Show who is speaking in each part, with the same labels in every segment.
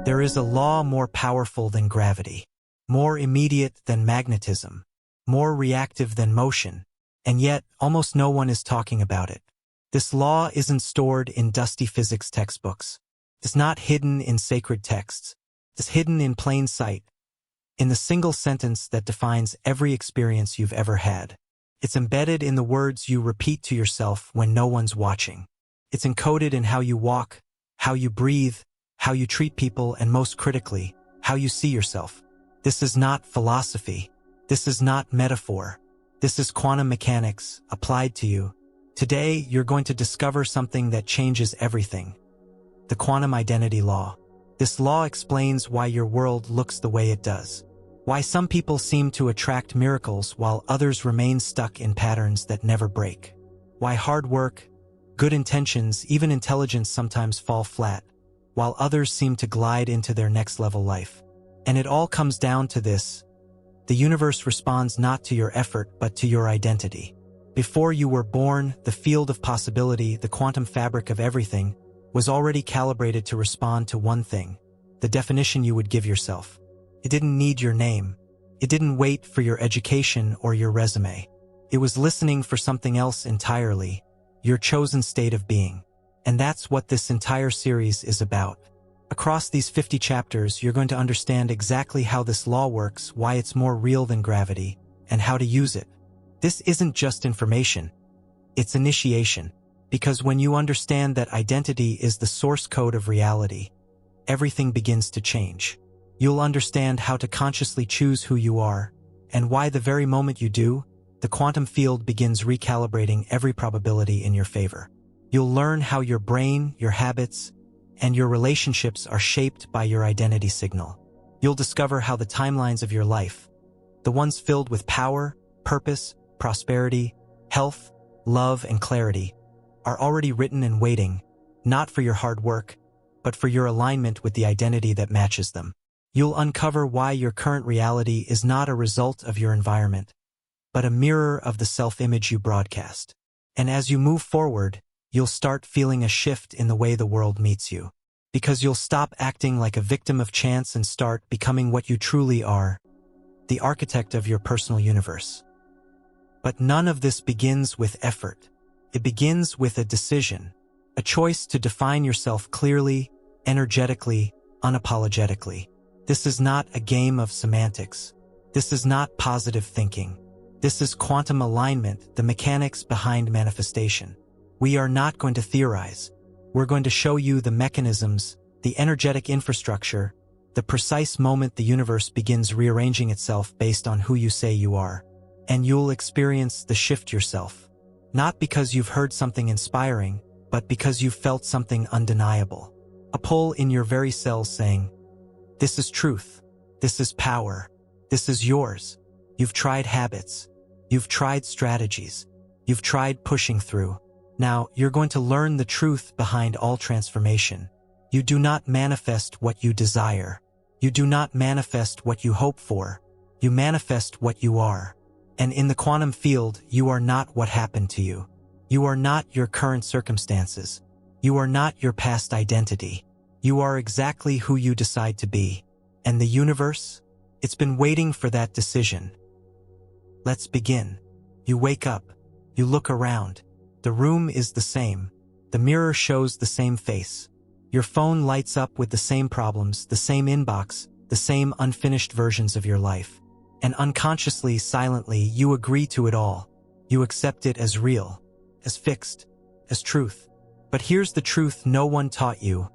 Speaker 1: There is a law more powerful than gravity, more immediate than magnetism, more reactive than motion, and yet almost no one is talking about it. This law isn't stored in dusty physics textbooks. It's not hidden in sacred texts. It's hidden in plain sight, in the single sentence that defines every experience you've ever had. It's embedded in the words you repeat to yourself when no one's watching. It's encoded in how you walk, how you breathe, how you treat people, and most critically, how you see yourself. This is not philosophy. This is not metaphor. This is quantum mechanics applied to you. Today, you're going to discover something that changes everything. The quantum identity law. This law explains why your world looks the way it does. Why some people seem to attract miracles while others remain stuck in patterns that never break. Why hard work, good intentions, even intelligence sometimes fall flat, while others seem to glide into their next level life. And it all comes down to this. The universe responds not to your effort, but to your identity. Before you were born, the field of possibility, the quantum fabric of everything, was already calibrated to respond to one thing, the definition you would give yourself. It didn't need your name. It didn't wait for your education or your resume. It was listening for something else entirely, your chosen state of being. And that's what this entire series is about. Across these 50 chapters, you're going to understand exactly how this law works, why it's more real than gravity, and how to use it. This isn't just information. It's initiation. Because when you understand that identity is the source code of reality, everything begins to change. You'll understand how to consciously choose who you are, and why the very moment you do, the quantum field begins recalibrating every probability in your favor. You'll learn how your brain, your habits, and your relationships are shaped by your identity signal. You'll discover how the timelines of your life, the ones filled with power, purpose, prosperity, health, love, and clarity, are already written and waiting, not for your hard work, but for your alignment with the identity that matches them. You'll uncover why your current reality is not a result of your environment, but a mirror of the self-image you broadcast. And as you move forward, you'll start feeling a shift in the way the world meets you. Because you'll stop acting like a victim of chance and start becoming what you truly are, the architect of your personal universe. But none of this begins with effort. It begins with a decision, a choice to define yourself clearly, energetically, unapologetically. This is not a game of semantics. This is not positive thinking. This is quantum alignment, the mechanics behind manifestation. We are not going to theorize. We're going to show you the mechanisms, the energetic infrastructure, the precise moment the universe begins rearranging itself based on who you say you are. And you'll experience the shift yourself. Not because you've heard something inspiring, but because you've felt something undeniable. A pull in your very cells saying, "This is truth. This is power. This is yours." You've tried habits. You've tried strategies. You've tried pushing through. Now, you're going to learn the truth behind all transformation. You do not manifest what you desire. You do not manifest what you hope for. You manifest what you are. And in the quantum field, you are not what happened to you. You are not your current circumstances. You are not your past identity. You are exactly who you decide to be. And the universe? It's been waiting for that decision. Let's begin. You wake up. You look around. The room is the same. The mirror shows the same face. Your phone lights up with the same problems, the same inbox, the same unfinished versions of your life. And unconsciously, silently, you agree to it all. You accept it as real, as fixed, as truth. But here's the truth no one taught you.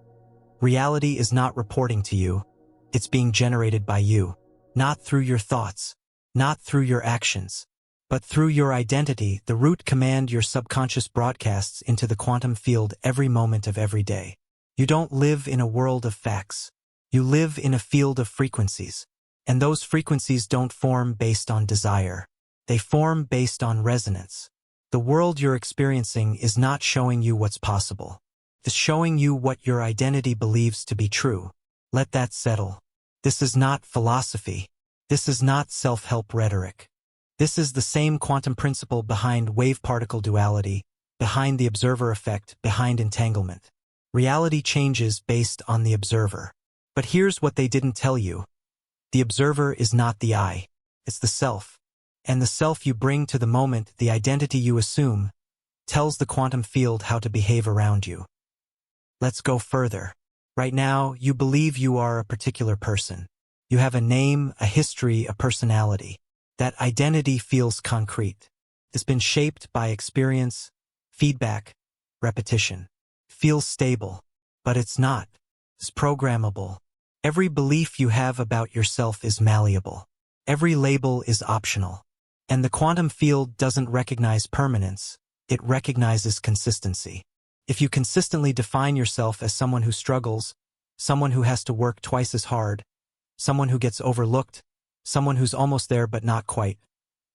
Speaker 1: Reality is not reporting to you. It's being generated by you. Not through your thoughts, not through your actions, but through your identity, the root command your subconscious broadcasts into the quantum field every moment of every day. You don't live in a world of facts. You live in a field of frequencies. And those frequencies don't form based on desire. They form based on resonance. The world you're experiencing is not showing you what's possible. It's showing you what your identity believes to be true. Let that settle. This is not philosophy. This is not self-help rhetoric. This is the same quantum principle behind wave-particle duality, behind the observer effect, behind entanglement. Reality changes based on the observer. But here's what they didn't tell you. The observer is not the I, it's the self. And the self you bring to the moment, the identity you assume, tells the quantum field how to behave around you. Let's go further. Right now, you believe you are a particular person. You have a name, a history, a personality. That identity feels concrete. It's been shaped by experience, feedback, repetition. Feels stable, but it's not. It's programmable. Every belief you have about yourself is malleable. Every label is optional. And the quantum field doesn't recognize permanence, it recognizes consistency. If you consistently define yourself as someone who struggles, someone who has to work twice as hard, someone who gets overlooked, someone who's almost there but not quite,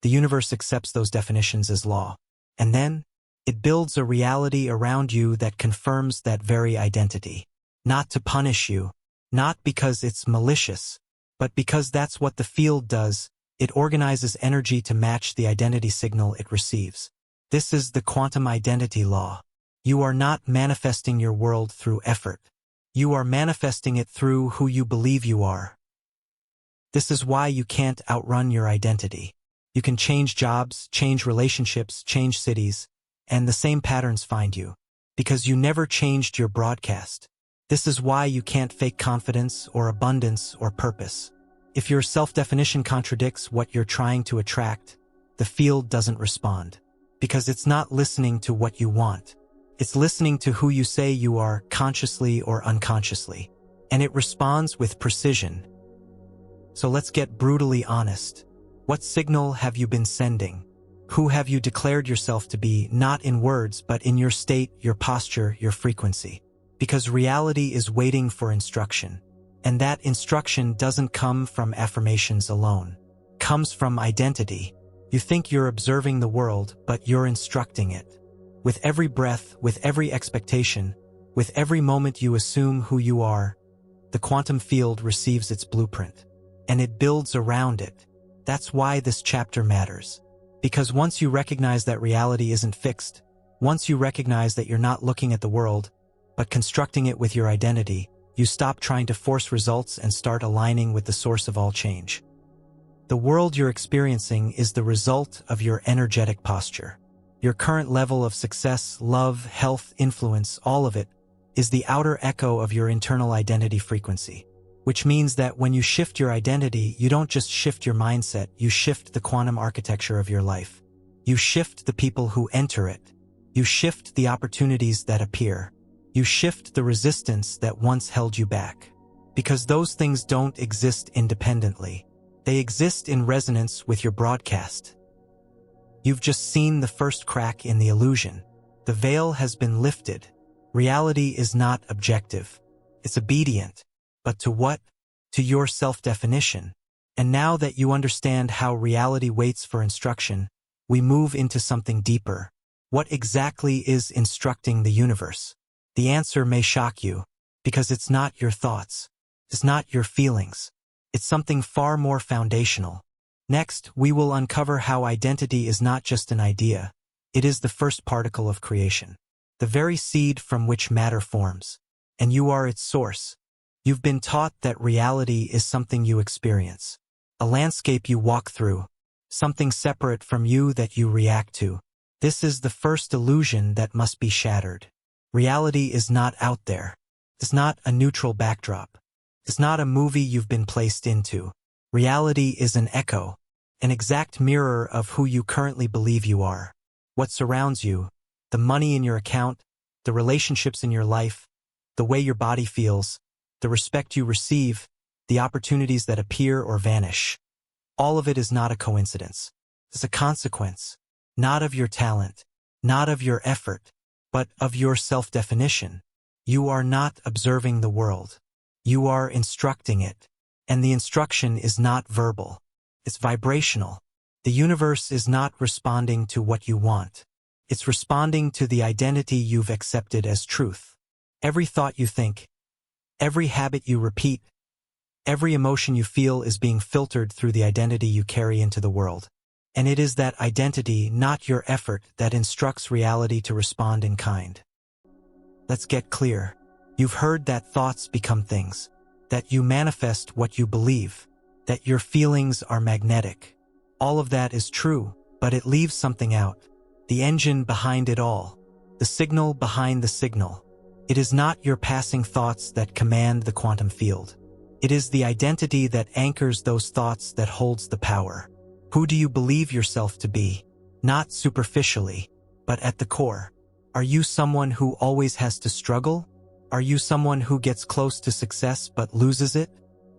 Speaker 1: the universe accepts those definitions as law. And then, it builds a reality around you that confirms that very identity. Not to punish you, not because it's malicious, but because that's what the field does. It organizes energy to match the identity signal it receives. This is the quantum identity law. You are not manifesting your world through effort. You are manifesting it through who you believe you are. This is why you can't outrun your identity. You can change jobs, change relationships, change cities, and the same patterns find you, because you never changed your broadcast. This is why you can't fake confidence or abundance or purpose. If your self-definition contradicts what you're trying to attract, the field doesn't respond, because it's not listening to what you want. It's listening to who you say you are, consciously or unconsciously, and it responds with precision. So let's get brutally honest. What signal have you been sending? Who have you declared yourself to be, not in words, but in your state, your posture, your frequency? Because reality is waiting for instruction. And that instruction doesn't come from affirmations alone. It comes from identity. You think you're observing the world, but you're instructing it. With every breath, with every expectation, with every moment you assume who you are, the quantum field receives its blueprint. And it builds around it. That's why this chapter matters. Because once you recognize that reality isn't fixed, once you recognize that you're not looking at the world, but constructing it with your identity, you stop trying to force results and start aligning with the source of all change. The world you're experiencing is the result of your energetic posture. Your current level of success, love, health, influence, all of it, is the outer echo of your internal identity frequency. Which means that when you shift your identity, you don't just shift your mindset, you shift the quantum architecture of your life. You shift the people who enter it. You shift the opportunities that appear. You shift the resistance that once held you back. Because those things don't exist independently. They exist in resonance with your broadcast. You've just seen the first crack in the illusion. The veil has been lifted. Reality is not objective. It's obedient. But to what? To your self-definition. And now that you understand how reality waits for instruction, we move into something deeper. What exactly is instructing the universe? The answer may shock you, because it's not your thoughts. It's not your feelings. It's something far more foundational. Next, we will uncover how identity is not just an idea. It is the first particle of creation. The very seed from which matter forms. And you are its source. You've been taught that reality is something you experience. A landscape you walk through. Something separate from you that you react to. This is the first illusion that must be shattered. Reality is not out there. It's not a neutral backdrop. It's not a movie you've been placed into. Reality is an echo, an exact mirror of who you currently believe you are. What surrounds you, the money in your account, the relationships in your life, the way your body feels, the respect you receive, the opportunities that appear or vanish. All of it is not a coincidence. It's a consequence, not of your talent, not of your effort, but of your self-definition. You are not observing the world. You are instructing it. And the instruction is not verbal. It's vibrational. The universe is not responding to what you want. It's responding to the identity you've accepted as truth. Every thought you think, every habit you repeat, every emotion you feel is being filtered through the identity you carry into the world. And it is that identity, not your effort, that instructs reality to respond in kind. Let's get clear. You've heard that thoughts become things. that you manifest what you believe, that your feelings are magnetic. All of that is true, but it leaves something out. The engine behind it all. The signal behind the signal. It is not your passing thoughts that command the quantum field. It is the identity that anchors those thoughts that holds the power. Who do you believe yourself to be? Not superficially, but at the core. Are you someone who always has to struggle? Are you someone who gets close to success but loses it?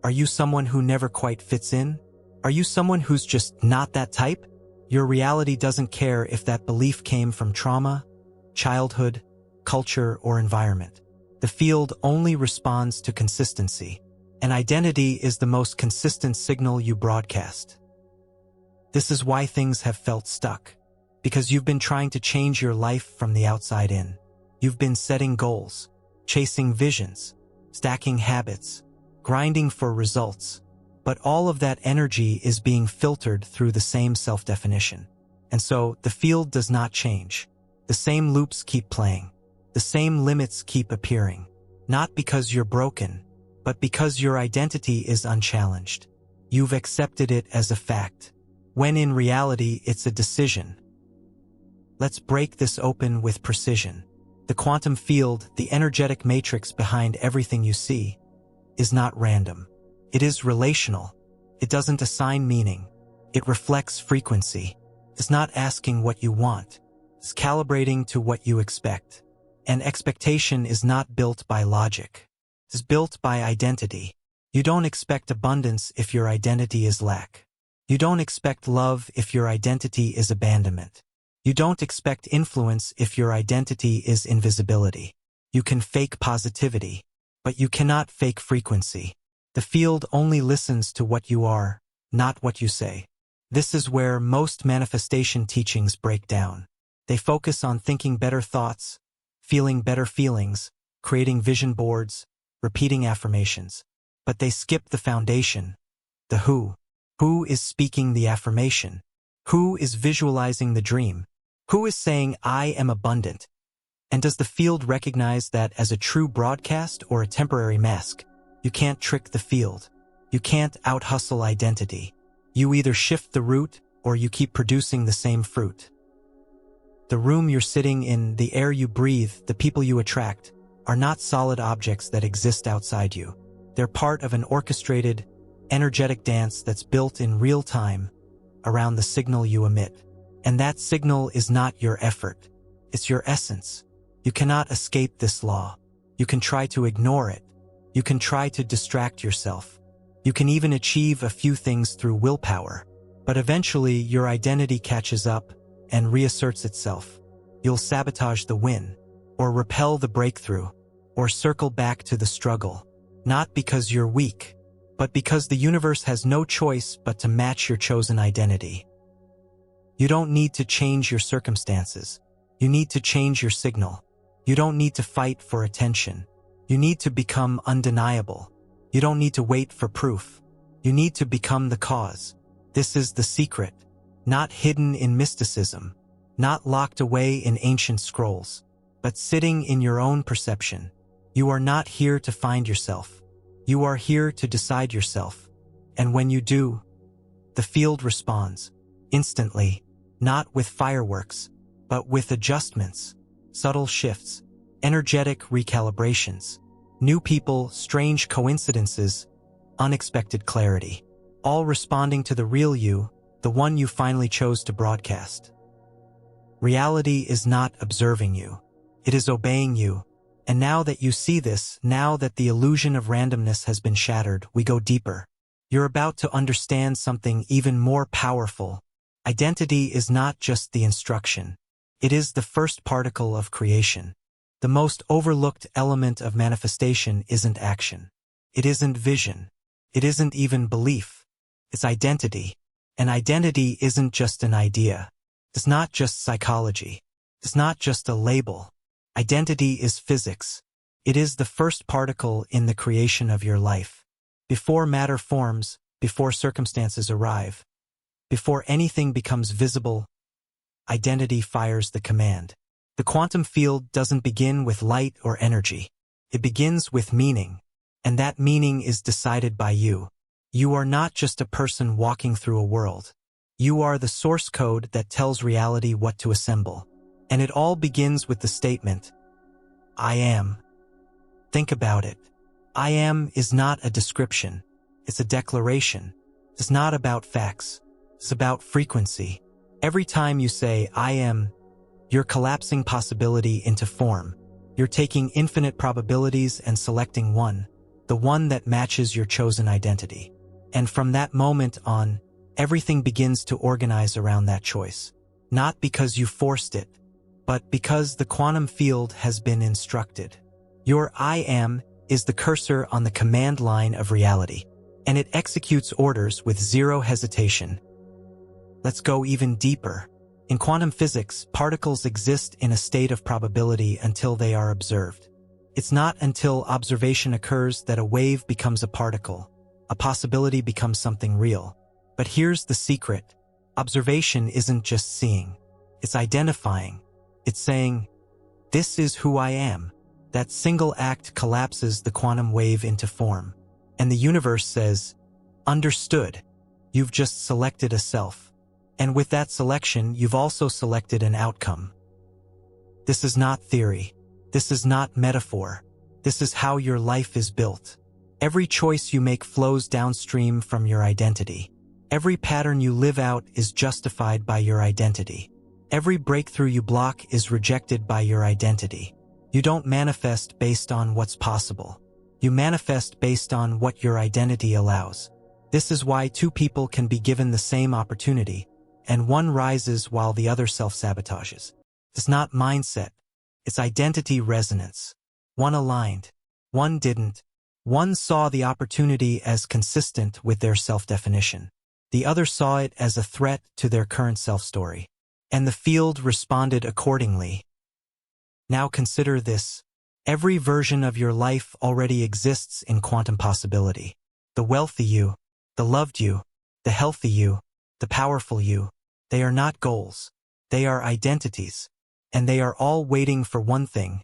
Speaker 1: Are you someone who never quite fits in? Are you someone who's just not that type? Your reality doesn't care if that belief came from trauma, childhood, culture, or environment. The field only responds to consistency. And identity is the most consistent signal you broadcast. This is why things have felt stuck. Because you've been trying to change your life from the outside in. You've been setting goals, chasing visions, stacking habits, grinding for results. But all of that energy is being filtered through the same self-definition. And so, the field does not change. The same loops keep playing. The same limits keep appearing. Not because you're broken, but because your identity is unchallenged. You've accepted it as a fact, when in reality it's a decision. Let's break this open with precision. The quantum field, the energetic matrix behind everything you see, is not random. It is relational. It doesn't assign meaning. It reflects frequency. It's not asking what you want. It's calibrating to what you expect. And expectation is not built by logic. It's built by identity. You don't expect abundance if your identity is lack. You don't expect love if your identity is abandonment. You don't expect influence if your identity is invisibility. You can fake positivity, but you cannot fake frequency. The field only listens to what you are, not what you say. This is where most manifestation teachings break down. They focus on thinking better thoughts, feeling better feelings, creating vision boards, repeating affirmations. But they skip the foundation, the who. Who is speaking the affirmation? Who is visualizing the dream? Who is saying, I am abundant? And does the field recognize that as a true broadcast or a temporary mask? You can't trick the field. You can't out-hustle identity. You either shift the root or you keep producing the same fruit. The room you're sitting in, the air you breathe, the people you attract, are not solid objects that exist outside you. They're part of an orchestrated, energetic dance that's built in real time around the signal you emit. And that signal is not your effort. It's your essence. You cannot escape this law. You can try to ignore it. You can try to distract yourself. You can even achieve a few things through willpower. But eventually, your identity catches up and reasserts itself. You'll sabotage the win, or repel the breakthrough, or circle back to the struggle. Not because you're weak, but because the universe has no choice but to match your chosen identity. You don't need to change your circumstances. You need to change your signal. You don't need to fight for attention. You need to become undeniable. You don't need to wait for proof. You need to become the cause. This is the secret, not hidden in mysticism, not locked away in ancient scrolls, but sitting in your own perception. You are not here to find yourself. You are here to decide yourself. And when you do, the field responds, instantly, not with fireworks, but with adjustments, subtle shifts, energetic recalibrations, new people, strange coincidences, unexpected clarity, all responding to the real you, the one you finally chose to broadcast. Reality is not observing you. It is obeying you. And now that you see this, now that the illusion of randomness has been shattered, we go deeper. You're about to understand something even more powerful. Identity is not just the instruction. It is the first particle of creation. The most overlooked element of manifestation isn't action. It isn't vision. It isn't even belief. It's identity. And identity isn't just an idea. It's not just psychology. It's not just a label. Identity is physics. It is the first particle in the creation of your life. Before matter forms, before circumstances arrive, before anything becomes visible, identity fires the command. The quantum field doesn't begin with light or energy. It begins with meaning. And that meaning is decided by you. You are not just a person walking through a world. You are the source code that tells reality what to assemble. And it all begins with the statement, I am. Think about it. I am is not a description. It's a declaration. It's not about facts. It's about frequency. Every time you say, I am, you're collapsing possibility into form. You're taking infinite probabilities and selecting one, the one that matches your chosen identity. And from that moment on, everything begins to organize around that choice. Not because you forced it, but because the quantum field has been instructed. Your I am is the cursor on the command line of reality, and it executes orders with zero hesitation. Let's go even deeper. In quantum physics, particles exist in a state of probability until they are observed. It's not until observation occurs that a wave becomes a particle, a possibility becomes something real. But here's the secret. Observation isn't just seeing. It's identifying. It's saying, this is who I am. That single act collapses the quantum wave into form. And the universe says, understood. You've just selected a self. And with that selection, you've also selected an outcome. This is not theory. This is not metaphor. This is how your life is built. Every choice you make flows downstream from your identity. Every pattern you live out is justified by your identity. Every breakthrough you block is rejected by your identity. You don't manifest based on what's possible. You manifest based on what your identity allows. This is why two people can be given the same opportunity, and one rises while the other self-sabotages. It's not mindset. It's identity resonance. One aligned. One didn't. One saw the opportunity as consistent with their self-definition. The other saw it as a threat to their current self-story. And the field responded accordingly. Now consider this. Every version of your life already exists in quantum possibility. The wealthy you, the loved you, the healthy you, the powerful you, they are not goals. They are identities. And they are all waiting for one thing,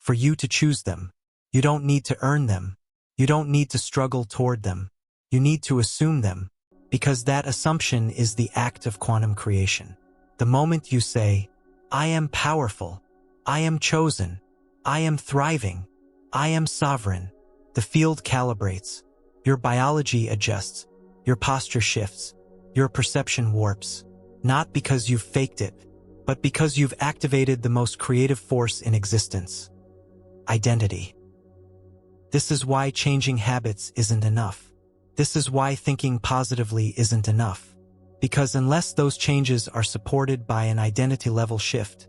Speaker 1: for you to choose them. You don't need to earn them. You don't need to struggle toward them. You need to assume them, because that assumption is the act of quantum creation. The moment you say, I am powerful, I am chosen, I am thriving, I am sovereign, the field calibrates, your biology adjusts, your posture shifts, your perception warps, not because you've faked it, but because you've activated the most creative force in existence. Identity. This is why changing habits isn't enough. This is why thinking positively isn't enough. Because unless those changes are supported by an identity-level shift,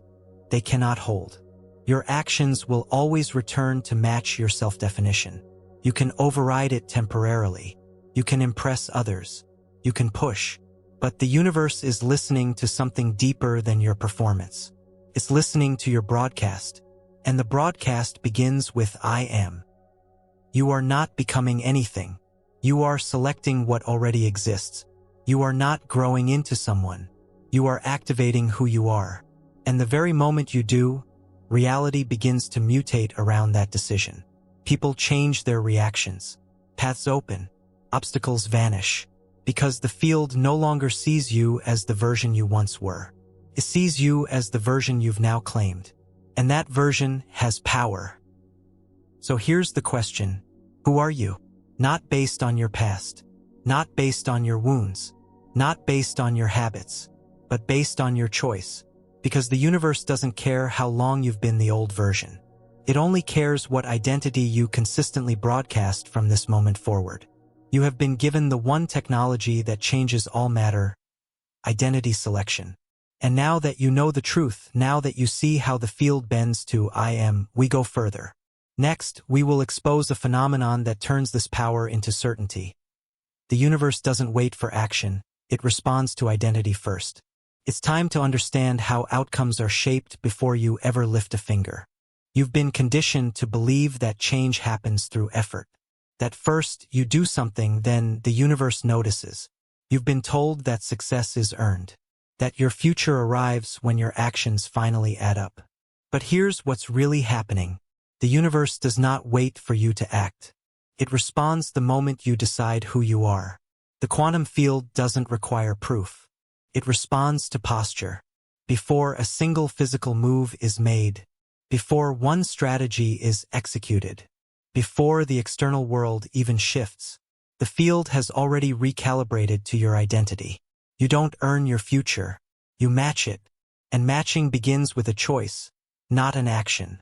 Speaker 1: they cannot hold. Your actions will always return to match your self-definition. You can override it temporarily. You can impress others. You can push. But the universe is listening to something deeper than your performance. It's listening to your broadcast. And the broadcast begins with I am. You are not becoming anything. You are selecting what already exists. You are not growing into someone. You are activating who you are. And the very moment you do, reality begins to mutate around that decision. People change their reactions. Paths open. Obstacles vanish. Because the field no longer sees you as the version you once were. It sees you as the version you've now claimed. And that version has power. So here's the question. Who are you? Not based on your past. Not based on your wounds. Not based on your habits. But based on your choice. Because the universe doesn't care how long you've been the old version. It only cares what identity you consistently broadcast from this moment forward. You have been given the one technology that changes all matter, identity selection. And now that you know the truth, now that you see how the field bends to I am, we go further. Next, we will expose a phenomenon that turns this power into certainty. The universe doesn't wait for action, it responds to identity first. It's time to understand how outcomes are shaped before you ever lift a finger. You've been conditioned to believe that change happens through effort. That first you do something, then the universe notices. You've been told that success is earned. That your future arrives when your actions finally add up. But here's what's really happening. The universe does not wait for you to act. It responds the moment you decide who you are. The quantum field doesn't require proof. It responds to posture. Before a single physical move is made, before one strategy is executed, before the external world even shifts, the field has already recalibrated to your identity. You don't earn your future, you match it, and matching begins with a choice, not an action.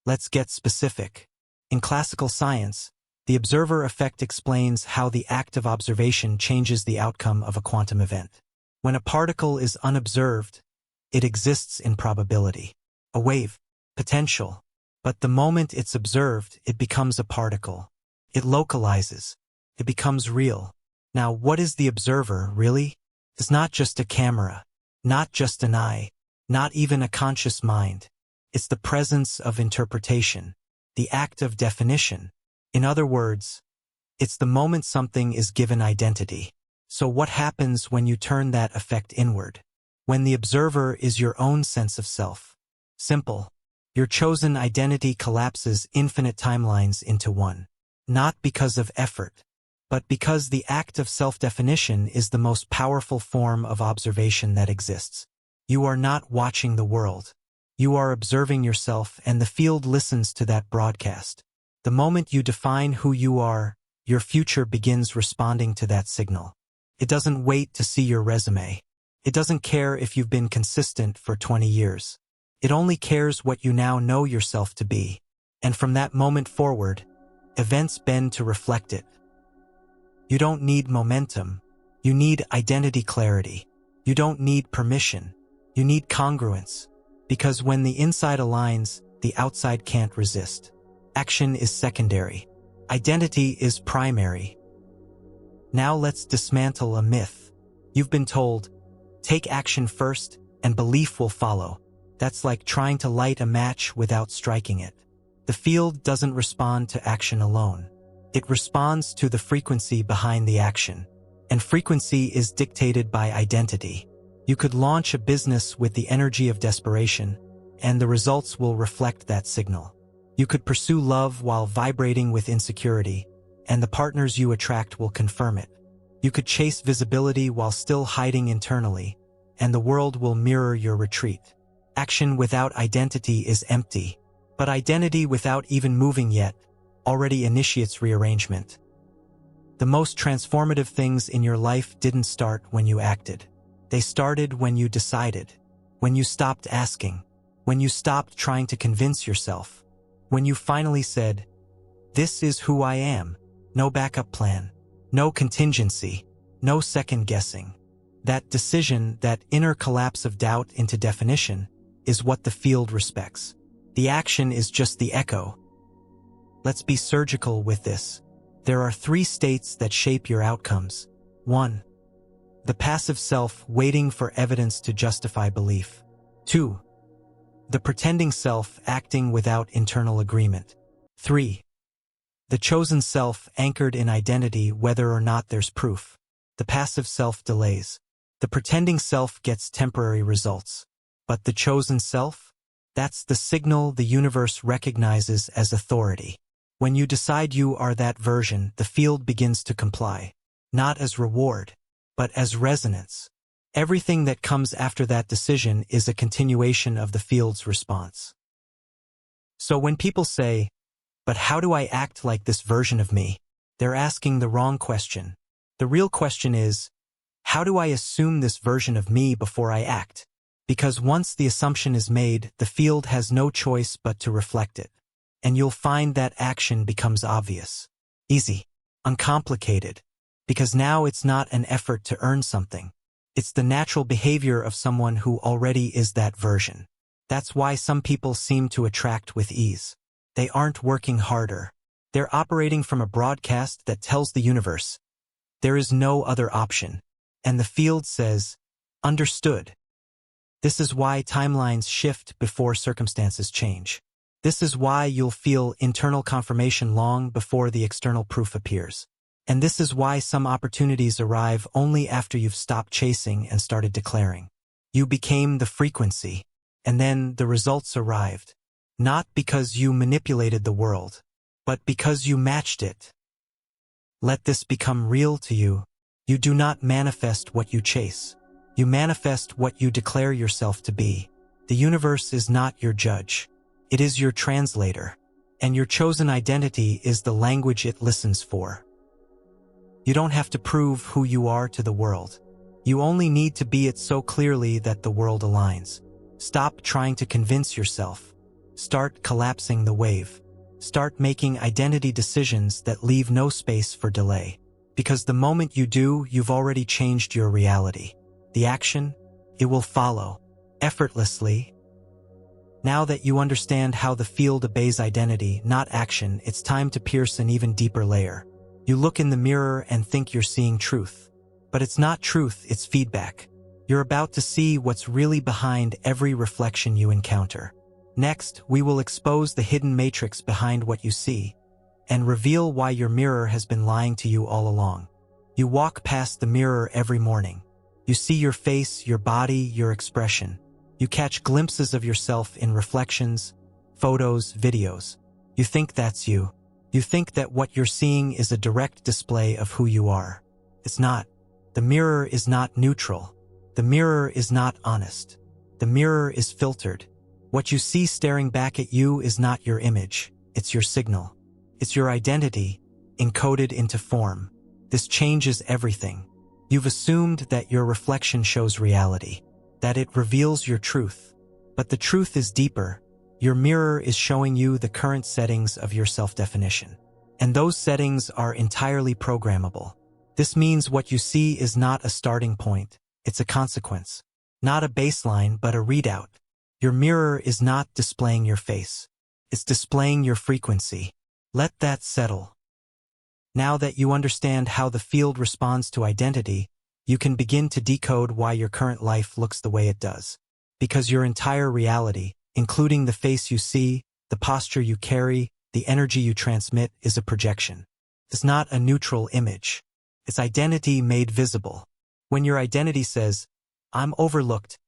Speaker 1: Let's get specific. In classical science, the observer effect explains how the act of observation changes the outcome of a quantum event. When a particle is unobserved, it exists in probability. A wave, potential. But the moment it's observed, it becomes a particle. It localizes. It becomes real. Now, what is the observer, really? It's not just a camera, not just an eye, not even a conscious mind. It's the presence of interpretation, the act of definition. In other words, it's the moment something is given identity. So what happens when you turn that effect inward? When the observer is your own sense of self? Simple. Your chosen identity collapses infinite timelines into one. Not because of effort, but because the act of self-definition is the most powerful form of observation that exists. You are not watching the world. You are observing yourself, and the field listens to that broadcast. The moment you define who you are, your future begins responding to that signal. It doesn't wait to see your resume. It doesn't care if you've been consistent for 20 years. It only cares what you now know yourself to be. And from that moment forward, events bend to reflect it. You don't need momentum. You need identity clarity. You don't need permission. You need congruence. Because when the inside aligns, the outside can't resist. Action is secondary. Identity is primary. Now let's dismantle a myth. You've been told, take action first, and belief will follow. That's like trying to light a match without striking it. The field doesn't respond to action alone. It responds to the frequency behind the action. And frequency is dictated by identity. You could launch a business with the energy of desperation, and the results will reflect that signal. You could pursue love while vibrating with insecurity, and the partners you attract will confirm it. You could chase visibility while still hiding internally, and the world will mirror your retreat. Action without identity is empty, but identity without even moving yet already initiates rearrangement. The most transformative things in your life didn't start when you acted. They started when you decided, when you stopped asking, when you stopped trying to convince yourself, when you finally said, "This is who I am." No backup plan, no contingency, no second guessing. That decision, that inner collapse of doubt into definition, is what the field respects. The action is just the echo. Let's be surgical with this. There are 3 states that shape your outcomes. 1. The passive self waiting for evidence to justify belief. 2. The pretending self acting without internal agreement. 3. The chosen self anchored in identity whether or not there's proof. The passive self delays. The pretending self gets temporary results. But the chosen self? That's the signal the universe recognizes as authority. When you decide you are that version, the field begins to comply. Not as reward, but as resonance. Everything that comes after that decision is a continuation of the field's response. So when people say, "But how do I act like this version of me?" they're asking the wrong question. The real question is, how do I assume this version of me before I act? Because once the assumption is made, the field has no choice but to reflect it. And you'll find that action becomes obvious, easy, uncomplicated. Because now it's not an effort to earn something. It's the natural behavior of someone who already is that version. That's why some people seem to attract with ease. They aren't working harder. They're operating from a broadcast that tells the universe, there is no other option. And the field says, understood. This is why timelines shift before circumstances change. This is why you'll feel internal confirmation long before the external proof appears. And this is why some opportunities arrive only after you've stopped chasing and started declaring. You became the frequency, and then the results arrived. Not because you manipulated the world, but because you matched it. Let this become real to you. You do not manifest what you chase. You manifest what you declare yourself to be. The universe is not your judge. It is your translator. And your chosen identity is the language it listens for. You don't have to prove who you are to the world. You only need to be it so clearly that the world aligns. Stop trying to convince yourself. Start collapsing the wave. Start making identity decisions that leave no space for delay. Because the moment you do, you've already changed your reality. The action, it will follow, effortlessly. Now that you understand how the field obeys identity, not action, it's time to pierce an even deeper layer. You look in the mirror and think you're seeing truth. But it's not truth, it's feedback. You're about to see what's really behind every reflection you encounter. Next, we will expose the hidden matrix behind what you see, and reveal why your mirror has been lying to you all along. You walk past the mirror every morning. You see your face, your body, your expression. You catch glimpses of yourself in reflections, photos, videos. You think that's you. You think that what you're seeing is a direct display of who you are. It's not. The mirror is not neutral. The mirror is not honest. The mirror is filtered. What you see staring back at you is not your image. It's your signal. It's your identity, encoded into form. This changes everything. You've assumed that your reflection shows reality, that it reveals your truth. But the truth is deeper. Your mirror is showing you the current settings of your self-definition. And those settings are entirely programmable. This means what you see is not a starting point, it's a consequence. Not a baseline, but a readout. Your mirror is not displaying your face. It's displaying your frequency. Let that settle. Now that you understand how the field responds to identity, you can begin to decode why your current life looks the way it does. Because your entire reality, including the face you see, the posture you carry, the energy you transmit, is a projection. It's not a neutral image. It's identity made visible. When your identity says, "I'm overlooked,"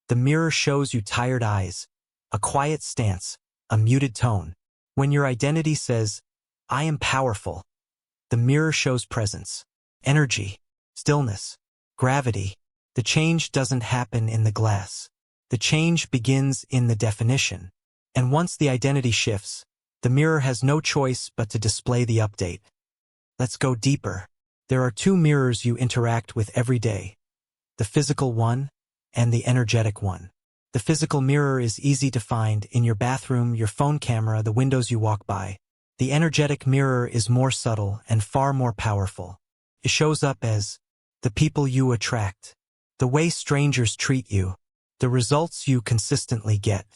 Speaker 1: the mirror shows you tired eyes, a quiet stance, a muted tone. When your identity says, "I am powerful," the mirror shows presence, energy, stillness, gravity. The change doesn't happen in the glass. The change begins in the definition. And once the identity shifts, the mirror has no choice but to display the update. Let's go deeper. There are two mirrors you interact with every day. The physical one and the energetic one. The physical mirror is easy to find in your bathroom, your phone camera, the windows you walk by. The energetic mirror is more subtle and far more powerful. It shows up as the people you attract, the way strangers treat you, the results you consistently get,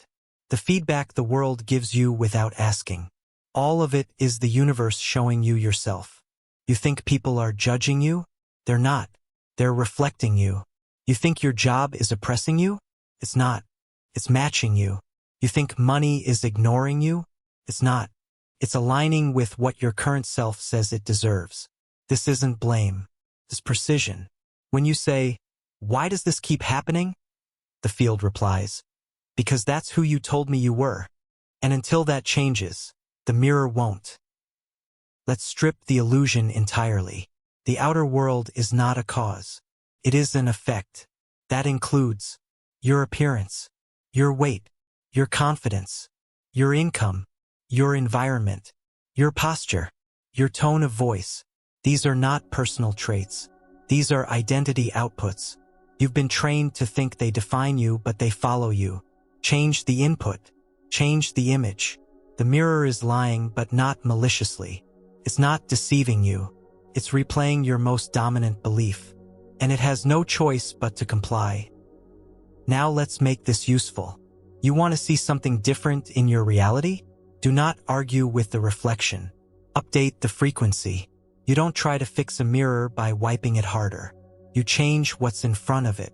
Speaker 1: the feedback the world gives you without asking. All of it is the universe showing you yourself. You think people are judging you? They're not. They're reflecting you. You think your job is oppressing you? It's not. It's matching you. You think money is ignoring you? It's not. It's aligning with what your current self says it deserves. This isn't blame. It's precision. When you say, "Why does this keep happening?" the field replies, "Because that's who you told me you were. And until that changes, the mirror won't." Let's strip the illusion entirely. The outer world is not a cause. It is an effect. That includes your appearance, your weight, your confidence, your income, your environment, your posture, your tone of voice. These are not personal traits. These are identity outputs. You've been trained to think they define you, but they follow you. Change the input. Change the image. The mirror is lying, but not maliciously. It's not deceiving you. It's replaying your most dominant belief. And it has no choice but to comply. Now let's make this useful. You want to see something different in your reality? Do not argue with the reflection. Update the frequency. You don't try to fix a mirror by wiping it harder. You change what's in front of it.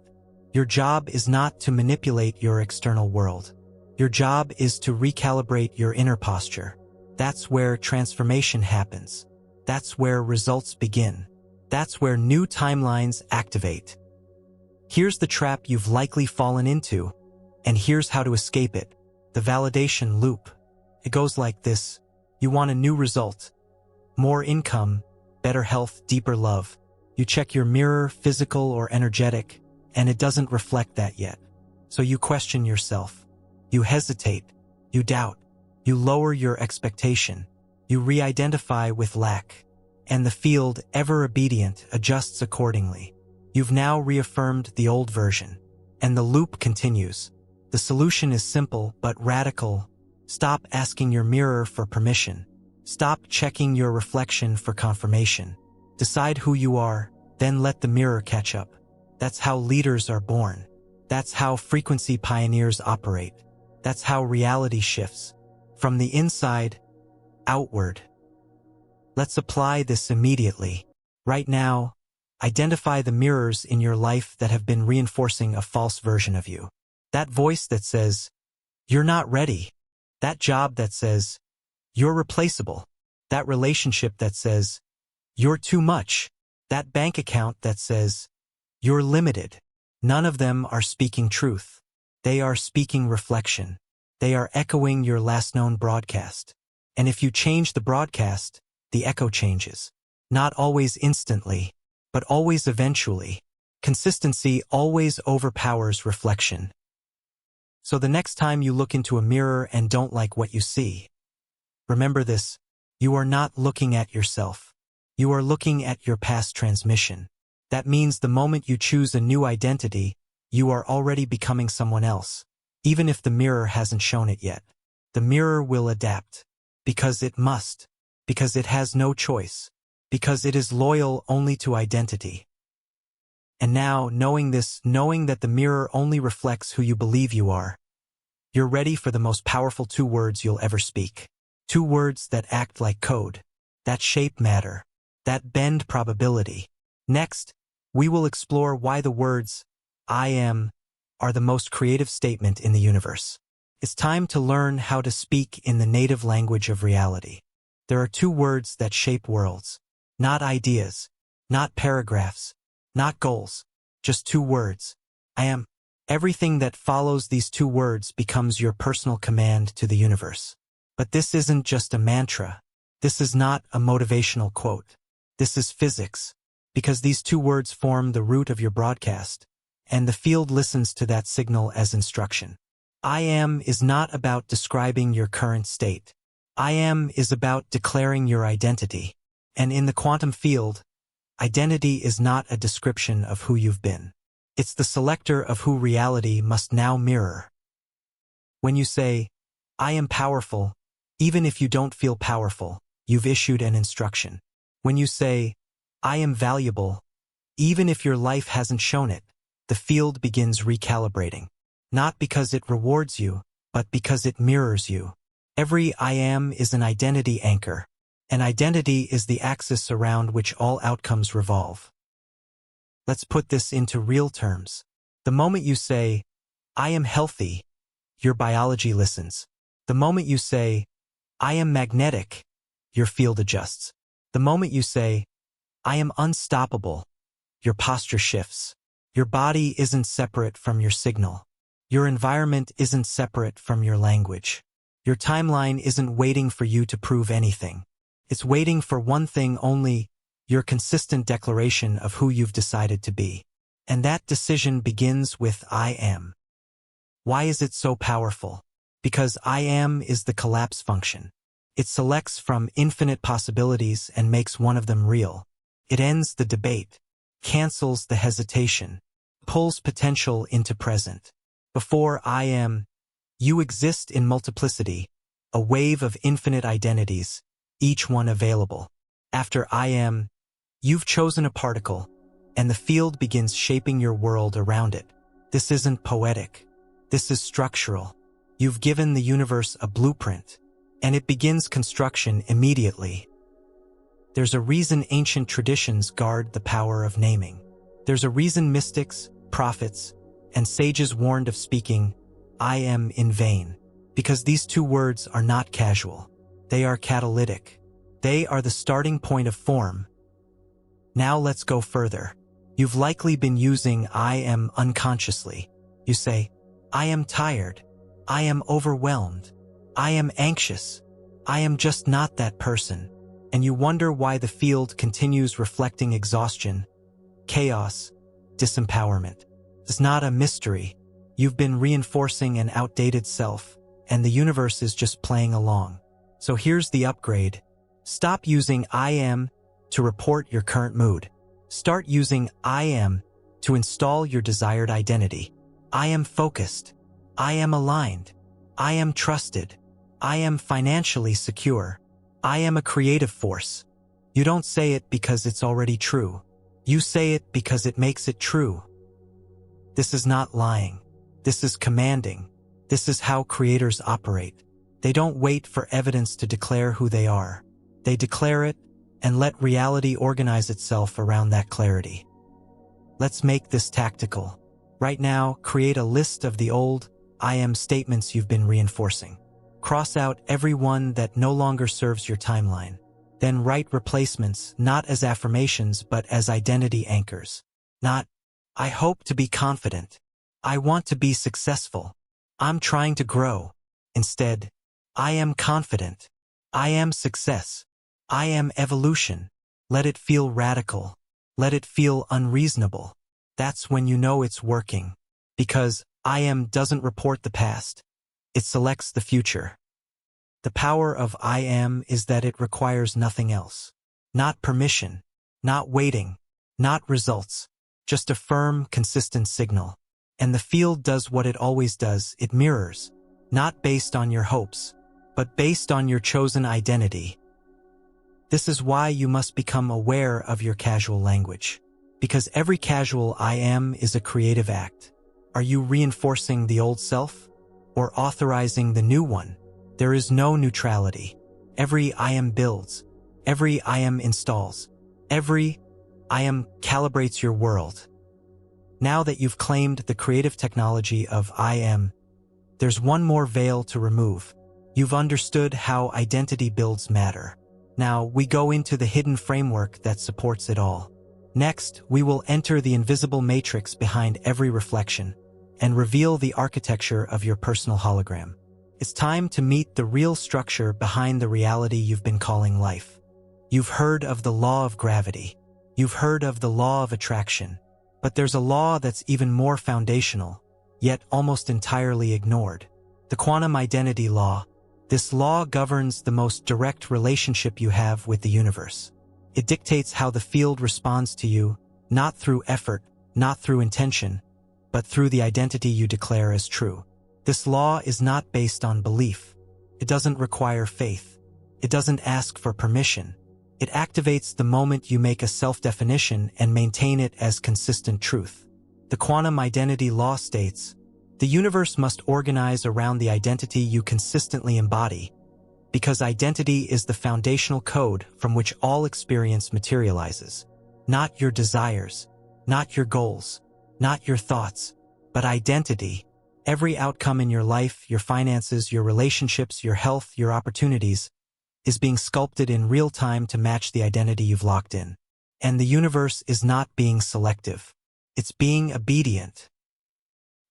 Speaker 1: Your job is not to manipulate your external world. Your job is to recalibrate your inner posture. That's where transformation happens. That's where results begin. That's where new timelines activate. Here's the trap you've likely fallen into, and here's how to escape it. The validation loop. It goes like this. You want a new result. More income, better health, deeper love. You check your mirror, physical or energetic, and it doesn't reflect that yet. So you question yourself. You hesitate. You doubt. You lower your expectation. You re-identify with lack. And the field, ever obedient, adjusts accordingly. You've now reaffirmed the old version. And the loop continues. The solution is simple but radical. Stop asking your mirror for permission. Stop checking your reflection for confirmation. Decide who you are, then let the mirror catch up. That's how leaders are born. That's how frequency pioneers operate. That's how reality shifts. From the inside, outward. Let's apply this immediately. Right now, identify the mirrors in your life that have been reinforcing a false version of you. That voice that says, "You're not ready." That job that says, "You're replaceable." That relationship that says, "You're too much." That bank account that says, "You're limited." None of them are speaking truth. They are speaking reflection. They are echoing your last known broadcast. And if you change the broadcast, the echo changes. Not always instantly, but always eventually. Consistency always overpowers reflection. So the next time you look into a mirror and don't like what you see, remember this: you are not looking at yourself. You are looking at your past transmission. That means the moment you choose a new identity, you are already becoming someone else. Even if the mirror hasn't shown it yet, the mirror will adapt. Because it must. Because it has no choice. Because it is loyal only to identity. And now, knowing this, knowing that the mirror only reflects who you believe you are, you're ready for the most powerful 2 words you'll ever speak. 2 words that act like code, that shape matter, that bend probability. Next, we will explore why the words, "I am," are the most creative statement in the universe. It's time to learn how to speak in the native language of reality. There are 2 words that shape worlds. Not ideas, not paragraphs, not goals, just 2 words. I am. Everything that follows these 2 words becomes your personal command to the universe. But this isn't just a mantra. This is not a motivational quote. This is physics. Because these 2 words form the root of your broadcast, and the field listens to that signal as instruction. I am is not about describing your current state. I am is about declaring your identity. And in the quantum field, identity is not a description of who you've been. It's the selector of who reality must now mirror. When you say, "I am powerful," even if you don't feel powerful, you've issued an instruction. When you say, "I am valuable," even if your life hasn't shown it, the field begins recalibrating. Not because it rewards you, but because it mirrors you. Every I am is an identity anchor. An identity is the axis around which all outcomes revolve. Let's put this into real terms. The moment you say, "I am healthy," your biology listens. The moment you say, "I am magnetic," your field adjusts. The moment you say, "I am unstoppable," your posture shifts. Your body isn't separate from your signal. Your environment isn't separate from your language. Your timeline isn't waiting for you to prove anything. It's waiting for one thing only: your consistent declaration of who you've decided to be. And that decision begins with I am. Why is it so powerful? Because I am is the collapse function. It selects from infinite possibilities and makes one of them real. It ends the debate, cancels the hesitation, pulls potential into present. Before I am, you exist in multiplicity, a wave of infinite identities, each one available. After I am, you've chosen a particle, and the field begins shaping your world around it. This isn't poetic. This is structural. You've given the universe a blueprint, and it begins construction immediately. There's a reason ancient traditions guard the power of naming. There's a reason mystics, prophets, and sages warned of speaking I am in vain. Because these 2 words are not casual. They are catalytic. They are the starting point of form. Now let's go further. You've likely been using I am unconsciously. You say, "I am tired. I am overwhelmed. I am anxious. I am just not that person. And you wonder why the field continues reflecting exhaustion, chaos, disempowerment. It's not a mystery. You've been reinforcing an outdated self, and the universe is just playing along. So here's the upgrade. Stop using I am to report your current mood. Start using I am to install your desired identity. I am focused. I am aligned. I am trusted. I am financially secure. I am a creative force. You don't say it because it's already true. You say it because it makes it true. This is not lying. This is commanding. This is how creators operate. They don't wait for evidence to declare who they are. They declare it and let reality organize itself around that clarity. Let's make this tactical. Right now, create a list of the old I am statements you've been reinforcing. Cross out every one that no longer serves your timeline. Then write replacements not as affirmations but as identity anchors. Not, I hope to be confident. I want to be successful. I'm trying to grow. Instead, I am confident. I am success. I am evolution. Let it feel radical. Let it feel unreasonable. That's when you know it's working. Because I am doesn't report the past. It selects the future. The power of I am is that it requires nothing else. Not permission. Not waiting. Not results. Just a firm, consistent signal. And the field does what it always does. It mirrors. Not based on your hopes, but based on your chosen identity. This is why you must become aware of your casual language. Because every casual I am is a creative act. Are you reinforcing the old self? Or authorizing the new one? There is no neutrality. Every I am builds. Every I am installs. Every I am calibrates your world. Now that you've claimed the creative technology of I am, there's one more veil to remove. You've understood how identity builds matter. Now we go into the hidden framework that supports it all. Next, we will enter the invisible matrix behind every reflection and reveal the architecture of your personal hologram. It's time to meet the real structure behind the reality you've been calling life. You've heard of the law of gravity. You've heard of the law of attraction. But there's a law that's even more foundational, yet almost entirely ignored. The quantum identity law. This law governs the most direct relationship you have with the universe. It dictates how the field responds to you, not through effort, not through intention, but through the identity you declare as true. This law is not based on belief. It doesn't require faith. It doesn't ask for permission. It activates the moment you make a self-definition and maintain it as consistent truth. The quantum identity law states, the universe must organize around the identity you consistently embody, because identity is the foundational code from which all experience materializes. Not your desires, not your goals, not your thoughts, but identity. Every outcome in your life, your finances, your relationships, your health, your opportunities, is being sculpted in real time to match the identity you've locked in. And the universe is not being selective. It's being obedient.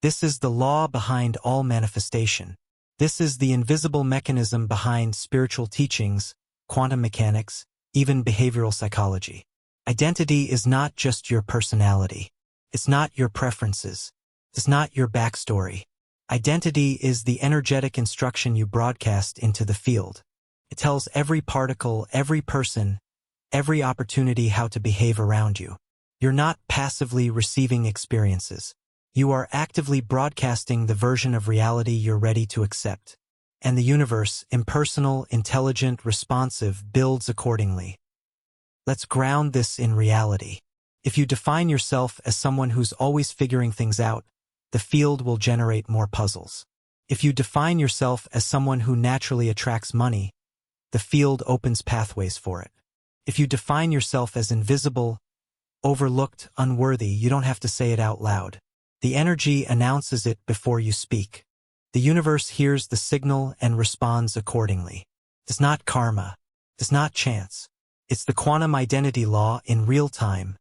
Speaker 1: This is the law behind all manifestation. This is the invisible mechanism behind spiritual teachings, quantum mechanics, even behavioral psychology. Identity is not just your personality. It's not your preferences. It's not your backstory. Identity is the energetic instruction you broadcast into the field. It tells every particle, every person, every opportunity how to behave around you. You're not passively receiving experiences. You are actively broadcasting the version of reality you're ready to accept. And the universe, impersonal, intelligent, responsive, builds accordingly. Let's ground this in reality. If you define yourself as someone who's always figuring things out, the field will generate more puzzles. If you define yourself as someone who naturally attracts money, the field opens pathways for it. If you define yourself as invisible, overlooked, unworthy, you don't have to say it out loud. The energy announces it before you speak. The universe hears the signal and responds accordingly. It's not karma. It's not chance. It's the quantum identity law in real time.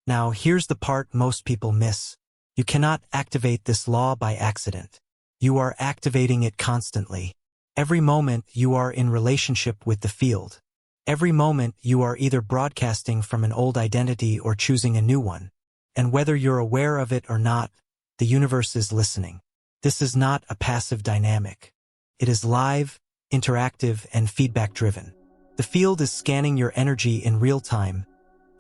Speaker 1: Now, here's the part most people miss. You cannot activate this law by accident. You are activating it constantly. Every moment you are in relationship with the field. Every moment you are either broadcasting from an old identity or choosing a new one. And whether you're aware of it or not, the universe is listening. This is not a passive dynamic. It is live, interactive, and feedback-driven. The field is scanning your energy in real time,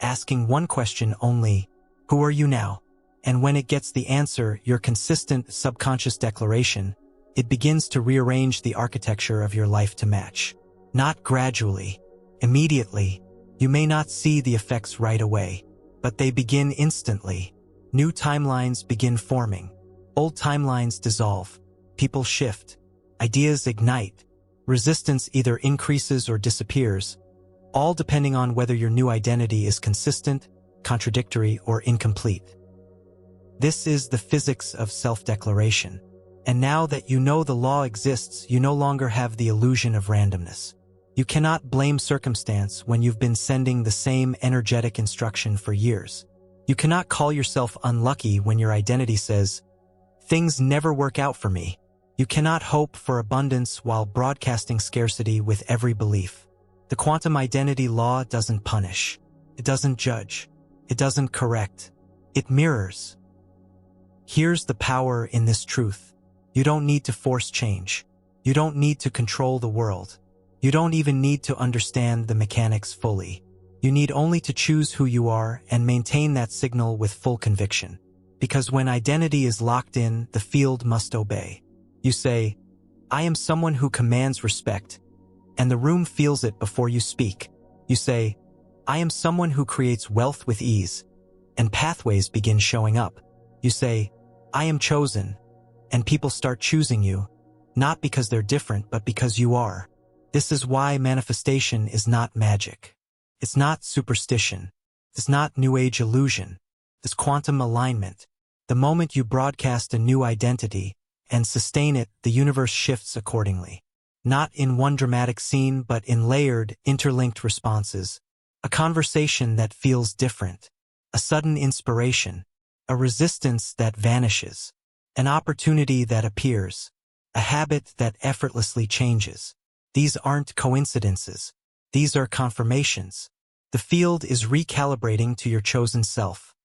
Speaker 1: asking one question only: who are you now? And when it gets the answer, your consistent subconscious declaration, it begins to rearrange the architecture of your life to match. Not gradually, immediately. You may not see the effects right away, but they begin instantly. New timelines begin forming. Old timelines dissolve. People shift. Ideas ignite. Resistance either increases or disappears, all depending on whether your new identity is consistent, contradictory, or incomplete. This is the physics of self-declaration. And now that you know the law exists, you no longer have the illusion of randomness. You cannot blame circumstance when you've been sending the same energetic instruction for years. You cannot call yourself unlucky when your identity says, "Things never work out for me." You cannot hope for abundance while broadcasting scarcity with every belief. The quantum identity law doesn't punish. It doesn't judge. It doesn't correct. It mirrors. Here's the power in this truth. You don't need to force change. You don't need to control the world. You don't even need to understand the mechanics fully. You need only to choose who you are and maintain that signal with full conviction. Because when identity is locked in, the field must obey. You say, "I am someone who commands respect," and the room feels it before you speak. You say, "I am someone who creates wealth with ease," and pathways begin showing up. You say, "I am chosen," and people start choosing you, not because they're different, but because you are. This is why manifestation is not magic. It's not superstition. It's not New Age illusion. It's quantum alignment. The moment you broadcast a new identity and sustain it, the universe shifts accordingly. Not in one dramatic scene, but in layered, interlinked responses. A conversation that feels different. A sudden inspiration. A resistance that vanishes. An opportunity that appears. A habit that effortlessly changes. These aren't coincidences. These are confirmations. The field is recalibrating to your chosen self.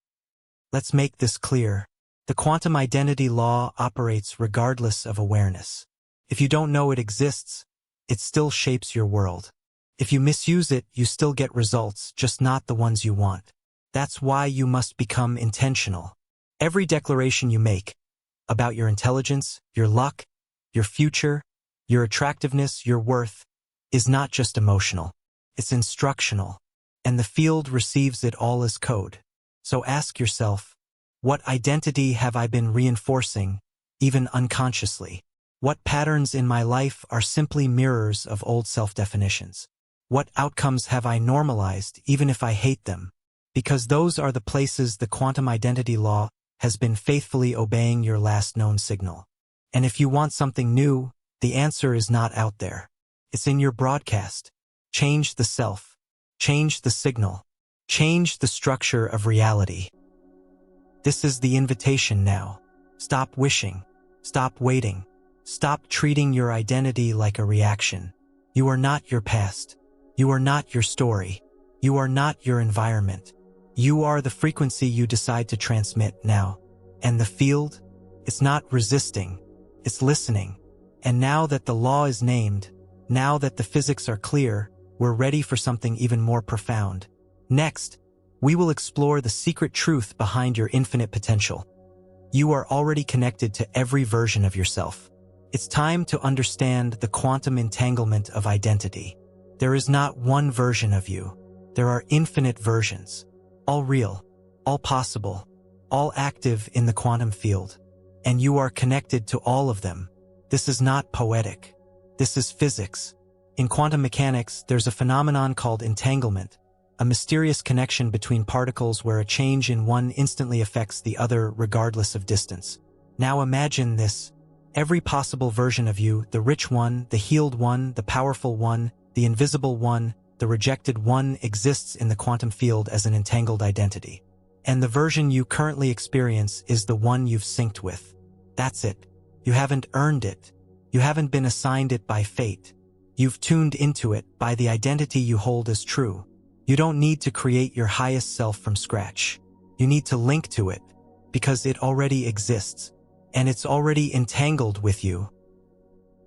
Speaker 1: Let's make this clear. The quantum identity law operates regardless of awareness. If you don't know it exists, it still shapes your world. If you misuse it, you still get results, just not the ones you want. That's why you must become intentional. Every declaration you make about your intelligence, your luck, your future, your attractiveness, your worth, is not just emotional. It's instructional. And the field receives it all as code. So ask yourself, what identity have I been reinforcing, even unconsciously? What patterns in my life are simply mirrors of old self-definitions? What outcomes have I normalized, even if I hate them? Because those are the places the quantum identity law has been faithfully obeying your last known signal. And if you want something new, the answer is not out there. It's in your broadcast. Change the self. Change the signal. Change the structure of reality. This is the invitation now. Stop wishing. Stop waiting. Stop treating your identity like a reaction. You are not your past. You are not your story. You are not your environment. You are the frequency you decide to transmit now. And the field? It's not resisting. It's listening. And now that the law is named, now that the physics are clear, we're ready for something even more profound. Next, we will explore the secret truth behind your infinite potential. You are already connected to every version of yourself. It's time to understand the quantum entanglement of identity. There is not one version of you. There are infinite versions. All real, all possible, all active in the quantum field. And you are connected to all of them. This is not poetic. This is physics. In quantum mechanics, there's a phenomenon called entanglement, a mysterious connection between particles where a change in one instantly affects the other regardless of distance. Now imagine this. Every possible version of you, the rich one, the healed one, the powerful one, the invisible one, the rejected one, exists in the quantum field as an entangled identity. And the version you currently experience is the one you've synced with. That's it. You haven't earned it. You haven't been assigned it by fate. You've tuned into it by the identity you hold as true. You don't need to create your highest self from scratch. You need to link to it, because it already exists, and it's already entangled with you.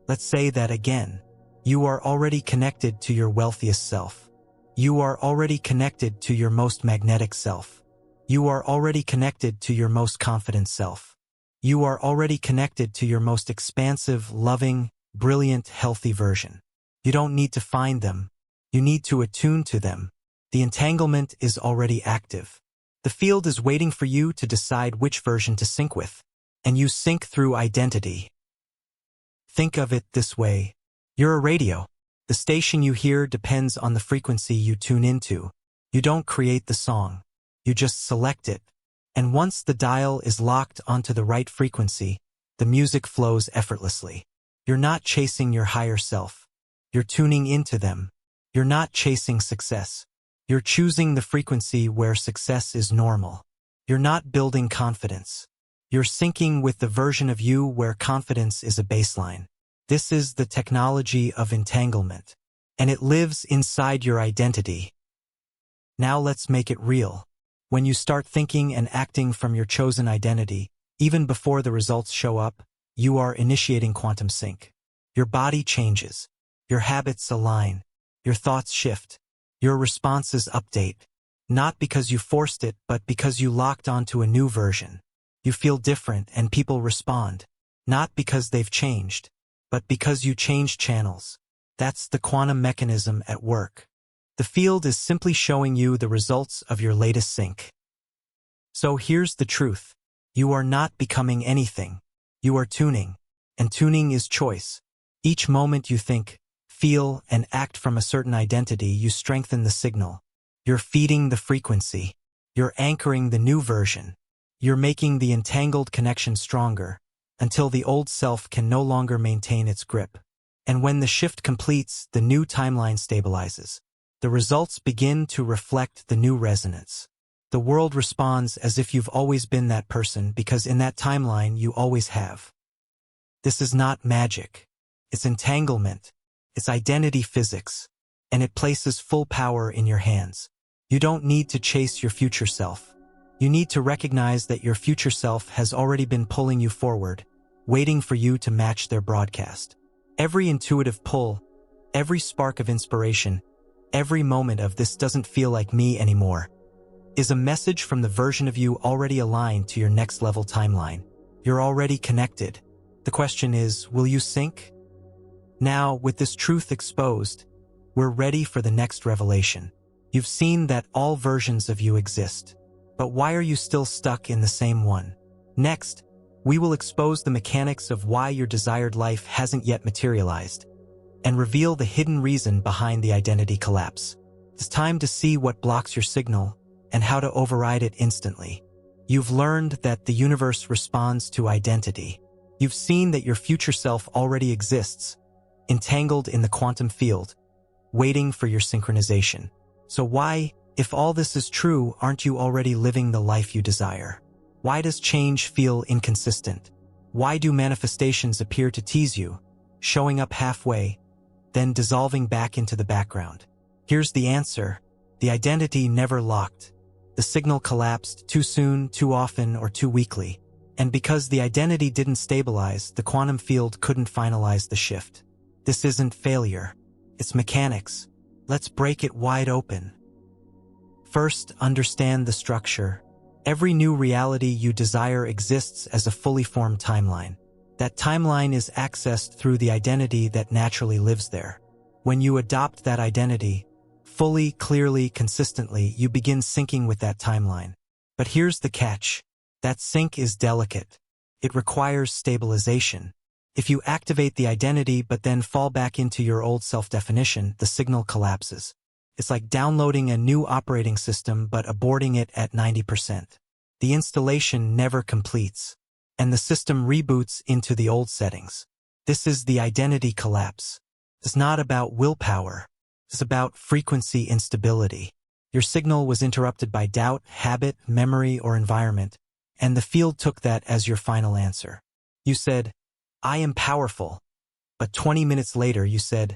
Speaker 1: Let's say that again. You are already connected to your wealthiest self. You are already connected to your most magnetic self. You are already connected to your most confident self. You are already connected to your most expansive, loving, brilliant, healthy version. You don't need to find them. You need to attune to them. The entanglement is already active. The field is waiting for you to decide which version to sync with. And you sync through identity. Think of it this way. You're a radio. The station you hear depends on the frequency you tune into. You don't create the song. You just select it. And once the dial is locked onto the right frequency, the music flows effortlessly. You're not chasing your higher self. You're tuning into them. You're not chasing success. You're choosing the frequency where success is normal. You're not building confidence. You're syncing with the version of you where confidence is a baseline. This is the technology of entanglement, and it lives inside your identity. Now let's make it real. When you start thinking and acting from your chosen identity, even before the results show up, you are initiating quantum sync. Your body changes. Your habits align. Your thoughts shift. Your responses update. Not because you forced it, but because you locked onto a new version. You feel different and people respond. Not because they've changed, but because you changed channels. That's the quantum mechanism at work. The field is simply showing you the results of your latest sync. So here's the truth. You are not becoming anything. You are tuning. And tuning is choice. Each moment you think, feel, and act from a certain identity, you strengthen the signal. You're feeding the frequency. You're anchoring the new version. You're making the entangled connection stronger, until the old self can no longer maintain its grip. And when the shift completes, the new timeline stabilizes. The results begin to reflect the new resonance. The world responds as if you've always been that person, because in that timeline you always have. This is not magic. It's entanglement. It's identity physics. And it places full power in your hands. You don't need to chase your future self. You need to recognize that your future self has already been pulling you forward, waiting for you to match their broadcast. Every intuitive pull, every spark of inspiration, every moment of "this doesn't feel like me anymore" is a message from the version of you already aligned to your next level timeline. You're already connected. The question is, will you sync? Now, with this truth exposed, we're ready for the next revelation. You've seen that all versions of you exist. But why are you still stuck in the same one? Next, we will expose the mechanics of why your desired life hasn't yet materialized, and reveal the hidden reason behind the identity collapse. It's time to see what blocks your signal and how to override it instantly. You've learned that the universe responds to identity. You've seen that your future self already exists, entangled in the quantum field, waiting for your synchronization. So why, if all this is true, aren't you already living the life you desire? Why does change feel inconsistent? Why do manifestations appear to tease you, showing up halfway, then dissolving back into the background? Here's the answer. The identity never locked. The signal collapsed too soon, too often, or too weakly. And because the identity didn't stabilize, the quantum field couldn't finalize the shift. This isn't failure. It's mechanics. Let's break it wide open. First, understand the structure. Every new reality you desire exists as a fully formed timeline. That timeline is accessed through the identity that naturally lives there. When you adopt that identity, fully, clearly, consistently, you begin syncing with that timeline. But here's the catch. That sync is delicate. It requires stabilization. If you activate the identity but then fall back into your old self-definition, the signal collapses. It's like downloading a new operating system but aborting it at 90%. The installation never completes, and the system reboots into the old settings. This is the identity collapse. It's not about willpower. It's about frequency instability. Your signal was interrupted by doubt, habit, memory, or environment, and the field took that as your final answer. You said, "I am powerful. but 20 minutes later you said,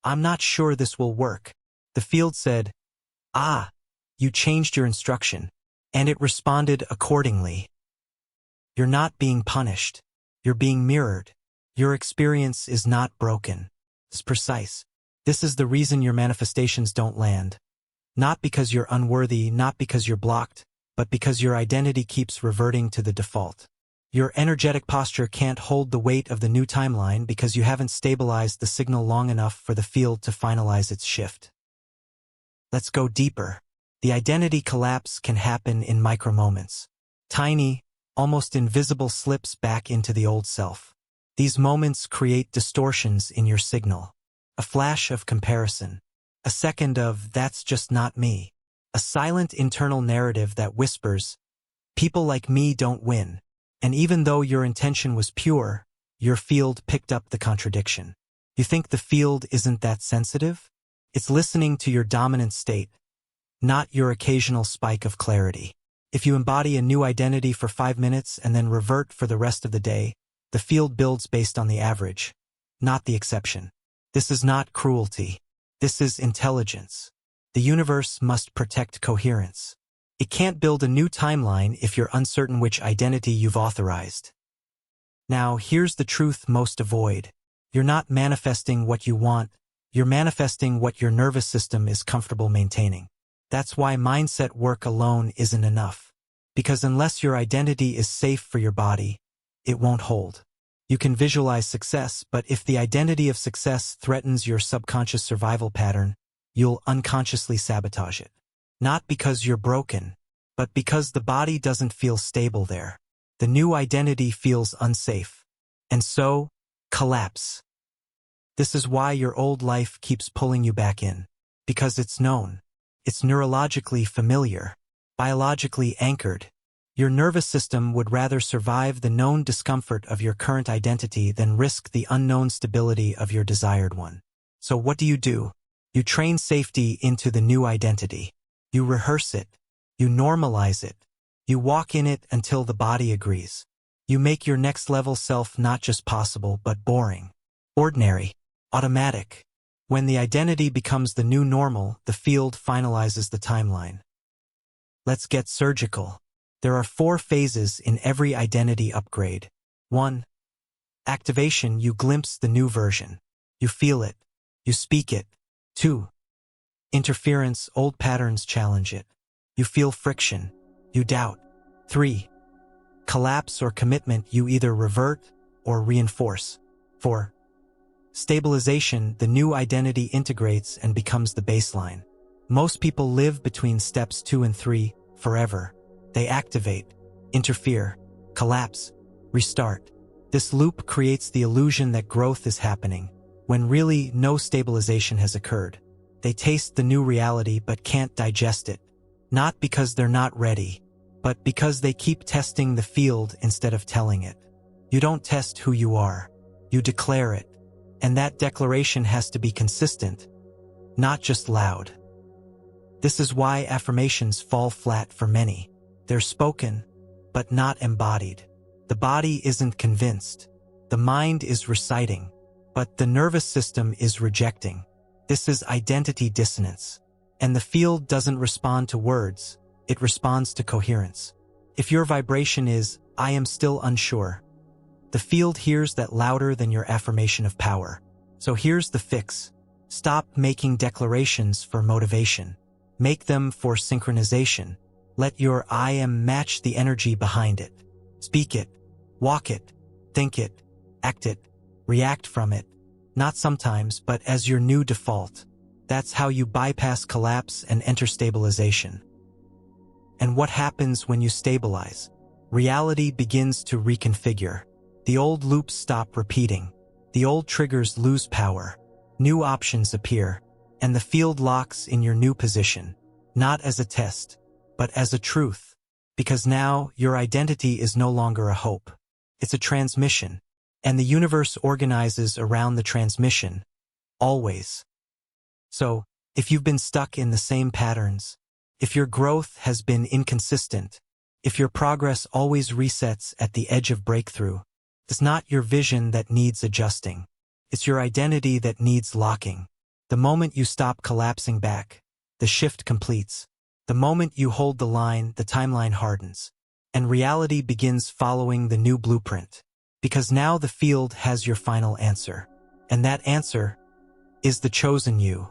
Speaker 1: "I'm not sure this will work." The field said, "Ah, you changed your instruction," and it responded accordingly. You're not being punished. You're being mirrored. Your experience is not broken. It's precise. This is the reason your manifestations don't land. Not because you're unworthy, not because you're blocked, but because your identity keeps reverting to the default. Your energetic posture can't hold the weight of the new timeline because you haven't stabilized the signal long enough for the field to finalize its shift. Let's go deeper. The identity collapse can happen in micro-moments. Tiny, almost invisible slips back into the old self. These moments create distortions in your signal. A flash of comparison. A second of, "That's just not me." A silent internal narrative that whispers, "People like me don't win." And even though your intention was pure, your field picked up the contradiction. You think the field isn't that sensitive? It's listening to your dominant state, not your occasional spike of clarity. If you embody a new identity for 5 minutes and then revert for the rest of the day, the field builds based on the average, not the exception. This is not cruelty. This is intelligence. The universe must protect coherence. It can't build a new timeline if you're uncertain which identity you've authorized. Now, here's the truth most avoid. You're not manifesting what you want. You're manifesting what your nervous system is comfortable maintaining. That's why mindset work alone isn't enough. Because unless your identity is safe for your body, it won't hold. You can visualize success, but if the identity of success threatens your subconscious survival pattern, you'll unconsciously sabotage it. Not because you're broken, but because the body doesn't feel stable there. The new identity feels unsafe. And so, collapse. This is why your old life keeps pulling you back in. Because it's known. It's neurologically familiar. Biologically anchored. Your nervous system would rather survive the known discomfort of your current identity than risk the unknown stability of your desired one. So what do? You train safety into the new identity. You rehearse it. You normalize it. You walk in it until the body agrees. You make your next level self not just possible but boring. Ordinary. Automatic. When the identity becomes the new normal, the field finalizes the timeline. Let's get surgical. There are 4 phases in every identity upgrade. 1. Activation. You glimpse the new version. You feel it. You speak it. 2. Interference. Old patterns challenge it. You feel friction. You doubt. 3. Collapse or commitment. You either revert or reinforce. 4. Stabilization. The new identity integrates and becomes the baseline. Most people live between steps 2 and 3 forever. They activate, interfere, collapse, restart. This loop creates the illusion that growth is happening, when really no stabilization has occurred. They taste the new reality but can't digest it. Not because they're not ready, but because they keep testing the field instead of telling it. You don't test who you are. You declare it. And that declaration has to be consistent, not just loud. This is why affirmations fall flat for many. They're spoken, but not embodied. The body isn't convinced. The mind is reciting, but the nervous system is rejecting. This is identity dissonance. And the field doesn't respond to words, it responds to coherence. If your vibration is, "I am still unsure," the field hears that louder than your affirmation of power. So here's the fix. Stop making declarations for motivation. Make them for synchronization. Let your I am match the energy behind it. Speak it, walk it, think it, act it, react from it. Not sometimes, but as your new default. That's how you bypass collapse and enter stabilization. And what happens when you stabilize? Reality begins to reconfigure. The old loops stop repeating. The old triggers lose power. New options appear. And the field locks in your new position. Not as a test, but as a truth. Because now, your identity is no longer a hope. It's a transmission. And the universe organizes around the transmission. Always. So, if you've been stuck in the same patterns, if your growth has been inconsistent, if your progress always resets at the edge of breakthrough, it's not your vision that needs adjusting. It's your identity that needs locking. The moment you stop collapsing back, the shift completes. The moment you hold the line, the timeline hardens. And reality begins following the new blueprint. Because now the field has your final answer. And that answer is the chosen you.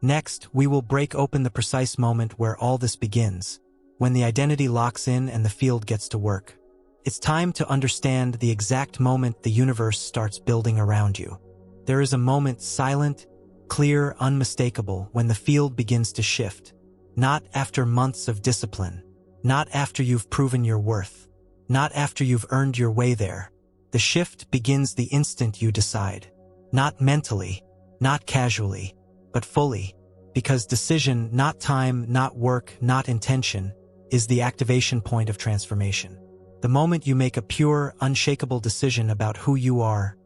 Speaker 1: Next, we will break open the precise moment where all this begins, when the identity locks in and the field gets to work. It's time to understand the exact moment the universe starts building around you. There is a moment silent, clear, unmistakable, when the field begins to shift. Not after months of discipline. Not after you've proven your worth. Not after you've earned your way there. The shift begins the instant you decide. Not mentally, not casually, but fully. Because decision, not time, not work, not intention, is the activation point of transformation. The moment you make a pure, unshakable decision about who you are,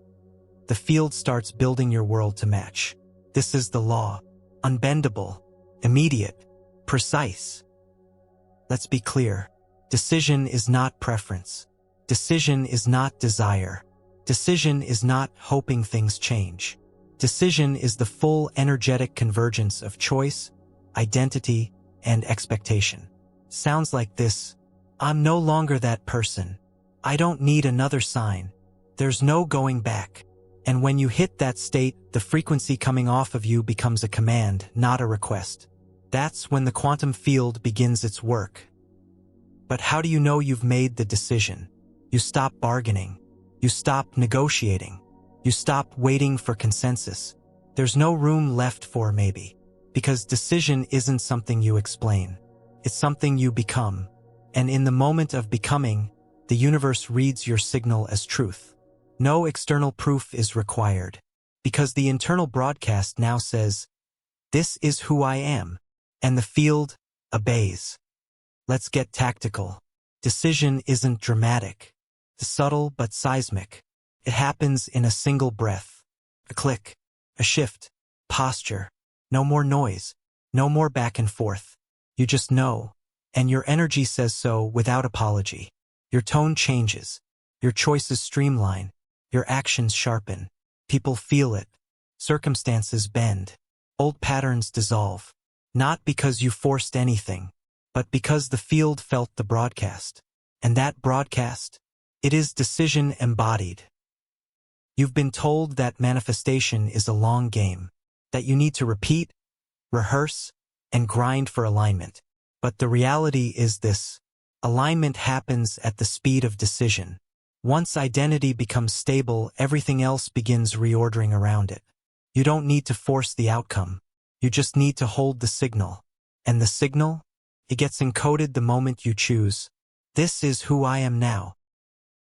Speaker 1: the field starts building your world to match. This is the law. Unbendable, immediate, precise. Let's be clear. Decision is not preference. Decision is not desire. Decision is not hoping things change. Decision is the full energetic convergence of choice, identity, and expectation. Sounds like this: I'm no longer that person. I don't need another sign. There's no going back. And when you hit that state, the frequency coming off of you becomes a command, not a request. That's when the quantum field begins its work. But how do you know you've made the decision? You stop bargaining. You stop negotiating. You stop waiting for consensus. There's no room left for maybe. Because decision isn't something you explain. It's something you become. And in the moment of becoming, the universe reads your signal as truth. No external proof is required. Because the internal broadcast now says, "This is who I am." And the field obeys. Let's get tactical. Decision isn't dramatic. It's subtle but seismic. It happens in a single breath. A click, a shift, posture. No more noise. No more back and forth. You just know. And your energy says so without apology. Your tone changes. Your choices streamline. Your actions sharpen. People feel it. Circumstances bend. Old patterns dissolve. Not because you forced anything, but because the field felt the broadcast. And that broadcast, it is decision embodied. You've been told that manifestation is a long game, that you need to repeat, rehearse, and grind for alignment. But the reality is this: alignment happens at the speed of decision. Once identity becomes stable, everything else begins reordering around it. You don't need to force the outcome. You just need to hold the signal. And the signal? It gets encoded the moment you choose. This is who I am now.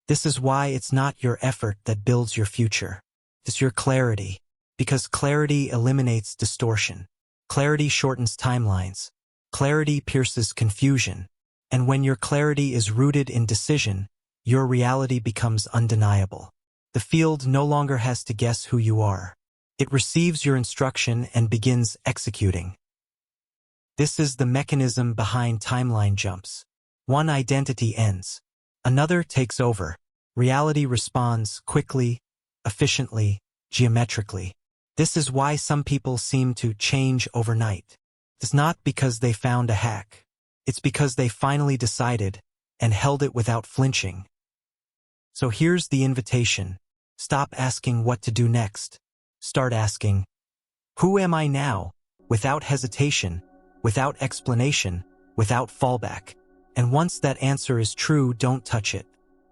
Speaker 1: This is why it's not your effort that builds your future. It's your clarity. Because clarity eliminates distortion. Clarity shortens timelines. Clarity pierces confusion. And when your clarity is rooted in decision, your reality becomes undeniable. The field no longer has to guess who you are. It receives your instruction and begins executing. This is the mechanism behind timeline jumps. One identity ends. Another takes over. Reality responds quickly, efficiently, geometrically. This is why some people seem to change overnight. It's not because they found a hack. It's because they finally decided and held it without flinching. So here's the invitation. Stop asking what to do next. Start asking, who am I now? Without hesitation, without explanation, without fallback. And once that answer is true, don't touch it.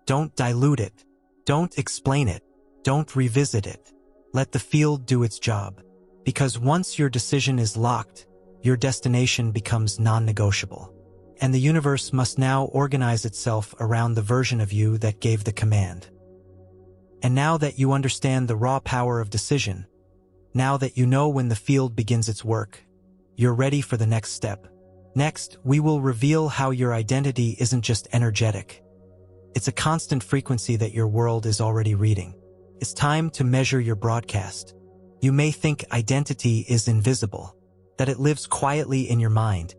Speaker 1: Don't dilute it. Don't explain it. Don't revisit it. Let the field do its job. Because once your decision is locked, your destination becomes non-negotiable. And the universe must now organize itself around the version of you that gave the command. And now that you understand the raw power of decision, now that you know when the field begins its work, you're ready for the next step. Next, we will reveal how your identity isn't just energetic. It's a constant frequency that your world is already reading. It's time to measure your broadcast. You may think identity is invisible, that it lives quietly in your mind,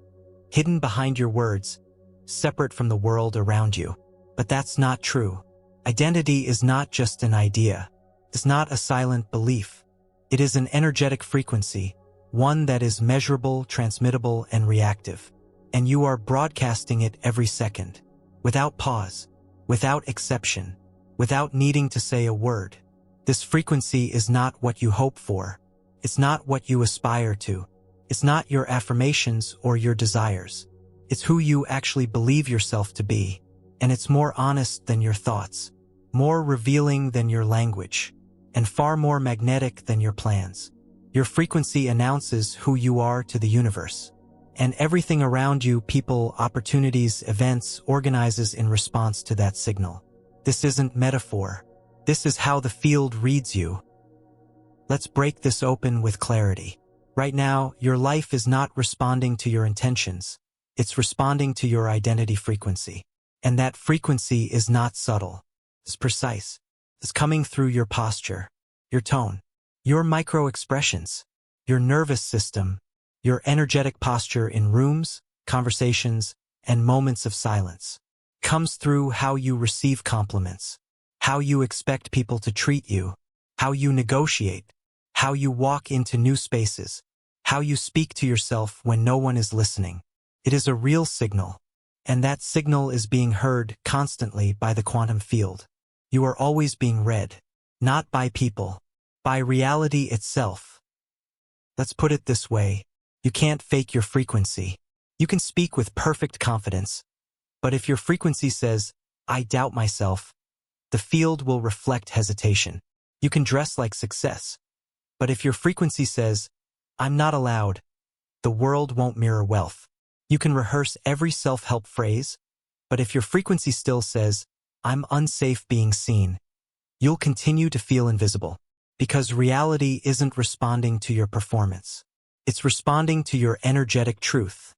Speaker 1: hidden behind your words, separate from the world around you. But that's not true. Identity is not just an idea. is not a silent belief. It is an energetic frequency, one that is measurable, transmittable, and reactive. And you are broadcasting it every second, without pause, without exception, without needing to say a word. This frequency is not what you hope for. It's not what you aspire to. It's not your affirmations or your desires. It's who you actually believe yourself to be. And it's more honest than your thoughts, more revealing than your language, and far more magnetic than your plans. Your frequency announces who you are to the universe. And everything around you, people, opportunities, events, organizes in response to that signal. This isn't metaphor. This is how the field reads you. Let's break this open with clarity. Right now, your life is not responding to your intentions. It's responding to your identity frequency. And that frequency is not subtle. It's precise. It's coming through your posture, your tone, your micro-expressions, your nervous system, your energetic posture in rooms, conversations, and moments of silence. Comes through how you receive compliments, how you expect people to treat you, how you negotiate, how you walk into new spaces, how you speak to yourself when no one is listening. It is a real signal, and that signal is being heard constantly by the quantum field. You are always being read, not by people, by reality itself. Let's put it this way. You can't fake your frequency. You can speak with perfect confidence. But if your frequency says, "I doubt myself," the field will reflect hesitation. You can dress like success. But if your frequency says, "I'm not allowed," the world won't mirror wealth. You can rehearse every self-help phrase. But if your frequency still says, "I'm unsafe being seen," you'll continue to feel invisible. Because reality isn't responding to your performance. It's responding to your energetic truth.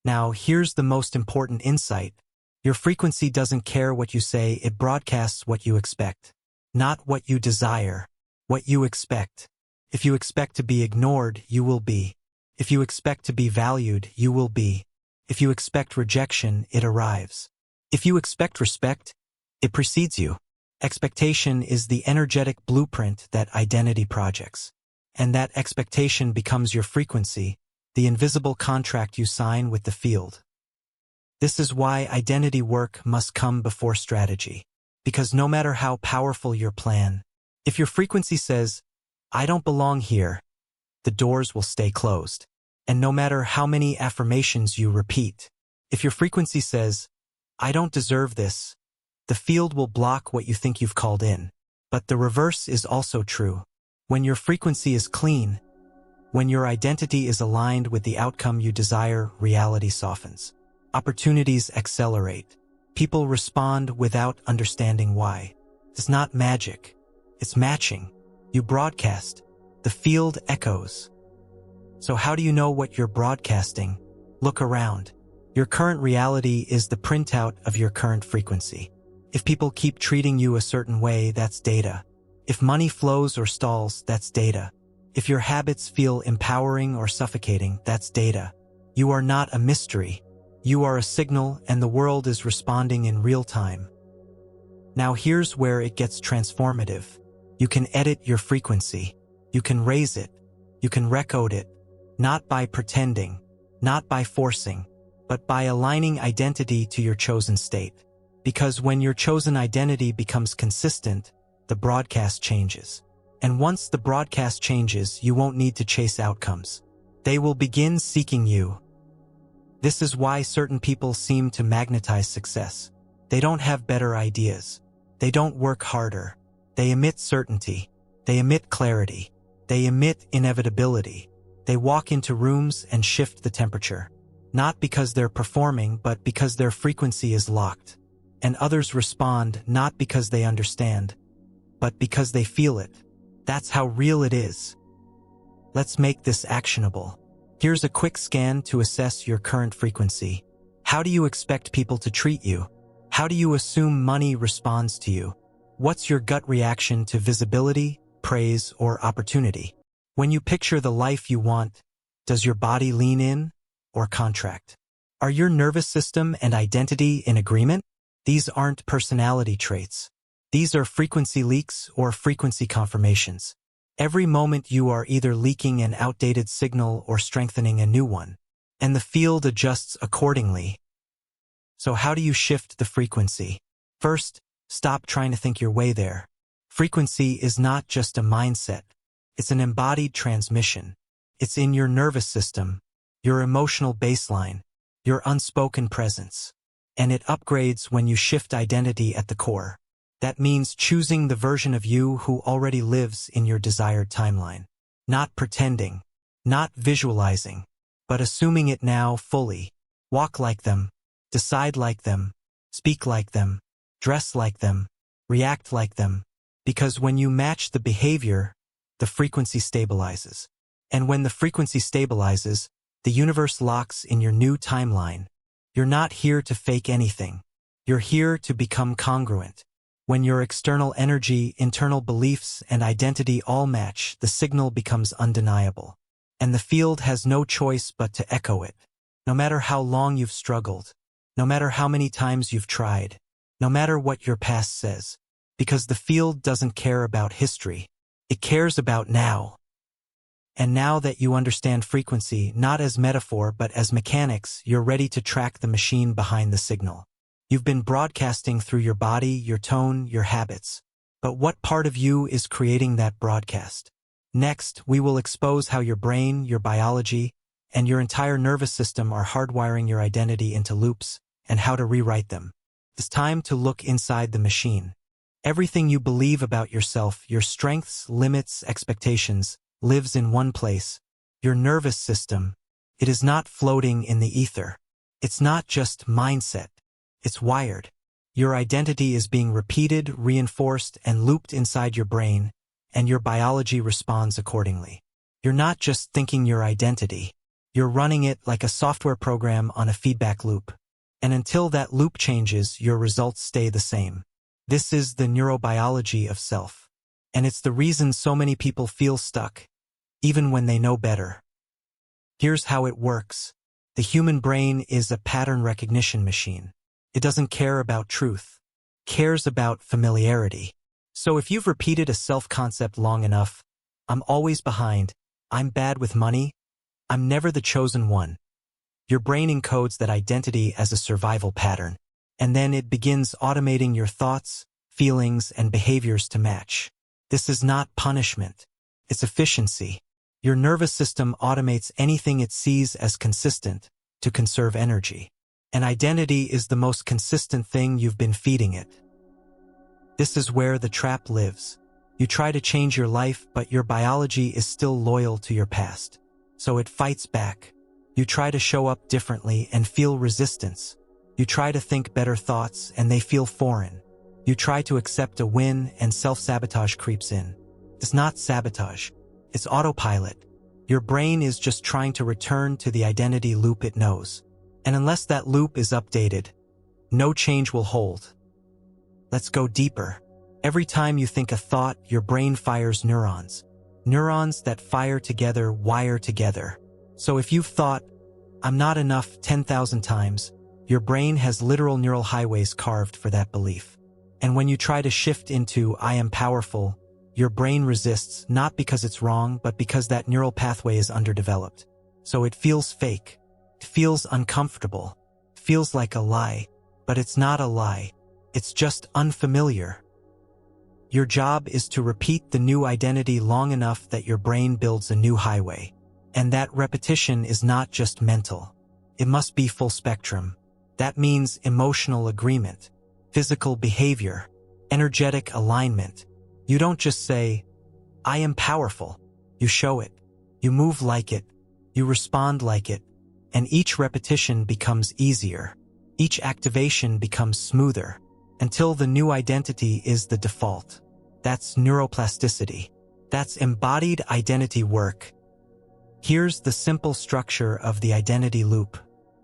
Speaker 1: Now, here's the most important insight. Your frequency doesn't care what you say, it broadcasts what you expect. Not what you desire, what you expect. If you expect to be ignored, you will be. If you expect to be valued, you will be. If you expect rejection, it arrives. If you expect respect, it precedes you. Expectation is the energetic blueprint that identity projects. And that expectation becomes your frequency, the invisible contract you sign with the field. This is why identity work must come before strategy. Because no matter how powerful your plan, if your frequency says, "I don't belong here," the doors will stay closed. And no matter how many affirmations you repeat, if your frequency says, "I don't deserve this," the field will block what you think you've called in. But the reverse is also true. When your frequency is clean, when your identity is aligned with the outcome you desire, reality softens. Opportunities accelerate. People respond without understanding why. It's not magic. It's matching. You broadcast. The field echoes. So how do you know what you're broadcasting? Look around. Your current reality is the printout of your current frequency. If people keep treating you a certain way, that's data. If money flows or stalls, that's data. If your habits feel empowering or suffocating, that's data. You are not a mystery. You are a signal, and the world is responding in real time. Now here's where it gets transformative. You can edit your frequency. You can raise it. You can recode it. Not by pretending, not by forcing, but by aligning identity to your chosen state. Because when your chosen identity becomes consistent, the broadcast changes. And once the broadcast changes, you won't need to chase outcomes. They will begin seeking you. This is why certain people seem to magnetize success. They don't have better ideas. They don't work harder. They emit certainty. They emit clarity. They emit inevitability. They walk into rooms and shift the temperature. Not because they're performing, but because their frequency is locked. And others respond not because they understand, but because they feel it. That's how real it is. Let's make this actionable. Here's a quick scan to assess your current frequency. How do you expect people to treat you? How do you assume money responds to you? What's your gut reaction to visibility, praise, or opportunity? When you picture the life you want, does your body lean in or contract? Are your nervous system and identity in agreement? These aren't personality traits. These are frequency leaks or frequency confirmations. Every moment you are either leaking an outdated signal or strengthening a new one, and the field adjusts accordingly. So how do you shift the frequency? First, stop trying to think your way there. Frequency is not just a mindset. It's an embodied transmission. It's in your nervous system, your emotional baseline, your unspoken presence. And it upgrades when you shift identity at the core. That means choosing the version of you who already lives in your desired timeline. Not pretending, not visualizing, but assuming it now fully. Walk like them, decide like them, speak like them, dress like them, react like them. Because when you match the behavior, the frequency stabilizes. And when the frequency stabilizes, the universe locks in your new timeline. You're not here to fake anything. You're here to become congruent. When your external energy, internal beliefs, and identity all match, the signal becomes undeniable. And the field has no choice but to echo it. No matter how long you've struggled, no matter how many times you've tried, no matter what your past says, because the field doesn't care about history. It cares about now. And now that you understand frequency not as metaphor but as mechanics, you're ready to track the machine behind the signal. You've been broadcasting through your body, your tone, your habits. But what part of you is creating that broadcast? Next, we will expose how your brain, your biology, and your entire nervous system are hardwiring your identity into loops, and how to rewrite them. It's time to look inside the machine. Everything you believe about yourself, your strengths, limits, expectations, lives in one place, your nervous system. It is not floating in the ether. It's not just mindset. It's wired. Your identity is being repeated, reinforced, and looped inside your brain, and your biology responds accordingly. You're not just thinking your identity. You're running it like a software program on a feedback loop. And until that loop changes, your results stay the same. This is the neurobiology of self. And it's the reason so many people feel stuck, even when they know better. Here's how it works. The human brain is a pattern recognition machine. It doesn't care about truth. It cares about familiarity. So if you've repeated a self-concept long enough, I'm always behind, I'm bad with money, I'm never the chosen one. Your brain encodes that identity as a survival pattern, and then it begins automating your thoughts, feelings, and behaviors to match. This is not punishment. It's efficiency. Your nervous system automates anything it sees as consistent to conserve energy. And identity is the most consistent thing you've been feeding it. This is where the trap lives. You try to change your life, but your biology is still loyal to your past. So it fights back. You try to show up differently and feel resistance. You try to think better thoughts and they feel foreign. You try to accept a win and self-sabotage creeps in. It's not sabotage. It's autopilot. Your brain is just trying to return to the identity loop it knows. And unless that loop is updated, no change will hold. Let's go deeper. Every time you think a thought, your brain fires neurons. Neurons that fire together wire together. So if you've thought, I'm not enough 10,000 times, your brain has literal neural highways carved for that belief. And when you try to shift into I am powerful, your brain resists not because it's wrong, but because that neural pathway is underdeveloped. So it feels fake. It feels uncomfortable. It feels like a lie. But it's not a lie. It's just unfamiliar. Your job is to repeat the new identity long enough that your brain builds a new highway. And that repetition is not just mental. It must be full spectrum. That means emotional agreement, physical behavior, energetic alignment. You don't just say, I am powerful. You show it. You move like it. You respond like it. And each repetition becomes easier. Each activation becomes smoother, until the new identity is the default. That's neuroplasticity. That's embodied identity work. Here's the simple structure of the identity loop.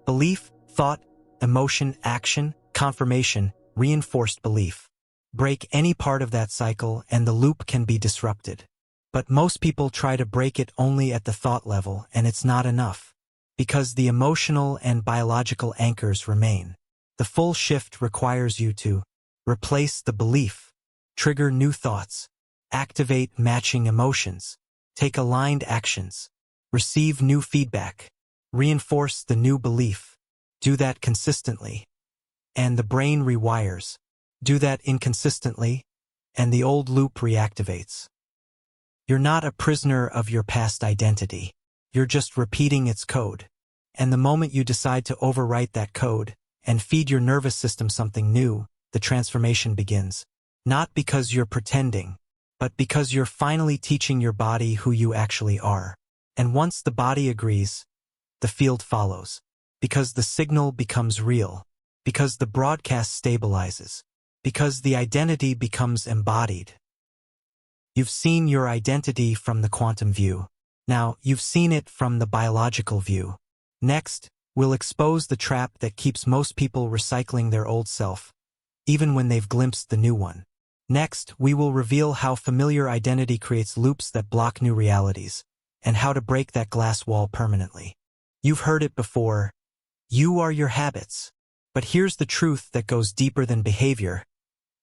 Speaker 1: Belief, thought, emotion, action, confirmation, reinforced belief. Break any part of that cycle and the loop can be disrupted. But most people try to break it only at the thought level, and it's not enough. Because the emotional and biological anchors remain. The full shift requires you to replace the belief. trigger new thoughts, activate matching emotions, take aligned actions, receive new feedback, reinforce the new belief. Do that consistently, and the brain rewires. Do that inconsistently, and the old loop reactivates. You're not a prisoner of your past identity. You're just repeating its code. And the moment you decide to overwrite that code and feed your nervous system something new, the transformation begins. Not because you're pretending, but because you're finally teaching your body who you actually are. And once the body agrees, the field follows. Because the signal becomes real. Because the broadcast stabilizes. Because the identity becomes embodied. You've seen your identity from the quantum view. Now, you've seen it from the biological view. Next, we'll expose the trap that keeps most people recycling their old self, even when they've glimpsed the new one. Next, we will reveal how familiar identity creates loops that block new realities, and how to break that glass wall permanently. You've heard it before. You are your habits. But here's the truth that goes deeper than behavior,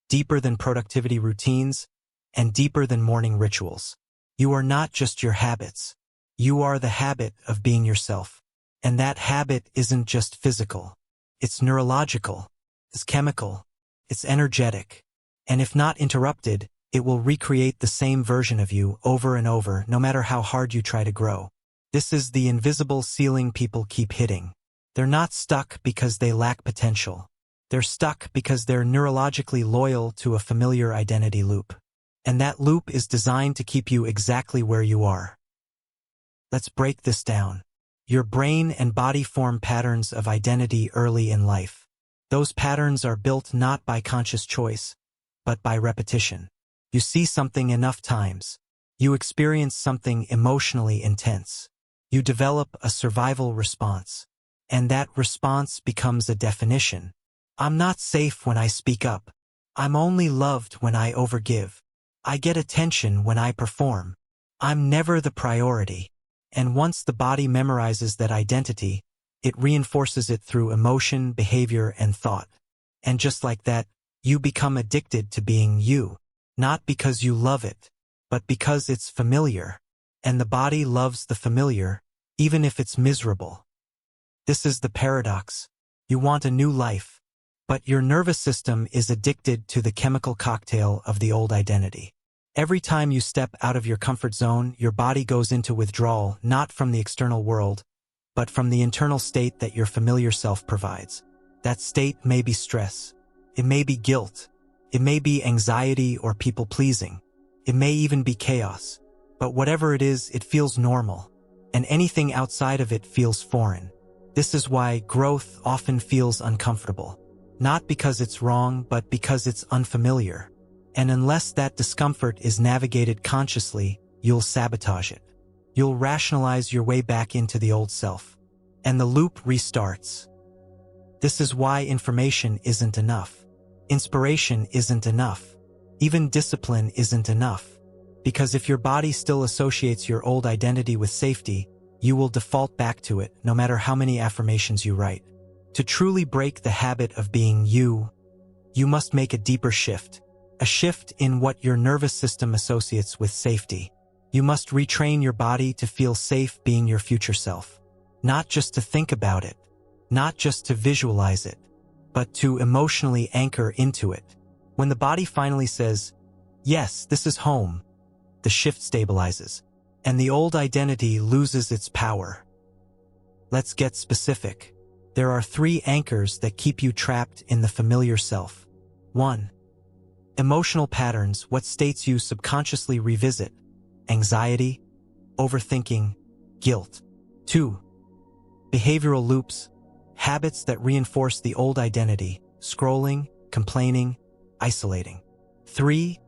Speaker 1: deeper than productivity routines, and deeper than morning rituals. You are not just your habits. You are the habit of being yourself. And that habit isn't just physical. It's neurological. It's chemical. It's energetic. And if not interrupted, it will recreate the same version of you over and over, no matter how hard you try to grow. This is the invisible ceiling people keep hitting. They're not stuck because they lack potential. They're stuck because they're neurologically loyal to a familiar identity loop. And that loop is designed to keep you exactly where you are. Let's break this down. Your brain and body form patterns of identity early in life. Those patterns are built not by conscious choice, but by repetition. You see something enough times. You experience something emotionally intense. You develop a survival response. And that response becomes a definition. I'm not safe when I speak up. I'm only loved when I overgive. I get attention when I perform. I'm never the priority. And once the body memorizes that identity, it reinforces it through emotion, behavior, and thought. And just like that, you become addicted to being you. Not because you love it, but because it's familiar. And the body loves the familiar, even if it's miserable. This is the paradox. You want a new life, but your nervous system is addicted to the chemical cocktail of the old identity. Every time you step out of your comfort zone, your body goes into withdrawal, not from the external world, but from the internal state that your familiar self provides. That state may be stress. It may be guilt. It may be anxiety or people-pleasing. It may even be chaos. But whatever it is, it feels normal. And anything outside of it feels foreign. This is why growth often feels uncomfortable. Not because it's wrong, but because it's unfamiliar. And unless that discomfort is navigated consciously, you'll sabotage it. You'll rationalize your way back into the old self. And the loop restarts. This is why information isn't enough. Inspiration isn't enough. Even discipline isn't enough. Because if your body still associates your old identity with safety, you will default back to it no matter how many affirmations you write. To truly break the habit of being you must make a deeper shift. A shift in what your nervous system associates with safety. You must retrain your body to feel safe being your future self. Not just to think about it. Not just to visualize it. But to emotionally anchor into it. When the body finally says, yes, this is home, the shift stabilizes, and the old identity loses its power. Let's get specific. There are 3 anchors that keep you trapped in the familiar self. 1. Emotional patterns, what states you subconsciously revisit. Anxiety, overthinking, guilt. 2. Behavioral loops, habits that reinforce the old identity, scrolling, complaining, isolating. 3.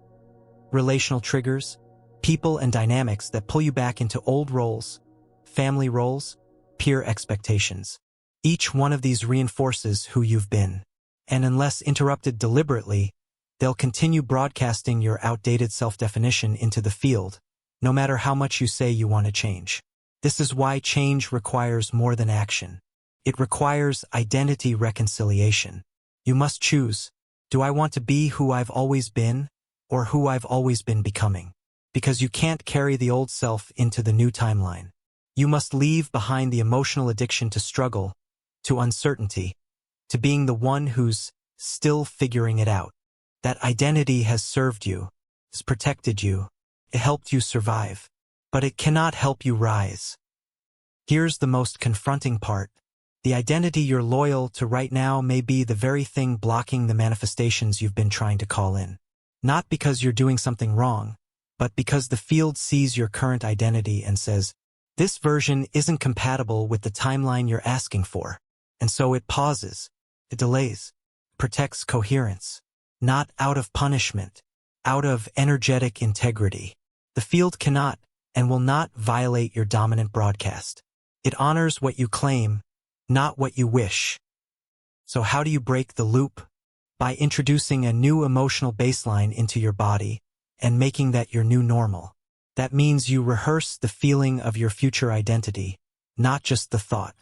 Speaker 1: Relational triggers, people and dynamics that pull you back into old roles, family roles, peer expectations. Each one of these reinforces who you've been. And unless interrupted deliberately, they'll continue broadcasting your outdated self-definition into the field, no matter how much you say you want to change. This is why change requires more than action. It requires identity reconciliation. You must choose, do I want to be who I've always been, or who I've always been becoming. Because you can't carry the old self into the new timeline. You must leave behind the emotional addiction to struggle, to uncertainty, to being the one who's still figuring it out. That identity has served you, has protected you, it helped you survive, but it cannot help you rise. Here's the most confronting part. The identity you're loyal to right now may be the very thing blocking the manifestations you've been trying to call in. Not because you're doing something wrong, but because the field sees your current identity and says, this version isn't compatible with the timeline you're asking for. And so it pauses, it delays, protects coherence. Not out of punishment, out of energetic integrity. The field cannot and will not violate your dominant broadcast. It honors what you claim, not what you wish. So how do you break the loop? By introducing a new emotional baseline into your body and making that your new normal. That means you rehearse the feeling of your future identity, not just the thought.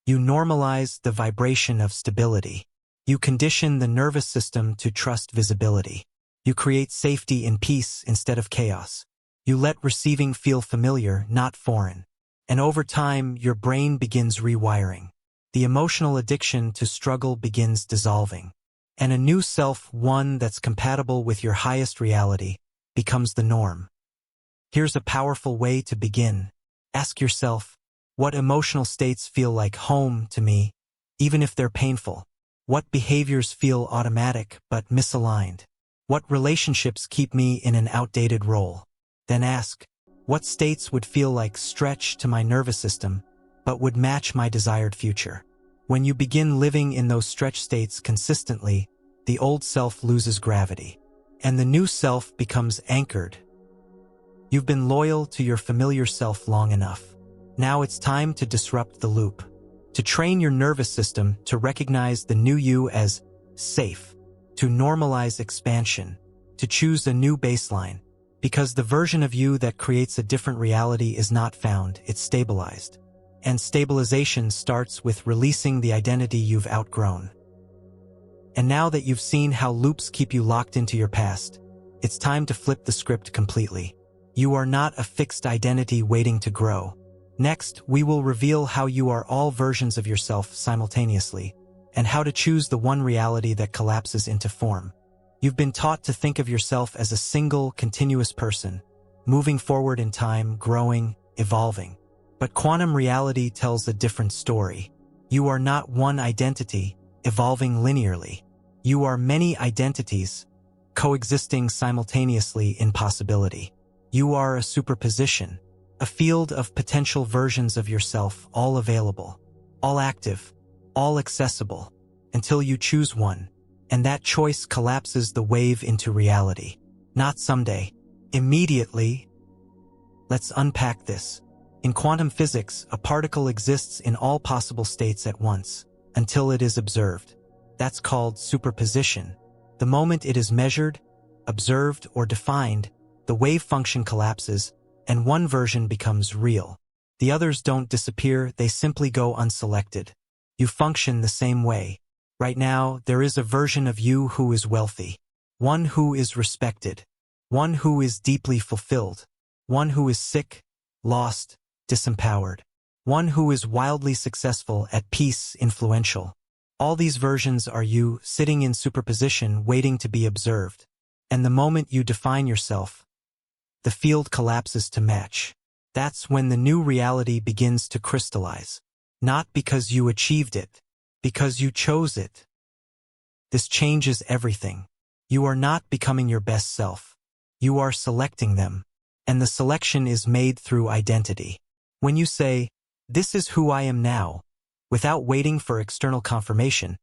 Speaker 1: You normalize the vibration of stability. You condition the nervous system to trust visibility. You create safety in peace instead of chaos. You let receiving feel familiar, not foreign. And over time, your brain begins rewiring. The emotional addiction to struggle begins dissolving. And a new self, one that's compatible with your highest reality, becomes the norm. Here's a powerful way to begin. Ask yourself, what emotional states feel like home to me, even if they're painful? What behaviors feel automatic but misaligned? What relationships keep me in an outdated role? Then ask, what states would feel like stretch to my nervous system but would match my desired future? When you begin living in those stretch states consistently, the old self loses gravity, and the new self becomes anchored. You've been loyal to your familiar self long enough. Now it's time to disrupt the loop. To train your nervous system to recognize the new you as safe, to normalize expansion, to choose a new baseline, because the version of you that creates a different reality is not found, it's stabilized. And stabilization starts with releasing the identity you've outgrown. And now that you've seen how loops keep you locked into your past, it's time to flip the script completely. You are not a fixed identity waiting to grow. Next, we will reveal how you are all versions of yourself simultaneously, and how to choose the one reality that collapses into form. You've been taught to think of yourself as a single, continuous person, moving forward in time, growing, evolving. But quantum reality tells a different story. You are not one identity, evolving linearly. You are many identities, coexisting simultaneously in possibility. You are a superposition. A field of potential versions of yourself, all available, all active, all accessible, until you choose one, and that choice collapses the wave into reality. Not someday, immediately. Let's unpack this. In quantum physics, a particle exists in all possible states at once, until it is observed. That's called superposition. The moment it is measured, observed, or defined, the wave function collapses, and one version becomes real. The others don't disappear, they simply go unselected. You function the same way. Right now, there is a version of you who is wealthy, one who is respected, one who is deeply fulfilled, one who is sick, lost, disempowered, one who is wildly successful, at peace, influential. All these versions are you, sitting in superposition, waiting to be observed. And the moment you define yourself, the field collapses to match. That's when the new reality begins to crystallize. Not because you achieved it, because you chose it. This changes everything. You are not becoming your best self. You are selecting them. And the selection is made through identity. When you say, this is who I am now, without waiting for external confirmation,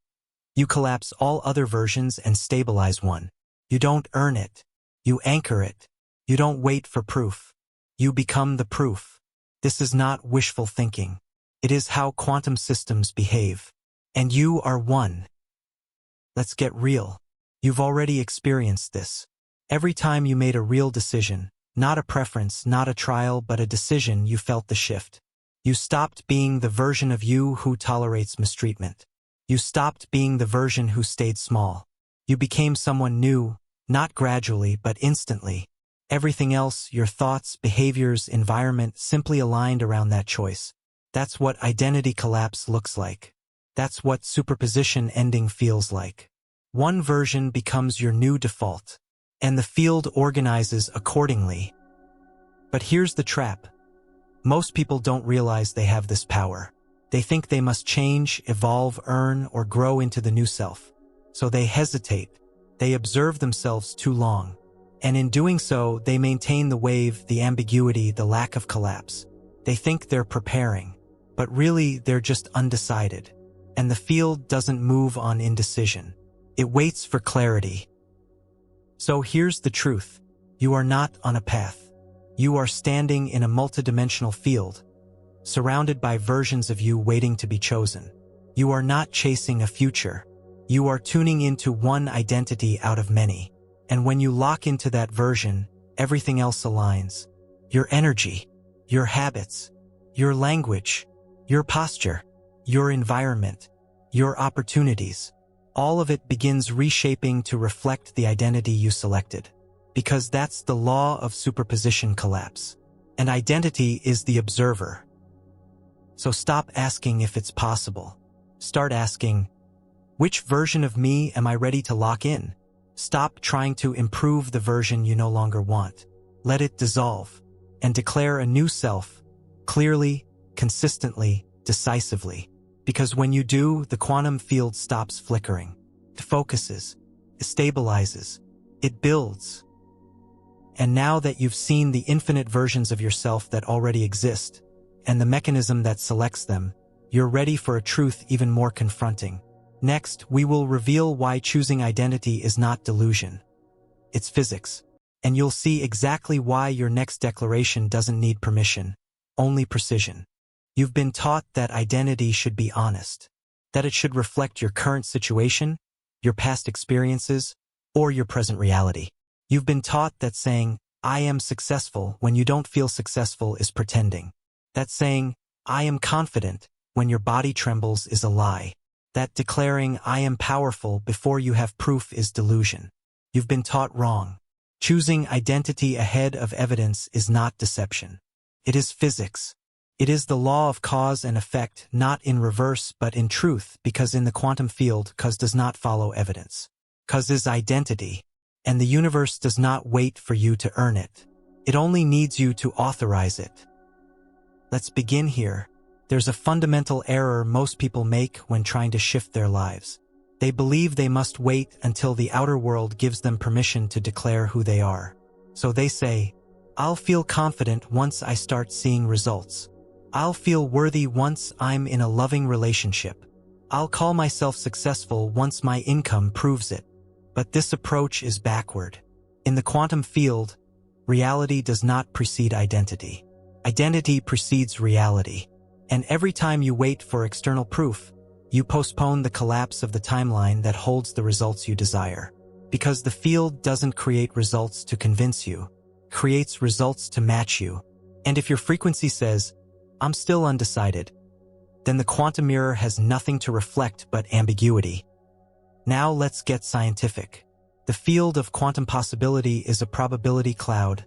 Speaker 1: you collapse all other versions and stabilize one. You don't earn it. You anchor it. You don't wait for proof. You become the proof. This is not wishful thinking. It is how quantum systems behave. And you are one. Let's get real. You've already experienced this. Every time you made a real decision, not a preference, not a trial, but a decision, you felt the shift. You stopped being the version of you who tolerates mistreatment. You stopped being the version who stayed small. You became someone new, Not gradually, but instantly. Everything else, your thoughts, behaviors, environment, simply aligned around that choice. That's what identity collapse looks like. That's what superposition ending feels like. One version becomes your new default, and the field organizes accordingly. But here's the trap. Most people don't realize they have this power. They think they must change, evolve, earn, or grow into the new self. So they hesitate. They observe themselves too long. And in doing so, they maintain the wave, the ambiguity, the lack of collapse. They think they're preparing, but really they're just undecided. And the field doesn't move on indecision. It waits for clarity. So here's the truth. You are not on a path. You are standing in a multidimensional field, surrounded by versions of you waiting to be chosen. You are not chasing a future. You are tuning into one identity out of many. And when you lock into that version, everything else aligns. Your energy, your habits, your language, your posture, your environment, your opportunities. All of it begins reshaping to reflect the identity you selected. Because that's the law of superposition collapse. And identity is the observer. So stop asking if it's possible. Start asking, which version of me am I ready to lock in? Stop trying to improve the version you no longer want. Let it dissolve, and declare a new self, clearly, consistently, decisively. Because when you do, the quantum field stops flickering. It focuses, it stabilizes, it builds. And now that you've seen the infinite versions of yourself that already exist, and the mechanism that selects them, you're ready for a truth even more confronting. Next, we will reveal why choosing identity is not delusion. It's physics. And you'll see exactly why your next declaration doesn't need permission, only precision. You've been taught that identity should be honest, that it should reflect your current situation, your past experiences, or your present reality. You've been taught that saying, I am successful when you don't feel successful is pretending. That saying, I am confident when your body trembles is a lie. That declaring, I am powerful before you have proof is delusion. You've been taught wrong. Choosing identity ahead of evidence is not deception. It is physics. It is the law of cause and effect, not in reverse but in truth, because in the quantum field, cause does not follow evidence. Cause is identity, and the universe does not wait for you to earn it. It only needs you to authorize it. Let's begin here. There's a fundamental error most people make when trying to shift their lives. They believe they must wait until the outer world gives them permission to declare who they are. So they say, I'll feel confident once I start seeing results. I'll feel worthy once I'm in a loving relationship. I'll call myself successful once my income proves it. But this approach is backward. In the quantum field, reality does not precede identity. Identity precedes reality. And every time you wait for external proof, you postpone the collapse of the timeline that holds the results you desire. Because the field doesn't create results to convince you, it creates results to match you. And if your frequency says, I'm still undecided, then the quantum mirror has nothing to reflect but ambiguity. Now let's get scientific. The field of quantum possibility is a probability cloud,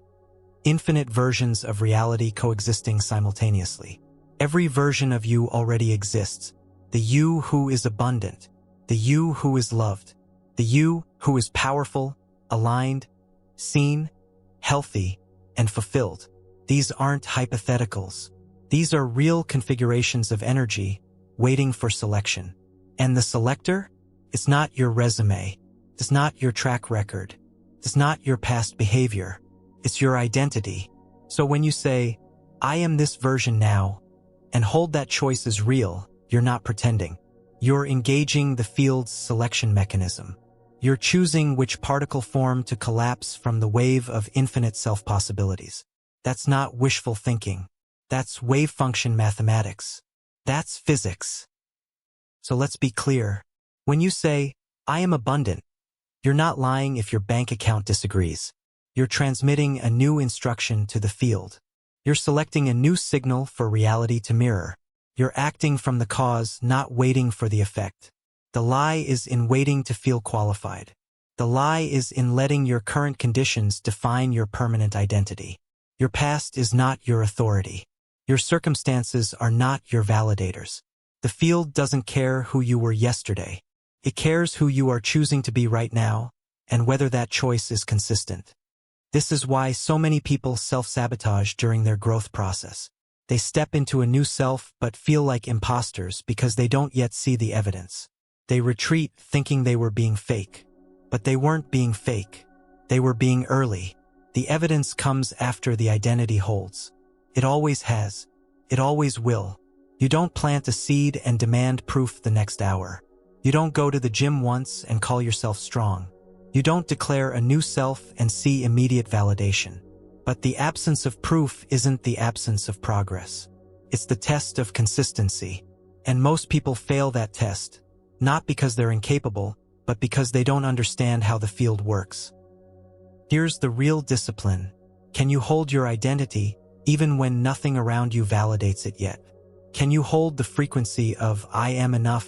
Speaker 1: infinite versions of reality coexisting simultaneously. Every version of you already exists. The you who is abundant, the you who is loved, the you who is powerful, aligned, seen, healthy, and fulfilled. These aren't hypotheticals. These are real configurations of energy waiting for selection. And the selector? It's not your resume. It's not your track record. It's not your past behavior. It's your identity. So when you say, I am this version now, and hold that choice as real, you're not pretending. You're engaging the field's selection mechanism. You're choosing which particle form to collapse from the wave of infinite self-possibilities. That's not wishful thinking. That's wave function mathematics. That's physics. So let's be clear. When you say, I am abundant, you're not lying if your bank account disagrees. You're transmitting a new instruction to the field. You're selecting a new signal for reality to mirror. You're acting from the cause, not waiting for the effect. The lie is in waiting to feel qualified. The lie is in letting your current conditions define your permanent identity. Your past is not your authority. Your circumstances are not your validators. The field doesn't care who you were yesterday. It cares who you are choosing to be right now, and whether that choice is consistent. This is why so many people self-sabotage during their growth process. They step into a new self but feel like imposters because they don't yet see the evidence. They retreat thinking they were being fake. But they weren't being fake. They were being early. The evidence comes after the identity holds. It always has. It always will. You don't plant a seed and demand proof the next hour. You don't go to the gym once and call yourself strong. You don't declare a new self and see immediate validation. But the absence of proof isn't the absence of progress. It's the test of consistency. And most people fail that test, not because they're incapable, but because they don't understand how the field works. Here's the real discipline. Can you hold your identity even when nothing around you validates it yet? Can you hold the frequency of "I am enough"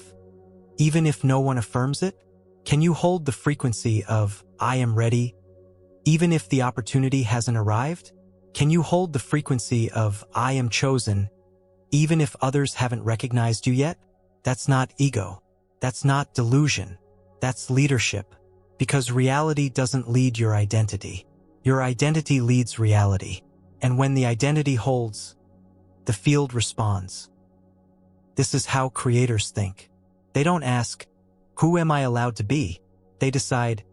Speaker 1: even if no one affirms it? Can you hold the frequency of "I am ready" even if the opportunity hasn't arrived? Can you hold the frequency of "I am chosen" even if others haven't recognized you yet? That's not ego. That's not delusion. That's leadership. Because reality doesn't lead your identity. Your identity leads reality. And when the identity holds, the field responds. This is how creators think. They don't ask, "Who am I allowed to be?" They decide,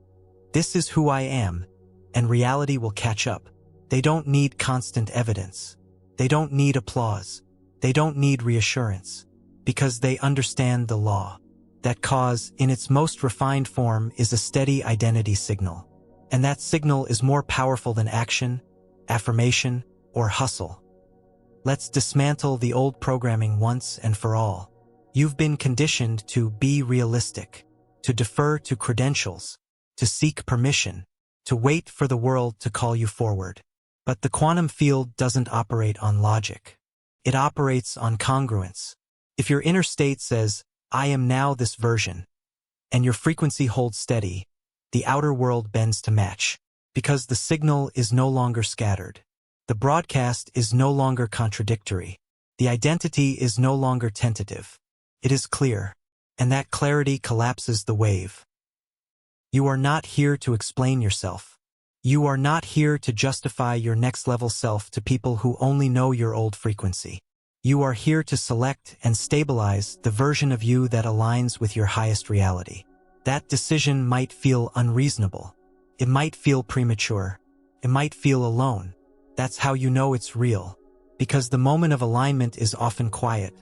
Speaker 1: "This is who I am," and reality will catch up. They don't need constant evidence. They don't need applause. They don't need reassurance. Because they understand the law. That cause, in its most refined form, is a steady identity signal. And that signal is more powerful than action, affirmation, or hustle. Let's dismantle the old programming once and for all. You've been conditioned to be realistic, to defer to credentials, to seek permission, to wait for the world to call you forward. But the quantum field doesn't operate on logic. It operates on congruence. If your inner state says, "I am now this version," and your frequency holds steady, the outer world bends to match, because the signal is no longer scattered. The broadcast is no longer contradictory. The identity is no longer tentative. It is clear, and that clarity collapses the wave. You are not here to explain yourself. You are not here to justify your next-level self to people who only know your old frequency. You are here to select and stabilize the version of you that aligns with your highest reality. That decision might feel unreasonable. It might feel premature. It might feel alone. That's how you know it's real. Because the moment of alignment is often quiet,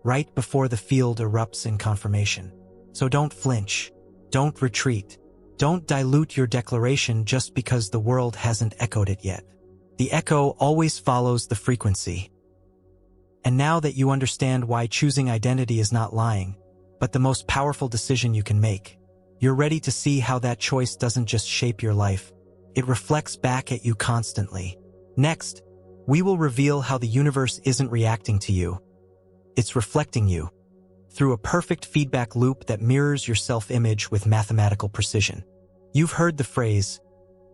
Speaker 1: right before the field erupts in confirmation. So don't flinch. Don't retreat. Don't dilute your declaration just because the world hasn't echoed it yet. The echo always follows the frequency. And now that you understand why choosing identity is not lying, but the most powerful decision you can make, you're ready to see how that choice doesn't just shape your life, it reflects back at you constantly. Next, we will reveal how the universe isn't reacting to you. It's reflecting you through a perfect feedback loop that mirrors your self-image with mathematical precision. You've heard the phrase,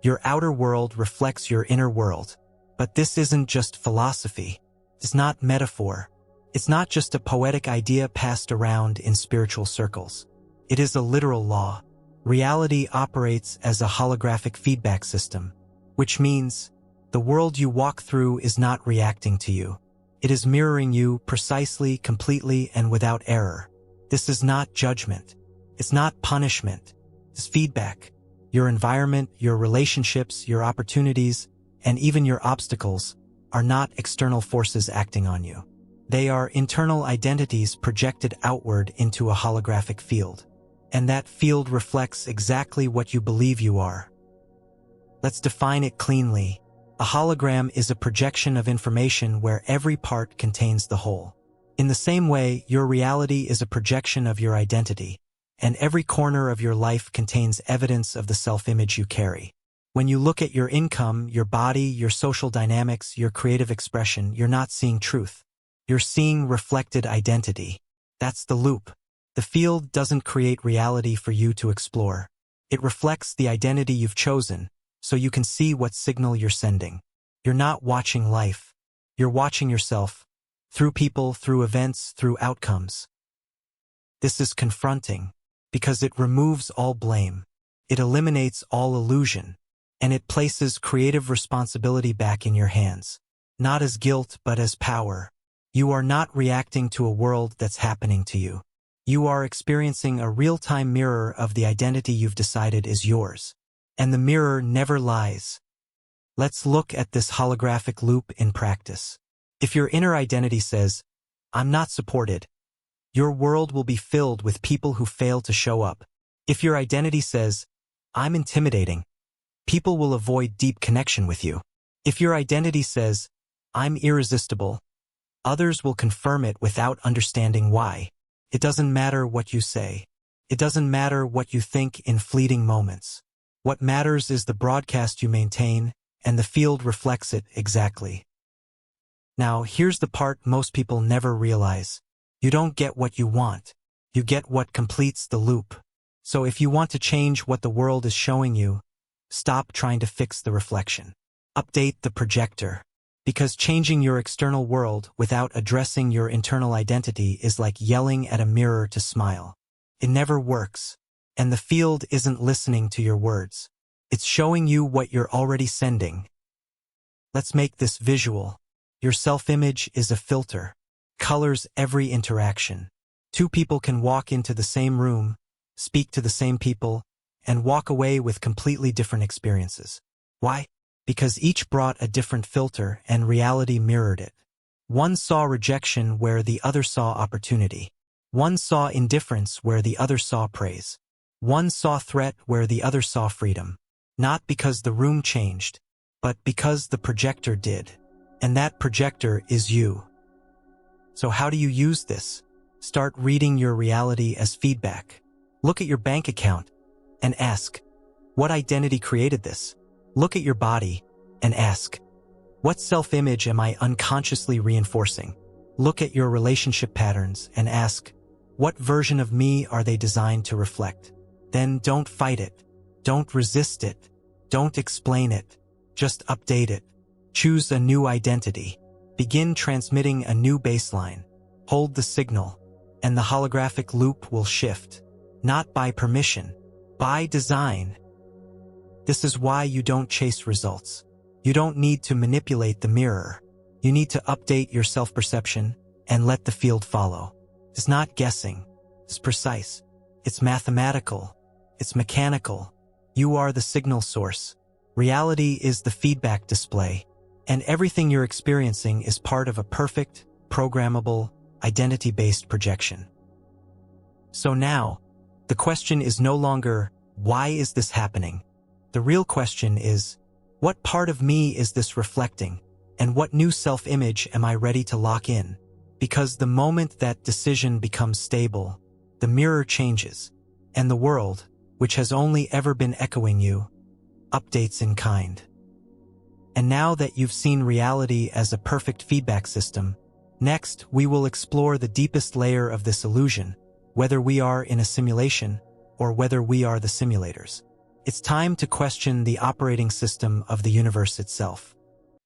Speaker 1: "Your outer world reflects your inner world." But this isn't just philosophy. It's not metaphor. It's not just a poetic idea passed around in spiritual circles. It is a literal law. Reality operates as a holographic feedback system, which means the world you walk through is not reacting to you. It is mirroring you precisely, completely, and without error. This is not judgment. It's not punishment. It's feedback. Your environment, your relationships, your opportunities, and even your obstacles are not external forces acting on you. They are internal identities projected outward into a holographic field. And that field reflects exactly what you believe you are. Let's define it cleanly. A hologram is a projection of information where every part contains the whole. In the same way, your reality is a projection of your identity, and every corner of your life contains evidence of the self-image you carry. When you look at your income, your body, your social dynamics, your creative expression, you're not seeing truth. You're seeing reflected identity. That's the loop. The field doesn't create reality for you to explore. It reflects the identity you've chosen, so you can see what signal you're sending. You're not watching life. You're watching yourself, through people, through events, through outcomes. This is confronting, because it removes all blame. It eliminates all illusion, and it places creative responsibility back in your hands. Not as guilt, but as power. You are not reacting to a world that's happening to you. You are experiencing a real-time mirror of the identity you've decided is yours. And the mirror never lies. Let's look at this holographic loop in practice. If your inner identity says, "I'm not supported," your world will be filled with people who fail to show up. If your identity says, "I'm intimidating," people will avoid deep connection with you. If your identity says, "I'm irresistible," others will confirm it without understanding why. It doesn't matter what you say. It doesn't matter what you think in fleeting moments. What matters is the broadcast you maintain, and the field reflects it exactly. Now, here's the part most people never realize. You don't get what you want. You get what completes the loop. So if you want to change what the world is showing you, stop trying to fix the reflection. Update the projector. Because changing your external world without addressing your internal identity is like yelling at a mirror to smile. It never works. And the field isn't listening to your words. It's showing you what you're already sending. Let's make this visual. Your self-image is a filter. Colors every interaction. Two people can walk into the same room, speak to the same people, and walk away with completely different experiences. Why? Because each brought a different filter and reality mirrored it. One saw rejection where the other saw opportunity. One saw indifference where the other saw praise. One saw threat where the other saw freedom. Not because the room changed, but because the projector did. And that projector is you. So how do you use this? Start reading your reality as feedback. Look at your bank account and ask, what identity created this? Look at your body and ask, what self-image am I unconsciously reinforcing? Look at your relationship patterns and ask, what version of me are they designed to reflect? Then don't fight it. Don't resist it. Don't explain it. Just update it. Choose a new identity. Begin transmitting a new baseline. Hold the signal, and the holographic loop will shift. Not by permission, by design. This is why you don't chase results. You don't need to manipulate the mirror. You need to update your self-perception and let the field follow. It's not guessing. It's precise. It's mathematical. It's mechanical. You are the signal source. Reality is the feedback display. And everything you're experiencing is part of a perfect, programmable, identity-based projection. So now, the question is no longer, why is this happening? The real question is, what part of me is this reflecting? And what new self-image am I ready to lock in? Because the moment that decision becomes stable, the mirror changes, and the world, which has only ever been echoing you, updates in kind. And now that you've seen reality as a perfect feedback system, next we will explore the deepest layer of this illusion, whether we are in a simulation or whether we are the simulators. It's time to question the operating system of the universe itself.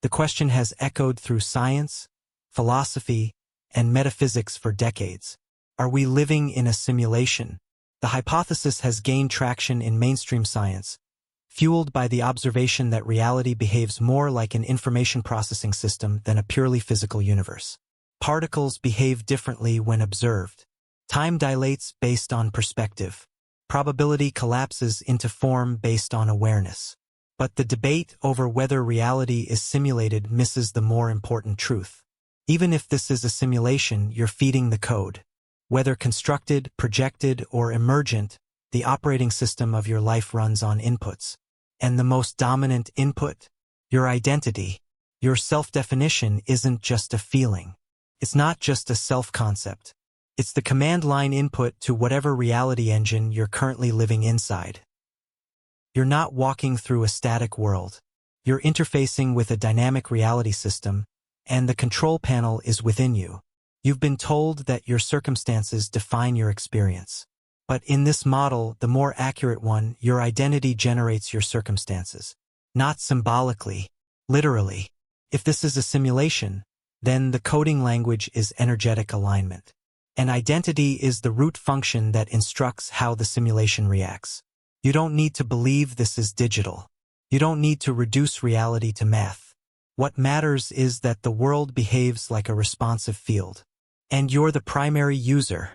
Speaker 1: The question has echoed through science, philosophy, and metaphysics for decades. Are we living in a simulation? The hypothesis has gained traction in mainstream science, fueled by the observation that reality behaves more like an information processing system than a purely physical universe. Particles behave differently when observed. Time dilates based on perspective. Probability collapses into form based on awareness. But the debate over whether reality is simulated misses the more important truth. Even if this is a simulation, you're feeding the code. Whether constructed, projected, or emergent, the operating system of your life runs on inputs. And the most dominant input? Your identity. Your self-definition isn't just a feeling. It's not just a self-concept. It's the command line input to whatever reality engine you're currently living inside. You're not walking through a static world. You're interfacing with a dynamic reality system, and the control panel is within you. You've been told that your circumstances define your experience. But in this model, the more accurate one, your identity generates your circumstances. Not symbolically, literally. If this is a simulation, then the coding language is energetic alignment. And identity is the root function that instructs how the simulation reacts. You don't need to believe this is digital. You don't need to reduce reality to math. What matters is that the world behaves like a responsive field. And you're the primary user.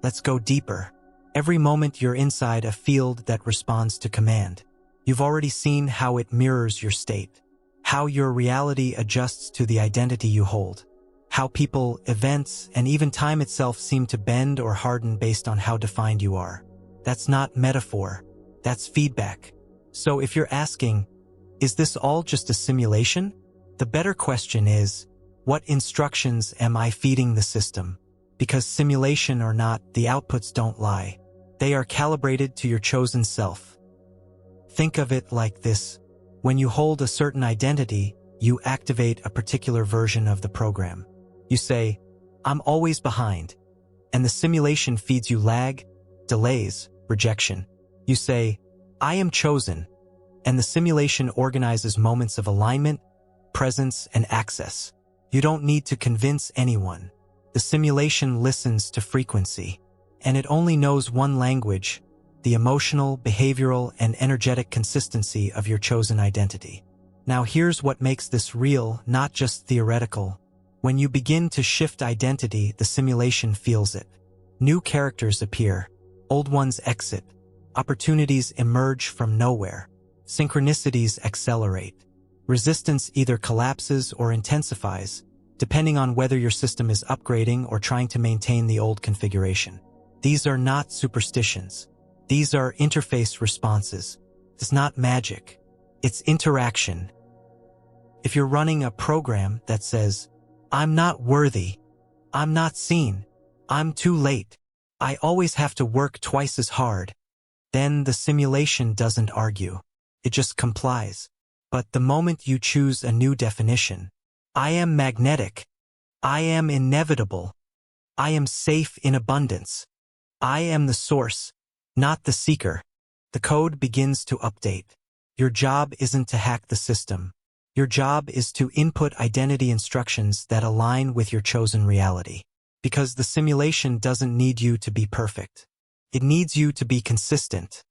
Speaker 1: Let's go deeper. Every moment you're inside a field that responds to command. You've already seen how it mirrors your state, how your reality adjusts to the identity you hold, how people, events, and even time itself seem to bend or harden based on how defined you are. That's not metaphor, that's feedback. So if you're asking, is this all just a simulation? The better question is, what instructions am I feeding the system? Because simulation or not, the outputs don't lie. They are calibrated to your chosen self. Think of it like this. When you hold a certain identity, you activate a particular version of the program. You say, I'm always behind. And the simulation feeds you lag, delays, rejection. You say, I am chosen. And the simulation organizes moments of alignment, presence, and access. You don't need to convince anyone. The simulation listens to frequency. And it only knows one language, the emotional, behavioral, and energetic consistency of your chosen identity. Now here's what makes this real, not just theoretical. When you begin to shift identity, the simulation feels it. New characters appear, old ones exit, opportunities emerge from nowhere, synchronicities accelerate. Resistance either collapses or intensifies, depending on whether your system is upgrading or trying to maintain the old configuration. These are not superstitions. These are interface responses. It's not magic. It's interaction. If you're running a program that says, I'm not worthy, I'm not seen, I'm too late, I always have to work twice as hard, then the simulation doesn't argue. It just complies. But the moment you choose a new definition, I am magnetic, I am inevitable, I am safe in abundance, I am the source, not the seeker, the code begins to update. Your job isn't to hack the system. Your job is to input identity instructions that align with your chosen reality. Because the simulation doesn't need you to be perfect. It needs you to be consistent.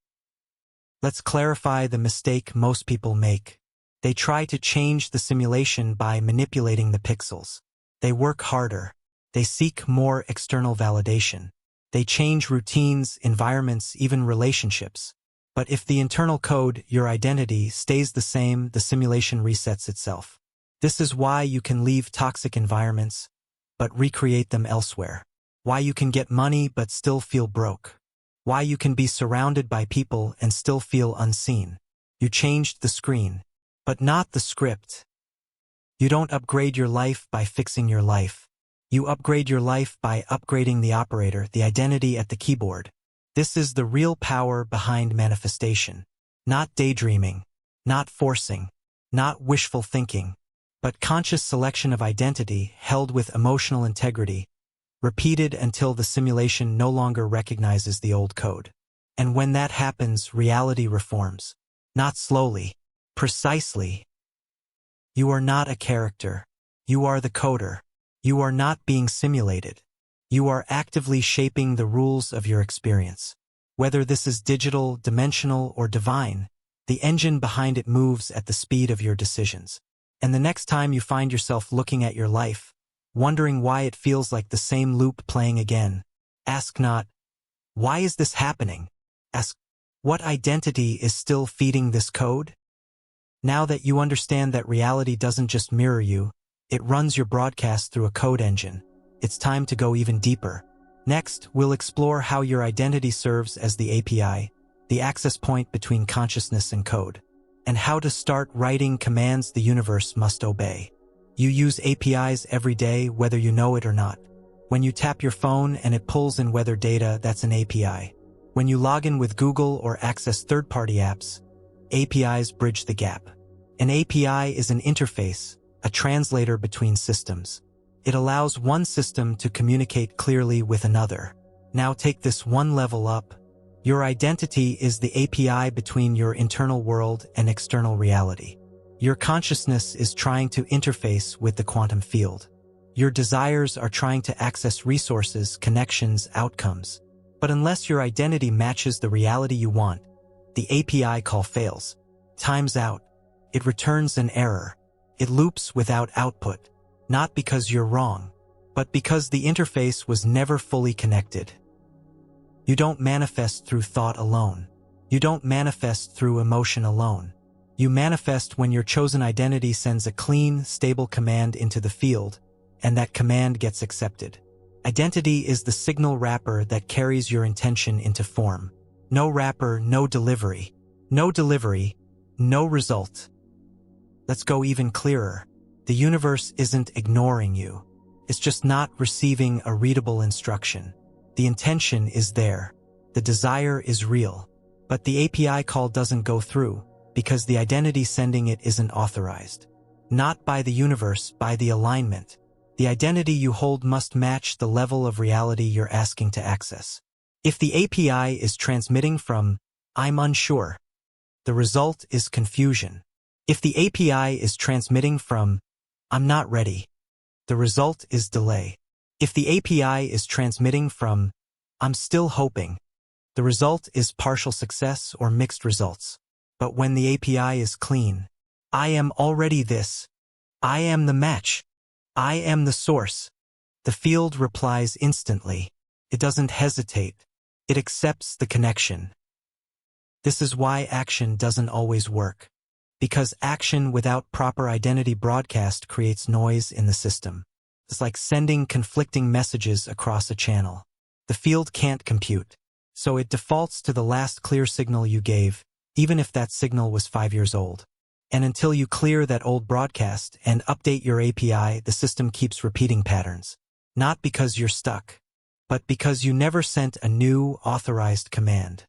Speaker 1: Let's clarify the mistake most people make. They try to change the simulation by manipulating the pixels. They work harder. They seek more external validation. They change routines, environments, even relationships. But if the internal code, your identity, stays the same, the simulation resets itself. This is why you can leave toxic environments, but recreate them elsewhere. Why you can get money but still feel broke. Why you can be surrounded by people and still feel unseen. You changed the screen, but not the script. You don't upgrade your life by fixing your life. You upgrade your life by upgrading the operator, the identity at the keyboard. This is the real power behind manifestation. Not daydreaming, not forcing, not wishful thinking, but conscious selection of identity held with emotional integrity, repeated until the simulation no longer recognizes the old code. And when that happens, reality reforms. Not slowly, precisely. You are not a character. You are the coder. You are not being simulated. You are actively shaping the rules of your experience. Whether this is digital, dimensional, or divine, the engine behind it moves at the speed of your decisions. And the next time you find yourself looking at your life, wondering why it feels like the same loop playing again, ask not, why is this happening? Ask, what identity is still feeding this code? Now that you understand that reality doesn't just mirror you, it runs your broadcast through a code engine. It's time to go even deeper. Next, we'll explore how your identity serves as the API, the access point between consciousness and code, and how to start writing commands the universe must obey. You use APIs every day, whether you know it or not. When you tap your phone and it pulls in weather data, that's an API. When you log in with Google or access third-party apps, APIs bridge the gap. An API is an interface, a translator between systems. It allows one system to communicate clearly with another. Now take this one level up. Your identity is the API between your internal world and external reality. Your consciousness is trying to interface with the quantum field. Your desires are trying to access resources, connections, outcomes. But unless your identity matches the reality you want, the API call fails. Time's out. It returns an error. It loops without output. Not because you're wrong, but because the interface was never fully connected. You don't manifest through thought alone. You don't manifest through emotion alone. You manifest when your chosen identity sends a clean, stable command into the field, and that command gets accepted. Identity is the signal wrapper that carries your intention into form. No wrapper, no delivery. No delivery, no result. Let's go even clearer. The universe isn't ignoring you. It's just not receiving a readable instruction. The intention is there. The desire is real. But the API call doesn't go through because the identity sending it isn't authorized. Not by the universe, by the alignment. The identity you hold must match the level of reality you're asking to access. If the API is transmitting from, "I'm unsure," the result is confusion. If the API is transmitting from, "I'm not ready," the result is delay. If the API is transmitting from, "I'm still hoping," the result is partial success or mixed results. But when the API is clean, "I am already this," "I am the match," "I am the source," the field replies instantly. It doesn't hesitate. It accepts the connection. This is why action doesn't always work. Because action without proper identity broadcast creates noise in the system. It's like sending conflicting messages across a channel. The field can't compute, so it defaults to the last clear signal you gave, even if that signal was 5 years old. And until you clear that old broadcast and update your API, the system keeps repeating patterns. Not because you're stuck, but because you never sent a new, authorized command.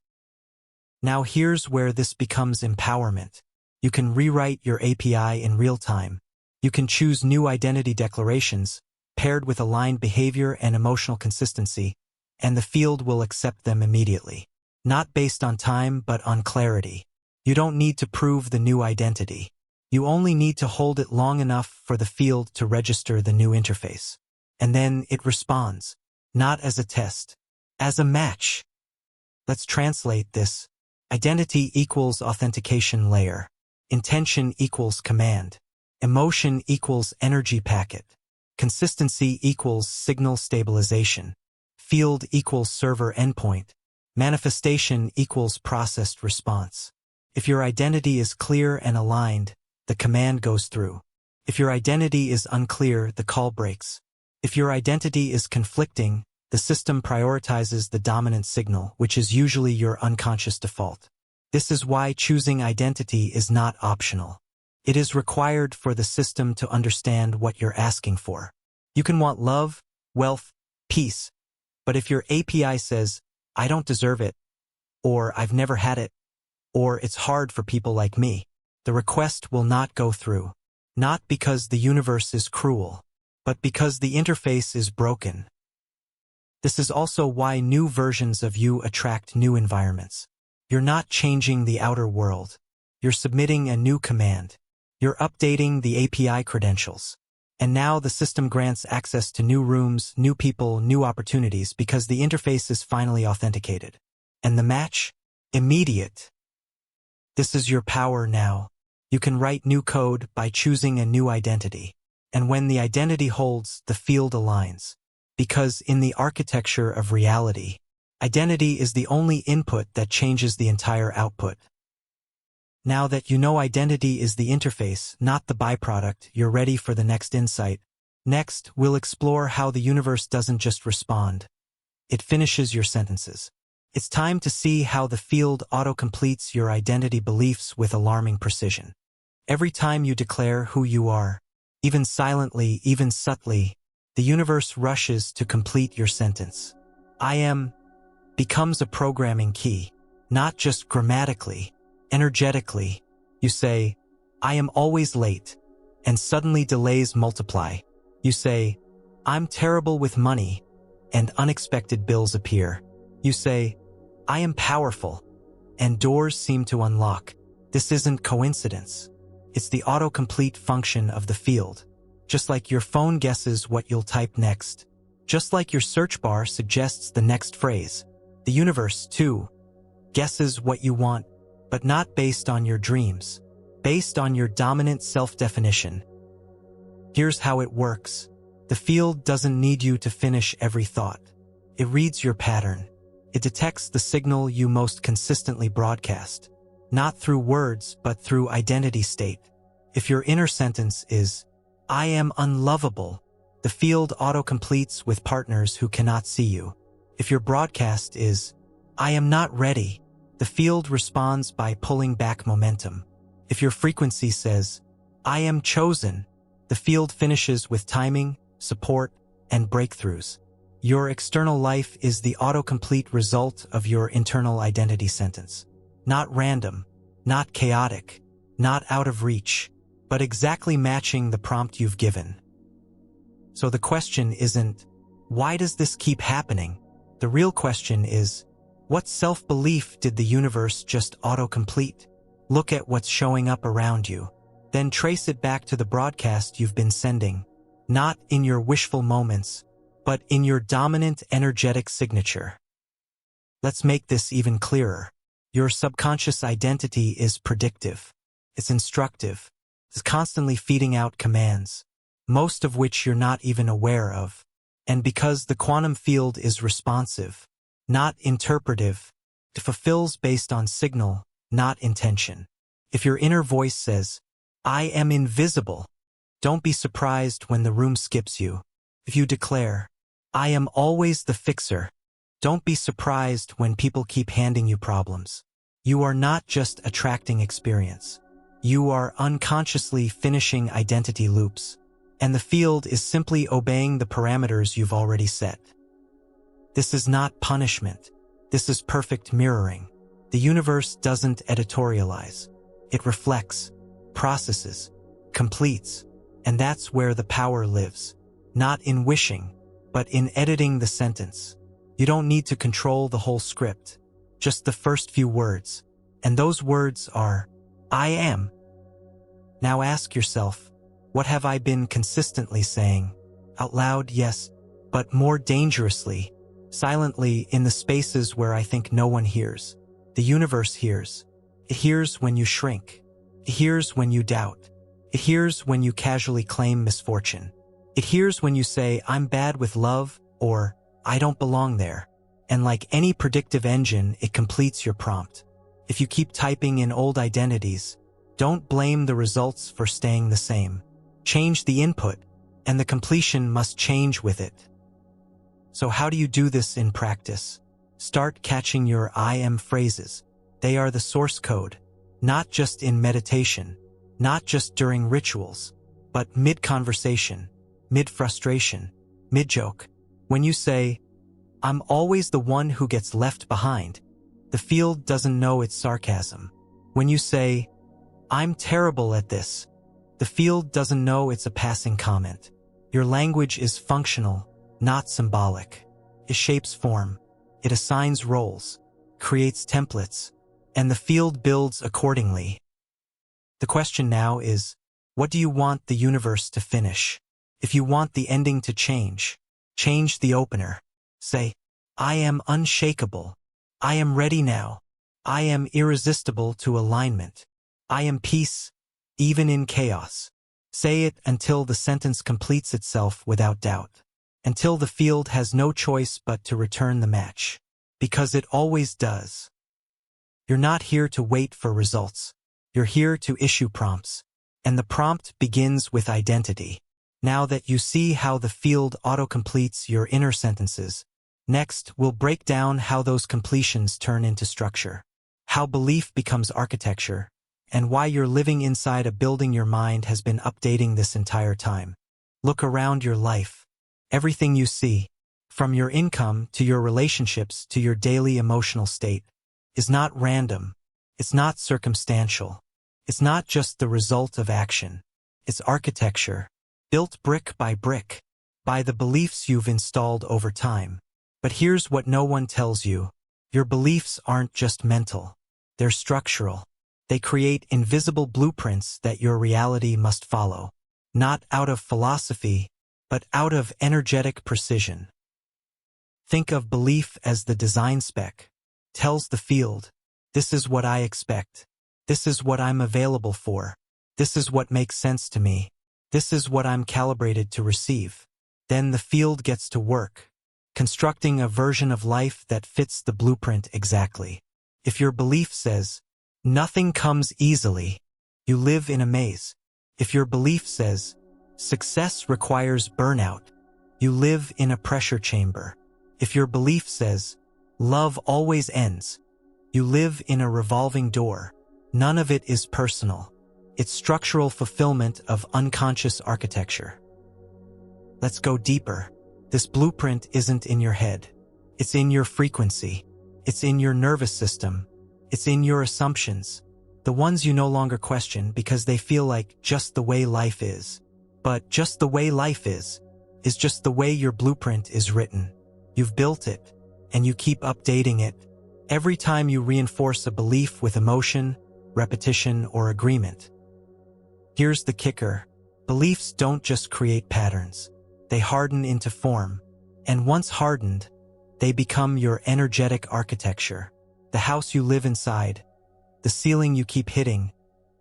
Speaker 1: Now here's where this becomes empowerment. You can rewrite your API in real time. You can choose new identity declarations, paired with aligned behavior and emotional consistency, and the field will accept them immediately. Not based on time, but on clarity. You don't need to prove the new identity. You only need to hold it long enough for the field to register the new interface. And then it responds. Not as a test, as a match. Let's translate this. Identity equals authentication layer. Intention equals command. Emotion equals energy packet. Consistency equals signal stabilization. Field equals server endpoint. Manifestation equals processed response. If your identity is clear and aligned, the command goes through. If your identity is unclear, the call breaks. If your identity is conflicting, the system prioritizes the dominant signal, which is usually your unconscious default. This is why choosing identity is not optional. It is required for the system to understand what you're asking for. You can want love, wealth, peace, but if your API says, "I don't deserve it," or "I've never had it," or "it's hard for people like me," the request will not go through. Not because the universe is cruel, but because the interface is broken. This is also why new versions of you attract new environments. You're not changing the outer world. You're submitting a new command. You're updating the API credentials. And now the system grants access to new rooms, new people, new opportunities because the interface is finally authenticated. And the match? Immediate. This is your power now. You can write new code by choosing a new identity. And when the identity holds, the field aligns. Because in the architecture of reality, identity is the only input that changes the entire output. Now that you know identity is the interface, not the byproduct, you're ready for the next insight. Next, we'll explore how the universe doesn't just respond. It finishes your sentences. It's time to see how the field auto-completes your identity beliefs with alarming precision. Every time you declare who you are, even silently, even subtly, the universe rushes to complete your sentence. "I am" becomes a programming key, not just grammatically, energetically. You say, "I am always late," and suddenly delays multiply. You say, "I'm terrible with money," and unexpected bills appear. You say, "I am powerful," and doors seem to unlock. This isn't coincidence. It's the autocomplete function of the field. Just like your phone guesses what you'll type next. Just like your search bar suggests the next phrase. The universe, too, guesses what you want, but not based on your dreams. Based on your dominant self-definition. Here's how it works. The field doesn't need you to finish every thought. It reads your pattern. It detects the signal you most consistently broadcast. Not through words, but through identity state. If your inner sentence is, "I am unlovable," the field autocompletes with partners who cannot see you. If your broadcast is, "I am not ready," the field responds by pulling back momentum. If your frequency says, "I am chosen," the field finishes with timing, support, and breakthroughs. Your external life is the autocomplete result of your internal identity sentence. Not random, not chaotic, not out of reach, but exactly matching the prompt you've given. So the question isn't, why does this keep happening? The real question is, what self-belief did the universe just autocomplete? Look at what's showing up around you. Then trace it back to the broadcast you've been sending. Not in your wishful moments, but in your dominant energetic signature. Let's make this even clearer. Your subconscious identity is predictive. It's instructive. It's constantly feeding out commands, most of which you're not even aware of. And because the quantum field is responsive, not interpretive, it fulfills based on signal, not intention. If your inner voice says, "I am invisible," don't be surprised when the room skips you. If you declare, "I am always the fixer," don't be surprised when people keep handing you problems. You are not just attracting experience. You are unconsciously finishing identity loops. And the field is simply obeying the parameters you've already set. This is not punishment. This is perfect mirroring. The universe doesn't editorialize. It reflects, processes, completes, and that's where the power lives. Not in wishing, but in editing the sentence. You don't need to control the whole script, just the first few words. And those words are, "I am." Now ask yourself, what have I been consistently saying? Out loud, yes, but more dangerously, silently in the spaces where I think no one hears. The universe hears. It hears when you shrink. It hears when you doubt. It hears when you casually claim misfortune. It hears when you say, "I'm bad with love," or "I don't belong there." And like any predictive engine, it completes your prompt. If you keep typing in old identities, don't blame the results for staying the same. Change the input, and the completion must change with it. So how do you do this in practice? Start catching your "I am" phrases. They are the source code, not just in meditation, not just during rituals, but mid-conversation, mid-frustration, mid-joke. When you say, "I'm always the one who gets left behind," the field doesn't know it's sarcasm. When you say, "I'm terrible at this," the field doesn't know it's a passing comment. Your language is functional, not symbolic. It shapes form. It assigns roles, creates templates, and the field builds accordingly. The question now is, what do you want the universe to finish? If you want the ending to change the opener. Say, "I am unshakable. I am ready now. I am irresistible to alignment. I am peace, even in chaos." Say it until the sentence completes itself without doubt. Until the field has no choice but to return the match. Because it always does. You're not here to wait for results. You're here to issue prompts. And the prompt begins with identity. Now that you see how the field autocompletes your inner sentences, next we'll break down how those completions turn into structure. How belief becomes architecture. And why you're living inside a building your mind has been updating this entire time. Look around your life. Everything you see, from your income to your relationships to your daily emotional state, is not random. It's not circumstantial. It's not just the result of action. It's architecture, built brick by the beliefs you've installed over time. But here's what no one tells you. Your beliefs aren't just mental. They're structural. They create invisible blueprints that your reality must follow. Not out of philosophy, but out of energetic precision. Think of belief as the design spec. Tells the field, this is what I expect. This is what I'm available for. This is what makes sense to me. This is what I'm calibrated to receive. Then the field gets to work, constructing a version of life that fits the blueprint exactly. If your belief says, nothing comes easily, you live in a maze. If your belief says, success requires burnout, you live in a pressure chamber. If your belief says, love always ends, you live in a revolving door. None of it is personal. It's structural fulfillment of unconscious architecture. Let's go deeper. This blueprint isn't in your head. It's in your frequency. It's in your nervous system. It's in your assumptions. The ones you no longer question because they feel like just the way life is. But just the way life is just the way your blueprint is written. You've built it, and you keep updating it. Every time you reinforce a belief with emotion, repetition, or agreement. Here's the kicker. Beliefs don't just create patterns. They harden into form. And once hardened, they become your energetic architecture. The house you live inside, the ceiling you keep hitting,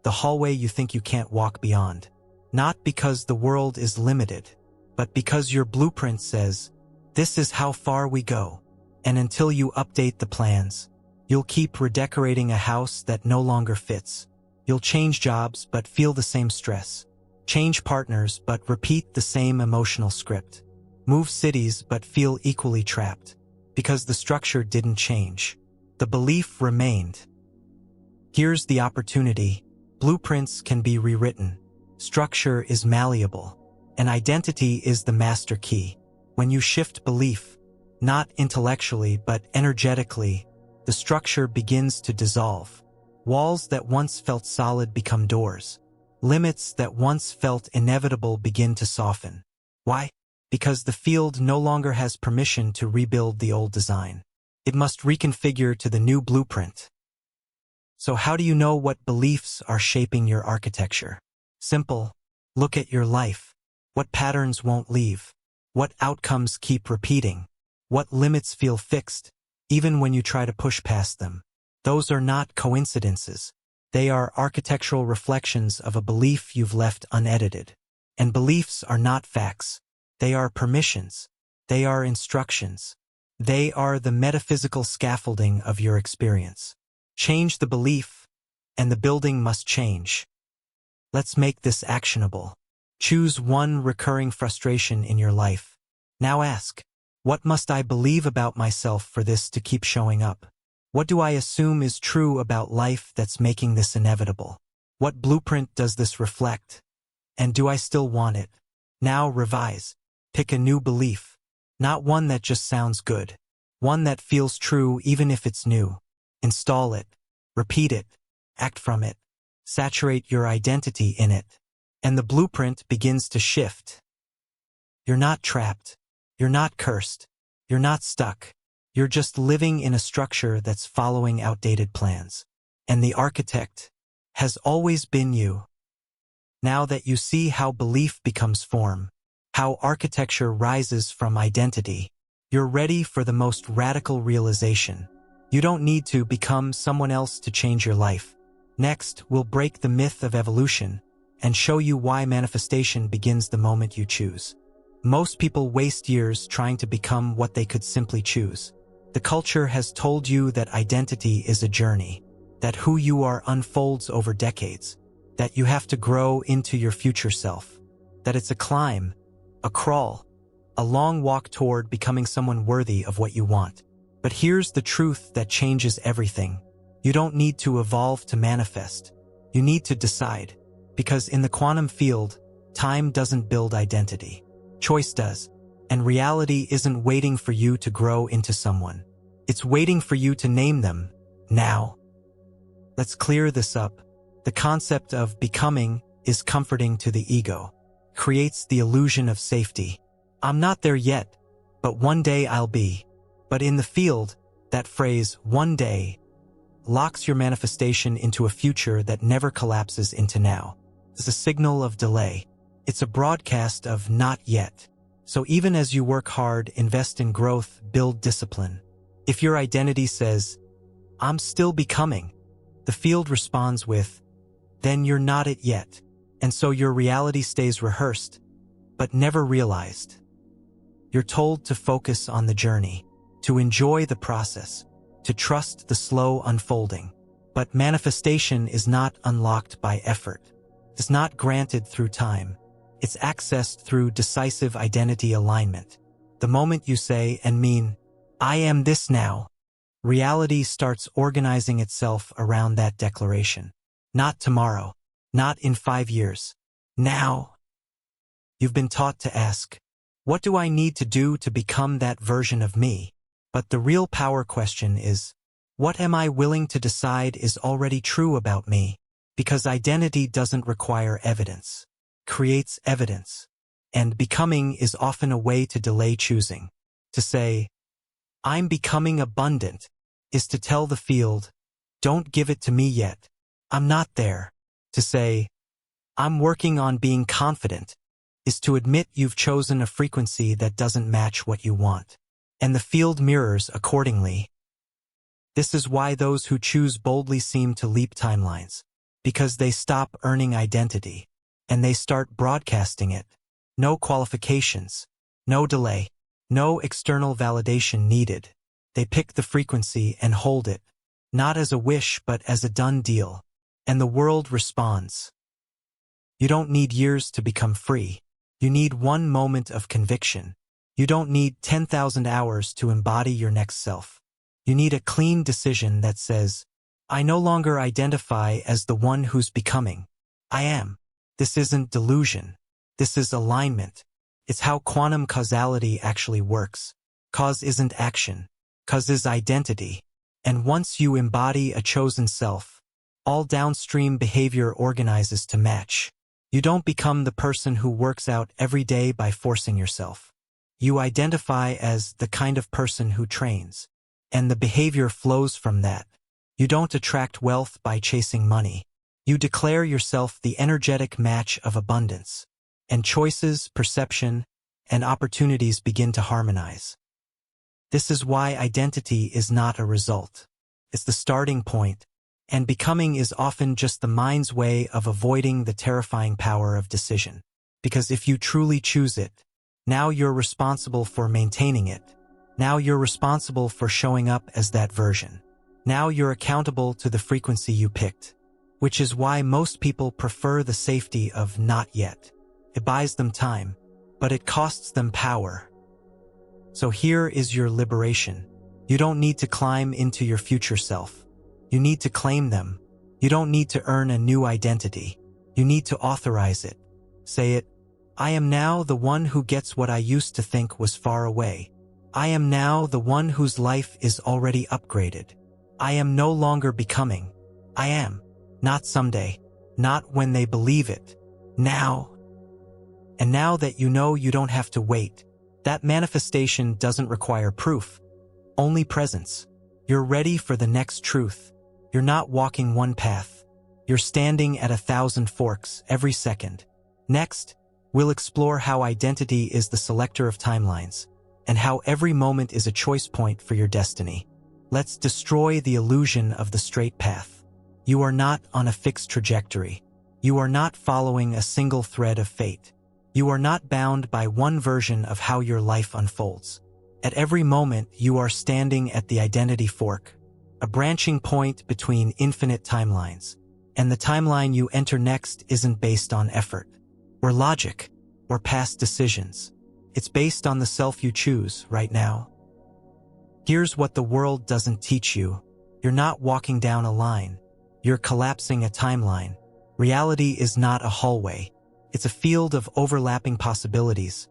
Speaker 1: the hallway you think you can't walk beyond. Not because the world is limited, but because your blueprint says, this is how far we go. And until you update the plans, you'll keep redecorating a house that no longer fits. You'll change jobs but feel the same stress. Change partners but repeat the same emotional script. Move cities but feel equally trapped. Because the structure didn't change. The belief remained. Here's the opportunity. Blueprints can be rewritten. Structure is malleable. And identity is the master key. When you shift belief, not intellectually but energetically, the structure begins to dissolve. Walls that once felt solid become doors. Limits that once felt inevitable begin to soften. Why? Because the field no longer has permission to rebuild the old design. It must reconfigure to the new blueprint. So how do you know what beliefs are shaping your architecture? Simple. Look at your life. What patterns won't leave? What outcomes keep repeating? What limits feel fixed, even when you try to push past them? Those are not coincidences. They are architectural reflections of a belief you've left unedited. And beliefs are not facts. They are permissions. They are instructions. They are the metaphysical scaffolding of your experience. Change the belief, and the building must change. Let's make this actionable. Choose one recurring frustration in your life. Now ask, what must I believe about myself for this to keep showing up? What do I assume is true about life that's making this inevitable? What blueprint does this reflect? And do I still want it? Now revise. Pick a new belief. Not one that just sounds good. One that feels true even if it's new. Install it. Repeat it. Act from it. Saturate your identity in it. And the blueprint begins to shift. You're not trapped. You're not cursed. You're not stuck. You're just living in a structure that's following outdated plans. And the architect has always been you. Now that you see how belief becomes form, how architecture rises from identity, you're ready for the most radical realization. You don't need to become someone else to change your life. Next, we'll break the myth of evolution and show you why manifestation begins the moment you choose. Most people waste years trying to become what they could simply choose. The culture has told you that identity is a journey, that who you are unfolds over decades, that you have to grow into your future self, that it's a climb, a crawl, a long walk toward becoming someone worthy of what you want. But here's the truth that changes everything. You don't need to evolve to manifest. You need to decide. Because in the quantum field, time doesn't build identity. Choice does. And reality isn't waiting for you to grow into someone. It's waiting for you to name them, now. Let's clear this up. The concept of becoming is comforting to the ego. Creates the illusion of safety. I'm not there yet, but one day I'll be. But in the field, that phrase, one day, locks your manifestation into a future that never collapses into now. It's a signal of delay. It's a broadcast of not yet. So even as you work hard, invest in growth, build discipline. If your identity says, I'm still becoming, the field responds with, then you're not it yet. And so your reality stays rehearsed, but never realized. You're told to focus on the journey, to enjoy the process, to trust the slow unfolding. But manifestation is not unlocked by effort. It's not granted through time. It's accessed through decisive identity alignment. The moment you say and mean, I am this now, reality starts organizing itself around that declaration. Not tomorrow, not in 5 years. Now. You've been taught to ask, what do I need to do to become that version of me? But the real power question is, what am I willing to decide is already true about me? Because identity doesn't require evidence. It creates evidence. And becoming is often a way to delay choosing. To say, I'm becoming abundant, is to tell the field, don't give it to me yet. I'm not there. To say, I'm working on being confident, is to admit you've chosen a frequency that doesn't match what you want. And the field mirrors accordingly. This is why those who choose boldly seem to leap timelines, because they stop earning identity, and they start broadcasting it. No qualifications, no delay, no external validation needed. They pick the frequency and hold it, not as a wish but as a done deal. And the world responds. You don't need years to become free. You need one moment of conviction. You don't need 10,000 hours to embody your next self. You need a clean decision that says, I no longer identify as the one who's becoming. I am. This isn't delusion. This is alignment. It's how quantum causality actually works. Cause isn't action. Cause is identity. And once you embody a chosen self, all downstream behavior organizes to match. You don't become the person who works out every day by forcing yourself. You identify as the kind of person who trains, and the behavior flows from that. You don't attract wealth by chasing money. You declare yourself the energetic match of abundance, and choices, perception, and opportunities begin to harmonize. This is why identity is not a result. It's the starting point, and becoming is often just the mind's way of avoiding the terrifying power of decision. Because if you truly choose it, now you're responsible for maintaining it. Now you're responsible for showing up as that version. Now you're accountable to the frequency you picked. Which is why most people prefer the safety of not yet. It buys them time, but it costs them power. So here is your liberation. You don't need to climb into your future self. You need to claim them. You don't need to earn a new identity. You need to authorize it. Say it, I am now the one who gets what I used to think was far away. I am now the one whose life is already upgraded. I am no longer becoming. I am. Not someday. Not when they believe it. Now. And now that you know you don't have to wait, that manifestation doesn't require proof. Only presence. You're ready for the next truth. You're not walking one path. You're standing at 1,000 forks every second. Next, we'll explore how identity is the selector of timelines, and how every moment is a choice point for your destiny. Let's destroy the illusion of the straight path. You are not on a fixed trajectory. You are not following a single thread of fate. You are not bound by one version of how your life unfolds. At every moment, you are standing at the identity fork, a branching point between infinite timelines. And the timeline you enter next isn't based on effort, or logic, or past decisions. It's based on the self you choose right now. Here's what the world doesn't teach you. You're not walking down a line. You're collapsing a timeline. Reality is not a hallway. It's a field of overlapping possibilities,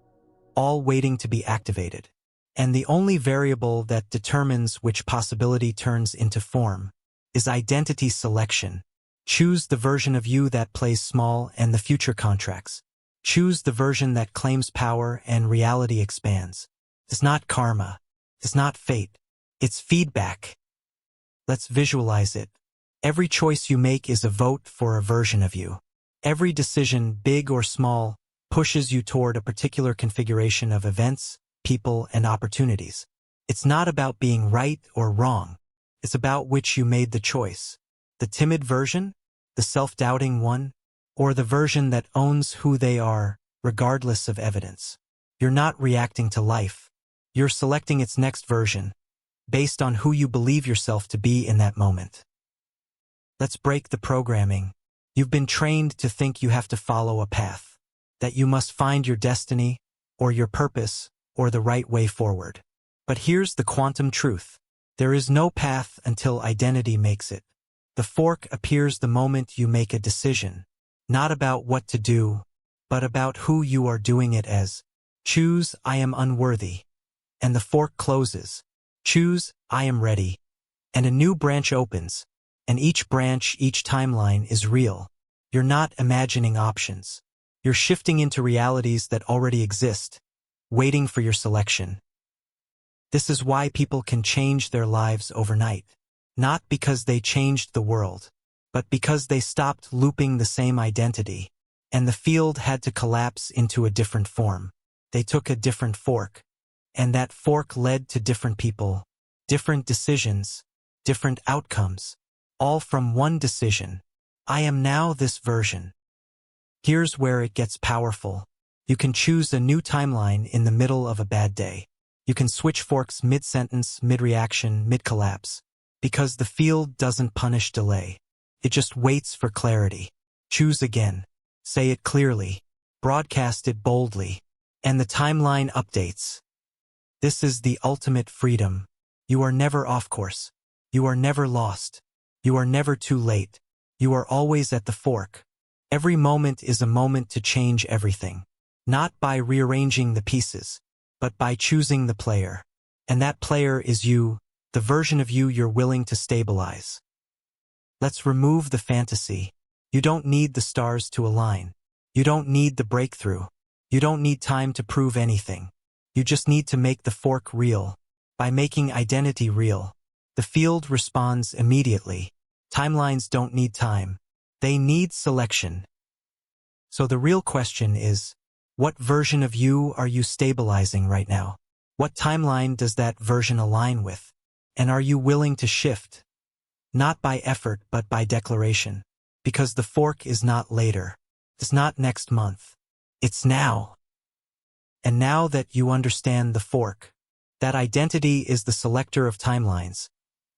Speaker 1: all waiting to be activated. And the only variable that determines which possibility turns into form is identity selection. Choose the version of you that plays small and the future contracts. Choose the version that claims power and reality expands. It's not karma. is not fate. It's feedback. Let's visualize it. Every choice you make is a vote for a version of you. Every decision, big or small, pushes you toward a particular configuration of events, people, and opportunities. It's not about being right or wrong. It's about which you made the choice. The timid version, the self-doubting one, or the version that owns who they are, regardless of evidence. You're not reacting to life. You're selecting its next version, based on who you believe yourself to be in that moment. Let's break the programming. You've been trained to think you have to follow a path, that you must find your destiny, or your purpose, or the right way forward. But here's the quantum truth. There is no path until identity makes it. The fork appears the moment you make a decision, not about what to do, but about who you are doing it as. Choose, I am unworthy. And the fork closes. Choose, I am ready. And a new branch opens. And each branch, each timeline is real. You're not imagining options. You're shifting into realities that already exist, waiting for your selection. This is why people can change their lives overnight. Not because they changed the world, but because they stopped looping the same identity, and the field had to collapse into a different form. They took a different fork, and that fork led to different people, different decisions, different outcomes, all from one decision. I am now this version. Here's where it gets powerful. You can choose a new timeline in the middle of a bad day. You can switch forks mid-sentence, mid-reaction, mid-collapse. Because the field doesn't punish delay. It just waits for clarity. Choose again. Say it clearly. Broadcast it boldly. And the timeline updates. This is the ultimate freedom. You are never off course. You are never lost. You are never too late. You are always at the fork. Every moment is a moment to change everything. Not by rearranging the pieces, but by choosing the player. And that player is you, the version of you you're willing to stabilize. Let's remove the fantasy. You don't need the stars to align. You don't need the breakthrough. You don't need time to prove anything. You just need to make the fork real. By making identity real, the field responds immediately. Timelines don't need time. They need selection. So the real question is, what version of you are you stabilizing right now? What timeline does that version align with? And are you willing to shift? Not by effort, but by declaration. Because the fork is not later. It's not next month. It's now. And now that you understand the fork, that identity is the selector of timelines,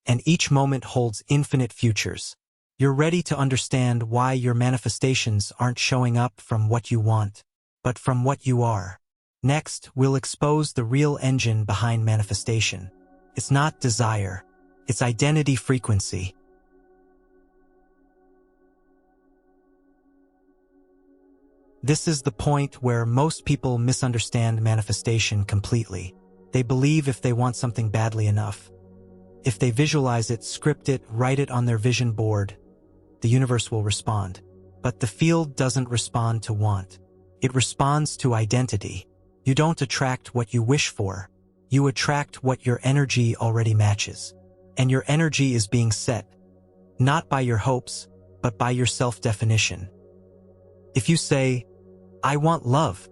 Speaker 1: and each moment holds infinite futures, you're ready to understand why your manifestations aren't showing up from what you want, but from what you are. Next, we'll expose the real engine behind manifestation. It's not desire. It's identity frequency. This is the point where most people misunderstand manifestation completely. They believe if they want something badly enough, if they visualize it, script it, write it on their vision board, the universe will respond. But the field doesn't respond to want. It responds to identity. You don't attract what you wish for. You attract what your energy already matches. And your energy is being set, not by your hopes, but by your self-definition. If you say, I want love,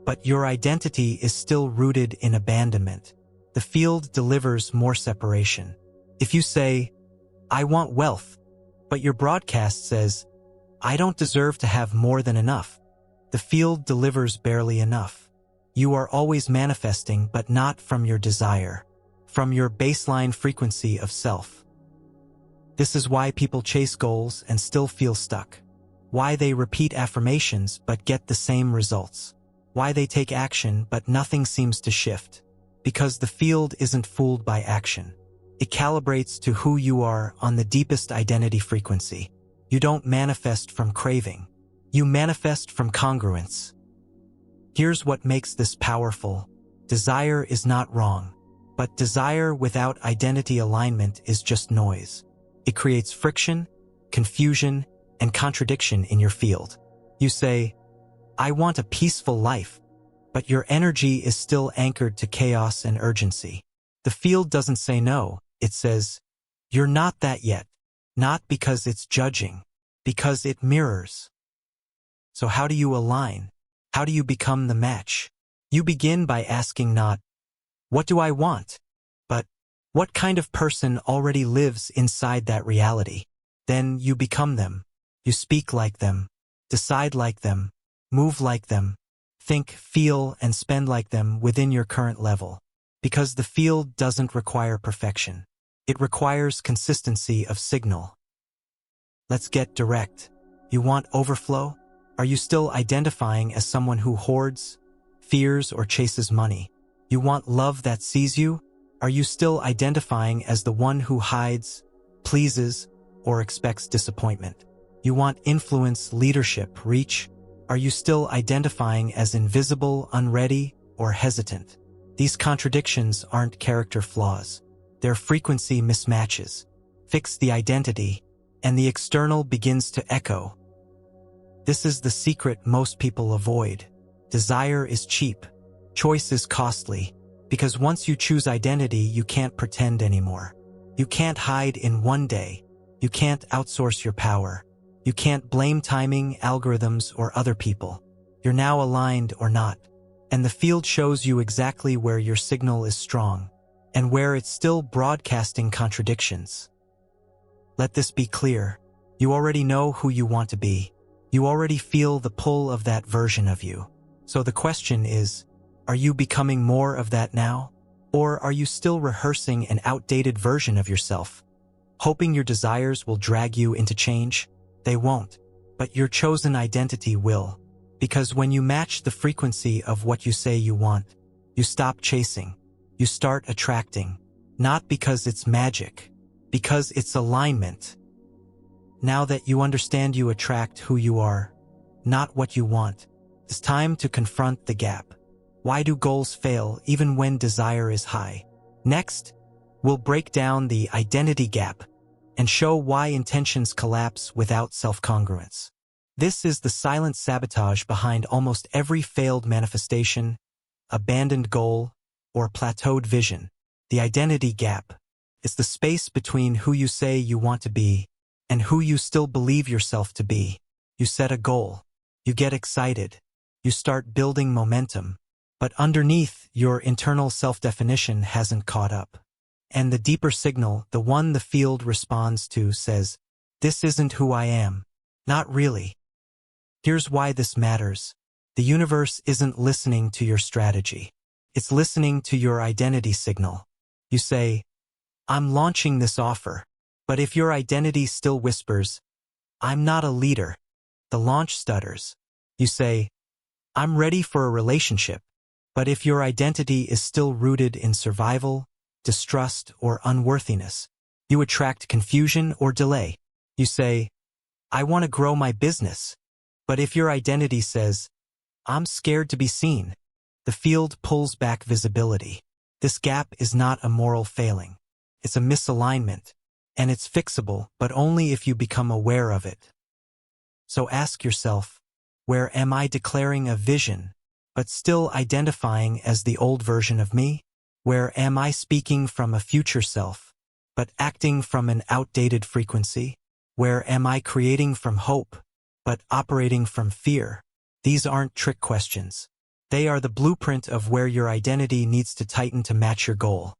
Speaker 1: but your identity is still rooted in abandonment, the field delivers more separation. If you say, I want wealth, but your broadcast says, I don't deserve to have more than enough, the field delivers barely enough. You are always manifesting, but not from your desire, from your baseline frequency of self. This is why people chase goals and still feel stuck. Why they repeat affirmations but get the same results. Why they take action but nothing seems to shift. Because the field isn't fooled by action. It calibrates to who you are on the deepest identity frequency. You don't manifest from craving. You manifest from congruence. Here's what makes this powerful. Desire is not wrong. But desire without identity alignment is just noise. It creates friction, confusion, and contradiction in your field. You say, I want a peaceful life, but your energy is still anchored to chaos and urgency. The field doesn't say no, it says, you're not that yet. Not because it's judging, because it mirrors. So how do you align? How do you become the match? You begin by asking not, what do I want? But, what kind of person already lives inside that reality? Then you become them. You speak like them, decide like them, move like them, think, feel, and spend like them within your current level. Because the field doesn't require perfection. It requires consistency of signal. Let's get direct. You want overflow? Are you still identifying as someone who hoards, fears, or chases money? You want love that sees you? Are you still identifying as the one who hides, pleases, or expects disappointment? You want influence, leadership, reach? Are you still identifying as invisible, unready, or hesitant? These contradictions aren't character flaws. They're frequency mismatches. Fix the identity, and the external begins to echo. This is the secret most people avoid. Desire is cheap. Choice is costly. Because once you choose identity, you can't pretend anymore. You can't hide in one day. You can't outsource your power. You can't blame timing, algorithms, or other people. You're now aligned or not. And the field shows you exactly where your signal is strong, and where it's still broadcasting contradictions. Let this be clear. You already know who you want to be. You already feel the pull of that version of you. So the question is, are you becoming more of that now? Or are you still rehearsing an outdated version of yourself, hoping your desires will drag you into change? They won't, but your chosen identity will. Because when you match the frequency of what you say you want, you stop chasing. You start attracting. Not because it's magic, because it's alignment. Now that you understand you attract who you are, not what you want, it's time to confront the gap. Why do goals fail even when desire is high? Next, we'll break down the identity gap and show why intentions collapse without self-congruence. This is the silent sabotage behind almost every failed manifestation, abandoned goal, or plateaued vision. The identity gap is the space between who you say you want to be and who you still believe yourself to be. You set a goal. You get excited. You start building momentum. But underneath, your internal self-definition hasn't caught up. And the deeper signal, the one the field responds to, says, this isn't who I am. Not really. Here's why this matters. The universe isn't listening to your strategy. It's listening to your identity signal. You say, I'm launching this offer. But if your identity still whispers, I'm not a leader, the launch stutters. You say, I'm ready for a relationship. But if your identity is still rooted in survival, distrust, or unworthiness, you attract confusion or delay. You say, I want to grow my business. But if your identity says, I'm scared to be seen, the field pulls back visibility. This gap is not a moral failing. It's a misalignment. And it's fixable, but only if you become aware of it. So ask yourself, where am I declaring a vision, but still identifying as the old version of me? Where am I speaking from a future self, but acting from an outdated frequency? Where am I creating from hope, but operating from fear? These aren't trick questions. They are the blueprint of where your identity needs to tighten to match your goal.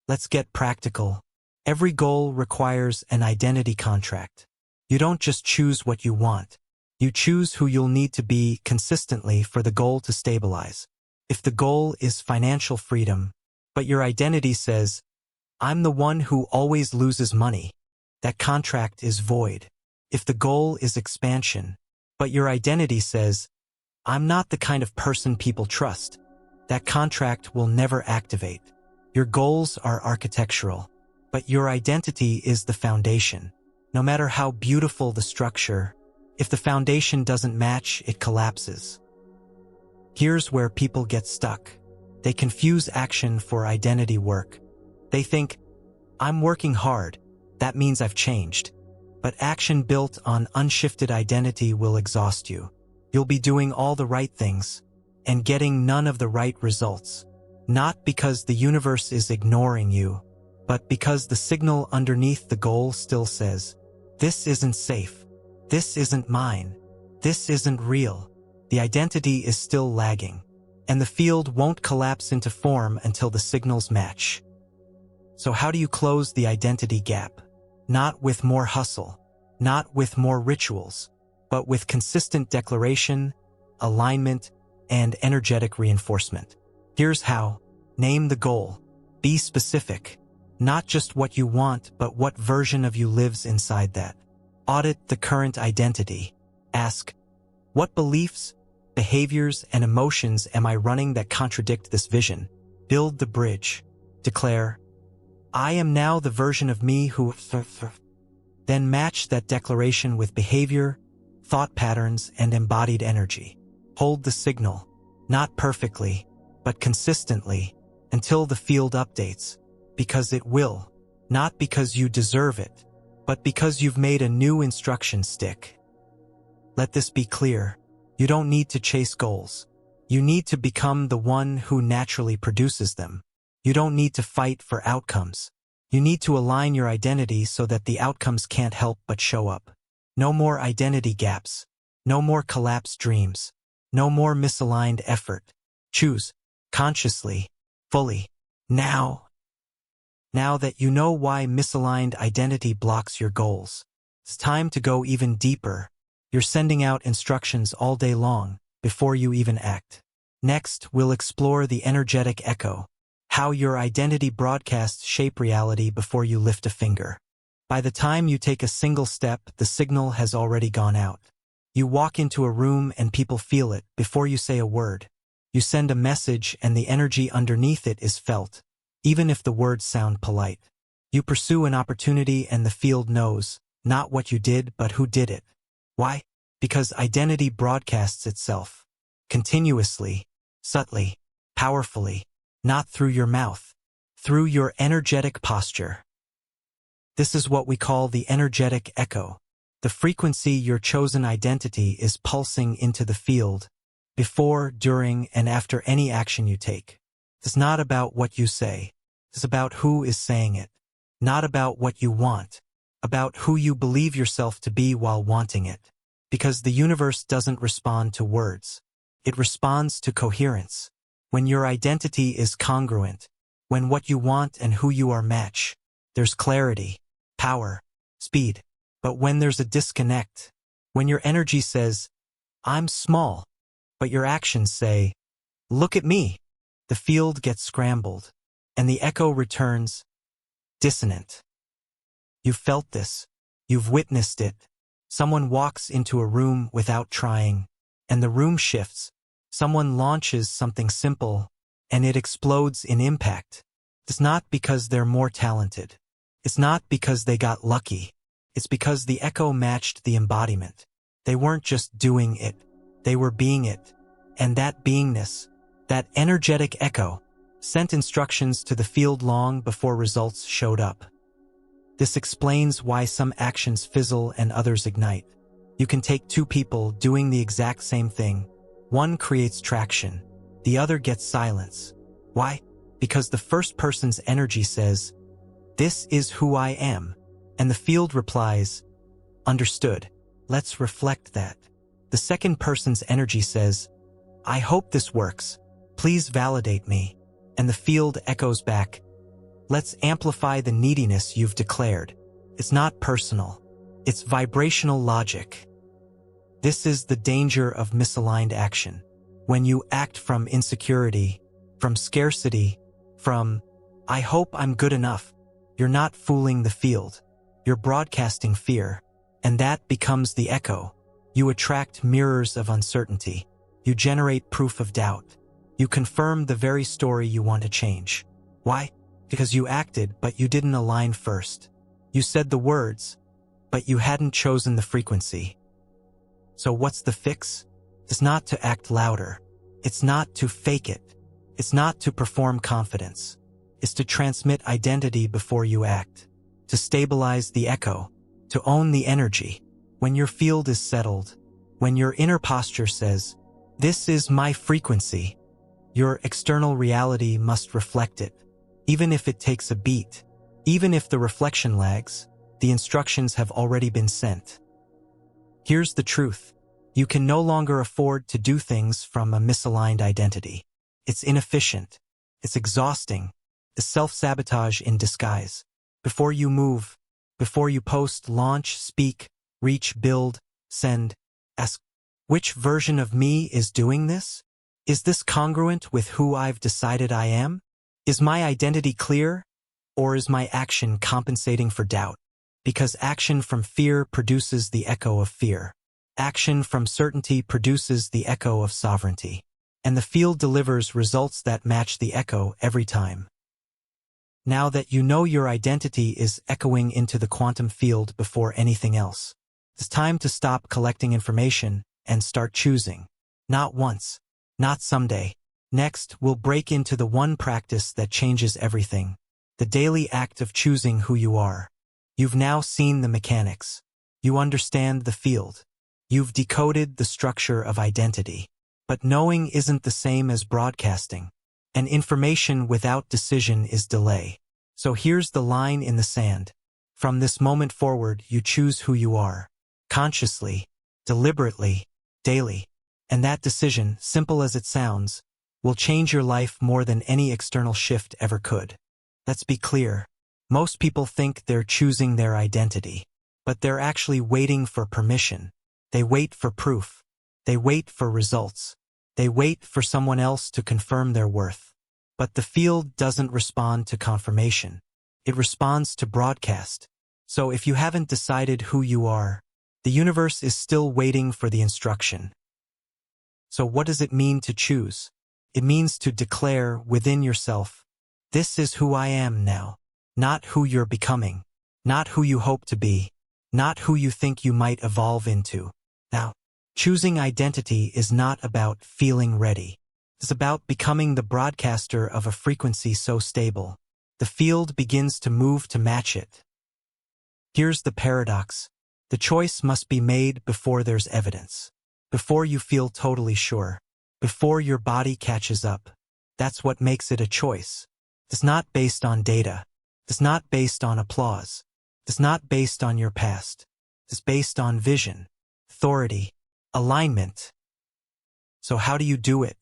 Speaker 1: Let's get practical. Every goal requires an identity contract. You don't just choose what you want. You choose who you'll need to be consistently for the goal to stabilize. If the goal is financial freedom, but your identity says, I'm the one who always loses money, that contract is void. If the goal is expansion, but your identity says, I'm not the kind of person people trust, that contract will never activate. Your goals are architectural, but your identity is the foundation. No matter how beautiful the structure, if the foundation doesn't match, it collapses. Here's where people get stuck. They confuse action for identity work. They think, I'm working hard, that means I've changed. But action built on unshifted identity will exhaust you. You'll be doing all the right things and getting none of the right results. Not because the universe is ignoring you, but because the signal underneath the goal still says, this isn't safe. This isn't mine. This isn't real. The identity is still lagging, and the field won't collapse into form until the signals match. So how do you close the identity gap? Not with more hustle, not with more rituals, but with consistent declaration, alignment, and energetic reinforcement. Here's how. Name the goal. Be specific. Not just what you want, but what version of you lives inside that. Audit the current identity. Ask, what beliefs, behaviors, and emotions am I running that contradict this vision? Build the bridge. Declare, I am now the version of me who... Then match that declaration with behavior, thought patterns, and embodied energy. Hold the signal, not perfectly, but consistently, until the field updates, because it will, not because you deserve it, but because you've made a new instruction stick. Let this be clear. You don't need to chase goals. You need to become the one who naturally produces them. You don't need to fight for outcomes. You need to align your identity so that the outcomes can't help but show up. No more identity gaps. No more collapsed dreams. No more misaligned effort. Choose, consciously, fully, now. Now that you know why misaligned identity blocks your goals, it's time to go even deeper. You're sending out instructions all day long, before you even act. Next, we'll explore the energetic echo, how your identity broadcasts shape reality before you lift a finger. By the time you take a single step, the signal has already gone out. You walk into a room and people feel it before you say a word. You send a message and the energy underneath it is felt, even if the words sound polite. You pursue an opportunity and the field knows, not what you did but who did it. Why? Because identity broadcasts itself. Continuously, subtly, powerfully, not through your mouth, through your energetic posture. This is what we call the energetic echo. The frequency your chosen identity is pulsing into the field, before, during, and after any action you take. It's not about what you say. It's about who is saying it. Not about what you want. About who you believe yourself to be while wanting it. Because the universe doesn't respond to words. It responds to coherence. When your identity is congruent, when what you want and who you are match, there's clarity, power, speed. But when there's a disconnect, when your energy says, I'm small, but your actions say, look at me, the field gets scrambled, and the echo returns, dissonant. You've felt this. You've witnessed it. Someone walks into a room without trying, and the room shifts. Someone launches something simple, and it explodes in impact. It's not because they're more talented. It's not because they got lucky. It's because the echo matched the embodiment. They weren't just doing it. They were being it. And that beingness, that energetic echo, sent instructions to the field long before results showed up. This explains why some actions fizzle and others ignite. You can take two people doing the exact same thing. One creates traction. The other gets silence. Why? Because the first person's energy says, this is who I am. And the field replies, understood. Let's reflect that. The second person's energy says, I hope this works. Please validate me. And the field echoes back, let's amplify the neediness you've declared. It's not personal. It's vibrational logic. This is the danger of misaligned action. When you act from insecurity, from scarcity, from, I hope I'm good enough, you're not fooling the field. You're broadcasting fear. And that becomes the echo. You attract mirrors of uncertainty. You generate proof of doubt. You confirm the very story you want to change. Why? Because you acted, but you didn't align first. You said the words, but you hadn't chosen the frequency. So what's the fix? It's not to act louder. It's not to fake it. It's not to perform confidence. It's to transmit identity before you act. To stabilize the echo. To own the energy. When your field is settled, when your inner posture says, this is my frequency, Your external reality must reflect it, even if it takes a beat. Even if the reflection lags, the instructions have already been sent. Here's the truth. You can no longer afford to do things from a misaligned identity. It's inefficient. It's exhausting. It's self-sabotage in disguise. Before you move, before you post, launch, speak, reach, build, send, ask, which version of me is doing this? Is this congruent with who I've decided I am? Is my identity clear? Or is my action compensating for doubt? Because action from fear produces the echo of fear. Action from certainty produces the echo of sovereignty. And the field delivers results that match the echo every time. Now that you know your identity is echoing into the quantum field before anything else, it's time to stop collecting information and start choosing. Not once, not someday. Next, we'll break into the one practice that changes everything. The daily act of choosing who you are. You've now seen the mechanics. You understand the field. You've decoded the structure of identity. But knowing isn't the same as broadcasting. And information without decision is delay. So here's the line in the sand. From this moment forward, you choose who you are. Consciously, deliberately, daily. And that decision, simple as it sounds, will change your life more than any external shift ever could. Let's be clear. Most people think they're choosing their identity, but they're actually waiting for permission. They wait for proof. They wait for results. They wait for someone else to confirm their worth. But the field doesn't respond to confirmation. It responds to broadcast. So if you haven't decided who you are, the universe is still waiting for the instruction. So what does it mean to choose? It means to declare within yourself, this is who I am now. Not who you're becoming. Not who you hope to be. Not who you think you might evolve into. Now, choosing identity is not about feeling ready. It's about becoming the broadcaster of a frequency so stable. The field begins to move to match it. Here's the paradox. The choice must be made before there's evidence. Before you feel totally sure. Before your body catches up. That's what makes it a choice. It's not based on data. It's not based on applause. It's not based on your past. It's based on vision, authority, alignment. So how do you do it?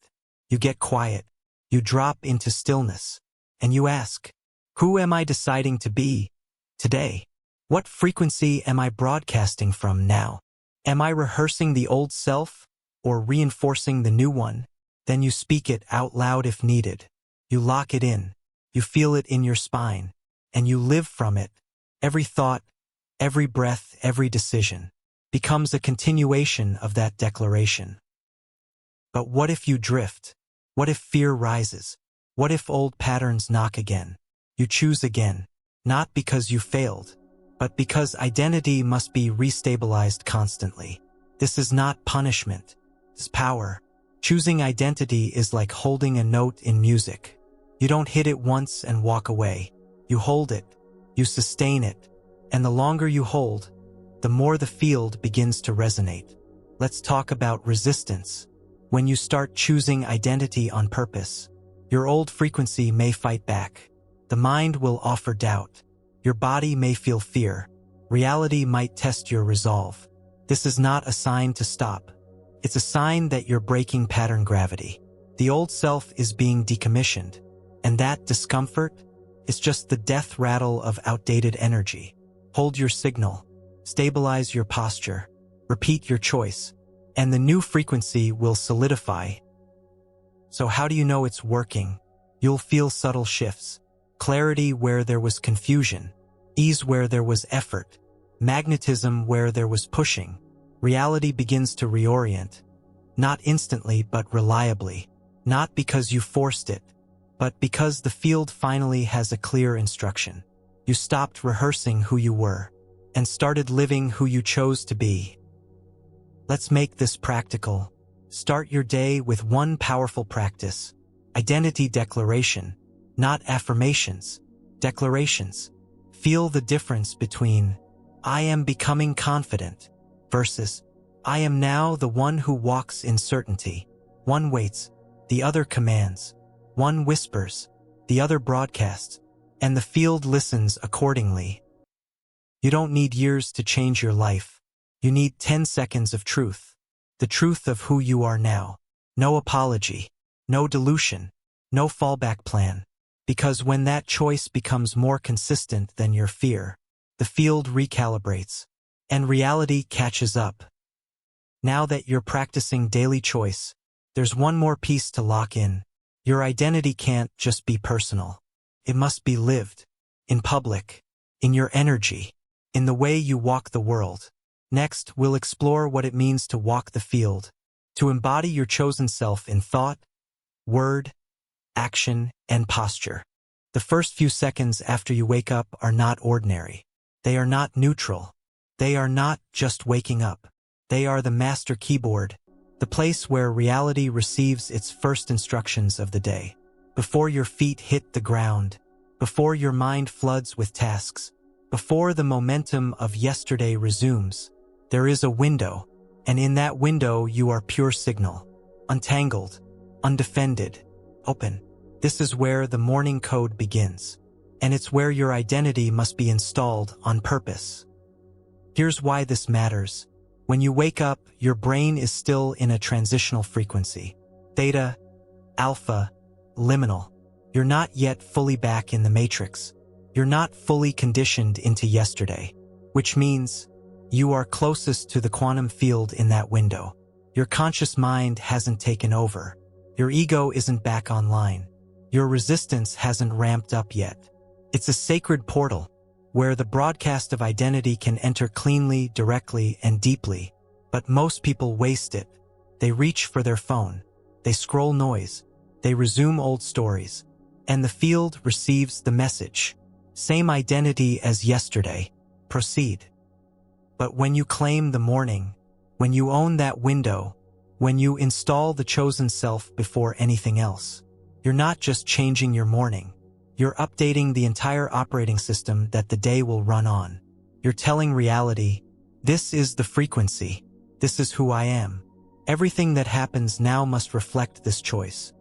Speaker 1: You get quiet. You drop into stillness. And you ask, who am I deciding to be today? What frequency am I broadcasting from now? Am I rehearsing the old self or reinforcing the new one? Then you speak it out loud if needed. You lock it in. You feel it in your spine. And you live from it. Every thought, every breath, every decision becomes a continuation of that declaration. But what if you drift? What if fear rises? What if old patterns knock again? You choose again, not because you failed, but because identity must be restabilized constantly. This is not punishment. It's power. Choosing identity is like holding a note in music. You don't hit it once and walk away. You hold it. You sustain it. And the longer you hold, the more the field begins to resonate. Let's talk about resistance. When you start choosing identity on purpose, your old frequency may fight back. The mind will offer doubt. Your body may feel fear. Reality might test your resolve. This is not a sign to stop. It's a sign that you're breaking pattern gravity. The old self is being decommissioned. And that discomfort is just the death rattle of outdated energy. Hold your signal. Stabilize your posture. Repeat your choice. And the new frequency will solidify. So how do you know it's working? You'll feel subtle shifts. Clarity where there was confusion. Ease where there was effort. Magnetism where there was pushing. Reality begins to reorient. Not instantly, but reliably. Not because you forced it, but because the field finally has a clear instruction. You stopped rehearsing who you were and started living who you chose to be. Let's make this practical. Start your day with one powerful practice. Identity declaration, not affirmations. Declarations. Feel the difference between I am becoming confident versus I am now the one who walks in certainty. One waits, the other commands. One whispers, the other broadcasts, and the field listens accordingly. You don't need years to change your life. You need 10 seconds of truth. The truth of who you are now. No apology, no dilution, no fallback plan. Because when that choice becomes more consistent than your fear, the field recalibrates, and reality catches up. Now that you're practicing daily choice, there's one more piece to lock in. Your identity can't just be personal. It must be lived. In public. In your energy. In the way you walk the world. Next, we'll explore what it means to walk the field. To embody your chosen self in thought, word, action, and posture. The first few seconds after you wake up are not ordinary. They are not neutral. They are not just waking up. They are the master keyboard, the place where reality receives its first instructions of the day. Before your feet hit the ground, before your mind floods with tasks, before the momentum of yesterday resumes, there is a window, and in that window you are pure signal, untangled, undefended, open. This is where the morning code begins, and it's where your identity must be installed on purpose. Here's why this matters. When you wake up, your brain is still in a transitional frequency. Theta, alpha, liminal. You're not yet fully back in the matrix. You're not fully conditioned into yesterday, which means you are closest to the quantum field in that window. Your conscious mind hasn't taken over. Your ego isn't back online. Your resistance hasn't ramped up yet. It's a sacred portal, where the broadcast of identity can enter cleanly, directly, and deeply. But most people waste it. They reach for their phone. They scroll noise. They resume old stories. And the field receives the message. Same identity as yesterday. Proceed. But when you claim the morning, when you own that window, when you install the chosen self before anything else, you're not just changing your morning. You're updating the entire operating system that the day will run on. You're telling reality, this is the frequency. This is who I am. Everything that happens now must reflect this choice.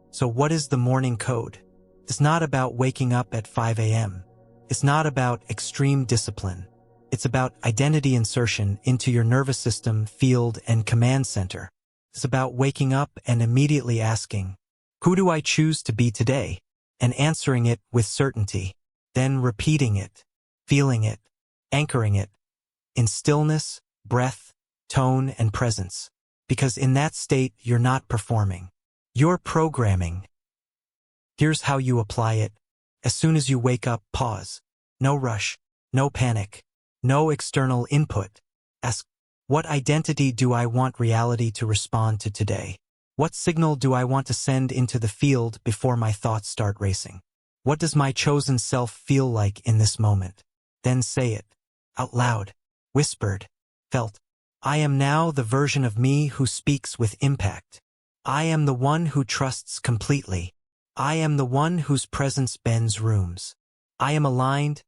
Speaker 1: So what is the morning code? It's not about waking up at 5 a.m. It's not about extreme discipline. It's about identity insertion into your nervous system, field, and command center. It's about waking up and immediately asking, who do I choose to be today? And answering it with certainty. Then repeating it, feeling it, anchoring it in stillness, breath, tone, and presence. Because in that state, you're not performing. You're programming. Here's how you apply it. As soon as you wake up, pause. No rush, no panic, no external input. Ask, what identity do I want reality to respond to today? What signal do I want to send into the field before my thoughts start racing? What does my chosen self feel like in this moment? Then say it. Out loud. Whispered. Felt. I am now the version of me who speaks with impact. I am the one who trusts completely. I am the one whose presence bends rooms. I am aligned,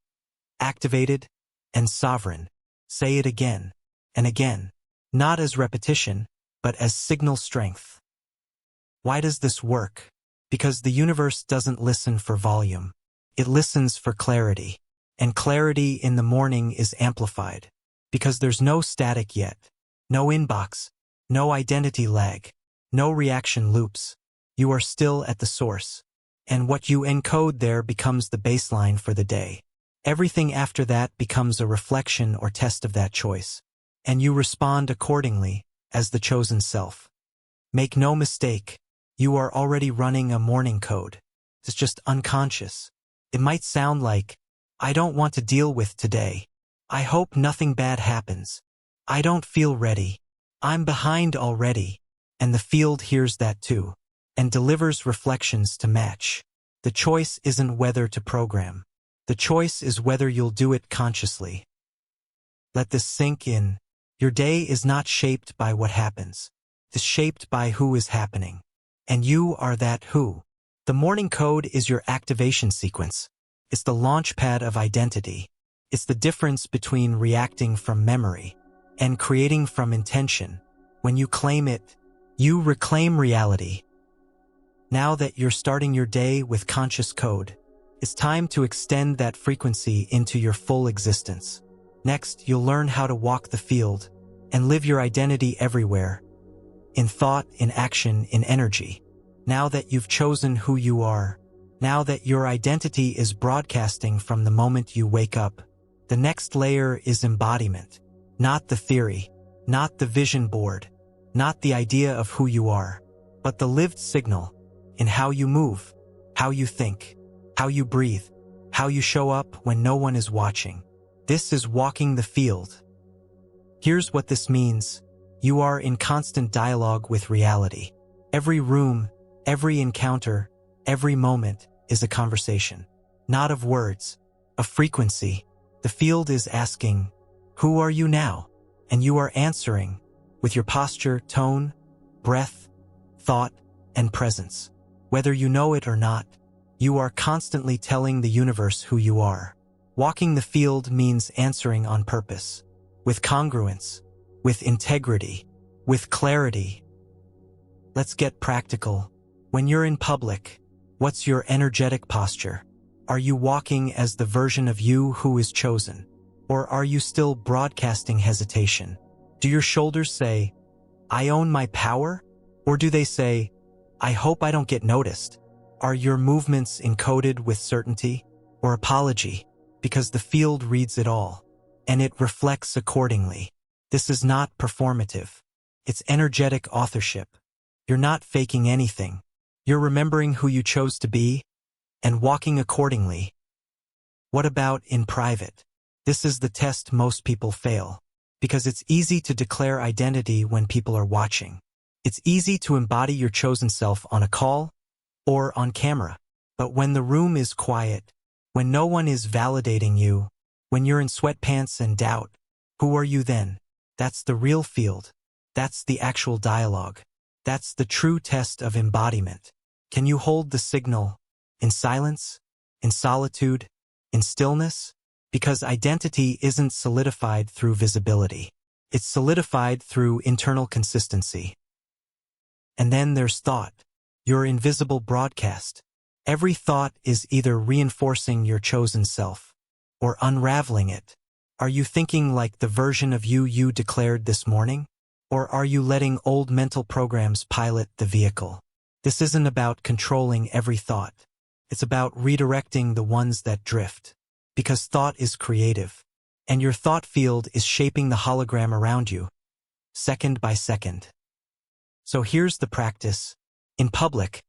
Speaker 1: activated, and sovereign. Say it again and again, not as repetition, but as signal strength. Why does this work? Because the universe doesn't listen for volume. It listens for clarity. And clarity in the morning is amplified. Because there's no static yet. No inbox. No identity lag. No reaction loops. You are still at the source. And what you encode there becomes the baseline for the day. Everything after that becomes a reflection or test of that choice. And you respond accordingly, as the chosen self. Make no mistake. You are already running a morning code. It's just unconscious. It might sound like, I don't want to deal with today. I hope nothing bad happens. I don't feel ready. I'm behind already. And the field hears that too, and delivers reflections to match. The choice isn't whether to program. The choice is whether you'll do it consciously. Let this sink in. Your day is not shaped by what happens. It's shaped by who is happening. And you are that who. The morning code is your activation sequence. It's the launch pad of identity. It's the difference between reacting from memory and creating from intention. When you claim it, you reclaim reality. Now that you're starting your day with conscious code, it's time to extend that frequency into your full existence. Next, you'll learn how to walk the field and live your identity everywhere, in thought, in action, in energy. Now that you've chosen who you are, now that your identity is broadcasting from the moment you wake up, the next layer is embodiment. Not the theory, not the vision board, not the idea of who you are, but the lived signal in how you move, how you think, how you breathe, how you show up when no one is watching. This is walking the field. Here's what this means. You are in constant dialogue with reality. Every room, every encounter, every moment is a conversation. Not of words, of frequency. The field is asking, who are you now? And you are answering with your posture, tone, breath, thought, and presence. Whether you know it or not, you are constantly telling the universe who you are. Walking the field means answering on purpose, with congruence, with integrity, with clarity. Let's get practical. When you're in public, what's your energetic posture? Are you walking as the version of you who is chosen? Or are you still broadcasting hesitation? Do your shoulders say, I own my power? Or do they say, I hope I don't get noticed? Are your movements encoded with certainty or apology? Because the field reads it all, and it reflects accordingly. This is not performative. It's energetic authorship. You're not faking anything. You're remembering who you chose to be and walking accordingly. What about in private? This is the test most people fail, because it's easy to declare identity when people are watching. It's easy to embody your chosen self on a call or on camera. But when the room is quiet, when no one is validating you, when you're in sweatpants and doubt, who are you then? That's the real field. That's the actual dialogue. That's the true test of embodiment. Can you hold the signal in silence, in solitude, in stillness? Because identity isn't solidified through visibility. It's solidified through internal consistency. And then there's thought, your invisible broadcast. Every thought is either reinforcing your chosen self or unraveling it. Are you thinking like the version of you declared this morning? Or are you letting old mental programs pilot the vehicle? This isn't about controlling every thought. It's about redirecting the ones that drift. Because thought is creative, and your thought field is shaping the hologram around you, second by second. So here's the practice. In public,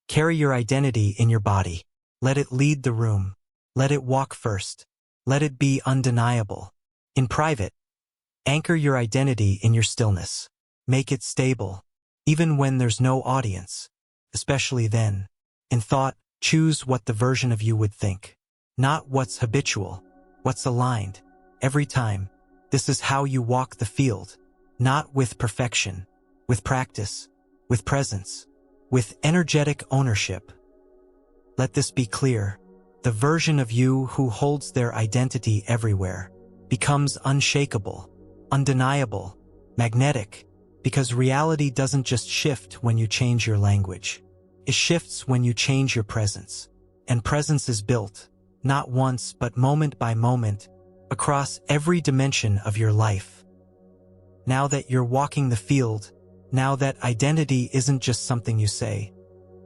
Speaker 1: carry your identity in your body. Let it lead the room. Let it walk first. Let it be undeniable. In private, anchor your identity in your stillness. Make it stable, even when there's no audience, especially then. In thought, choose what the version of you would think. Not what's habitual, what's aligned. Every time, this is how you walk the field. Not with perfection, with practice, with presence, with energetic ownership. Let this be clear. The version of you who holds their identity everywhere becomes unshakable, undeniable, magnetic, because reality doesn't just shift when you change your language. It shifts when you change your presence. And presence is built, not once but moment by moment, across every dimension of your life. Now that you're walking the field, now that identity isn't just something you say,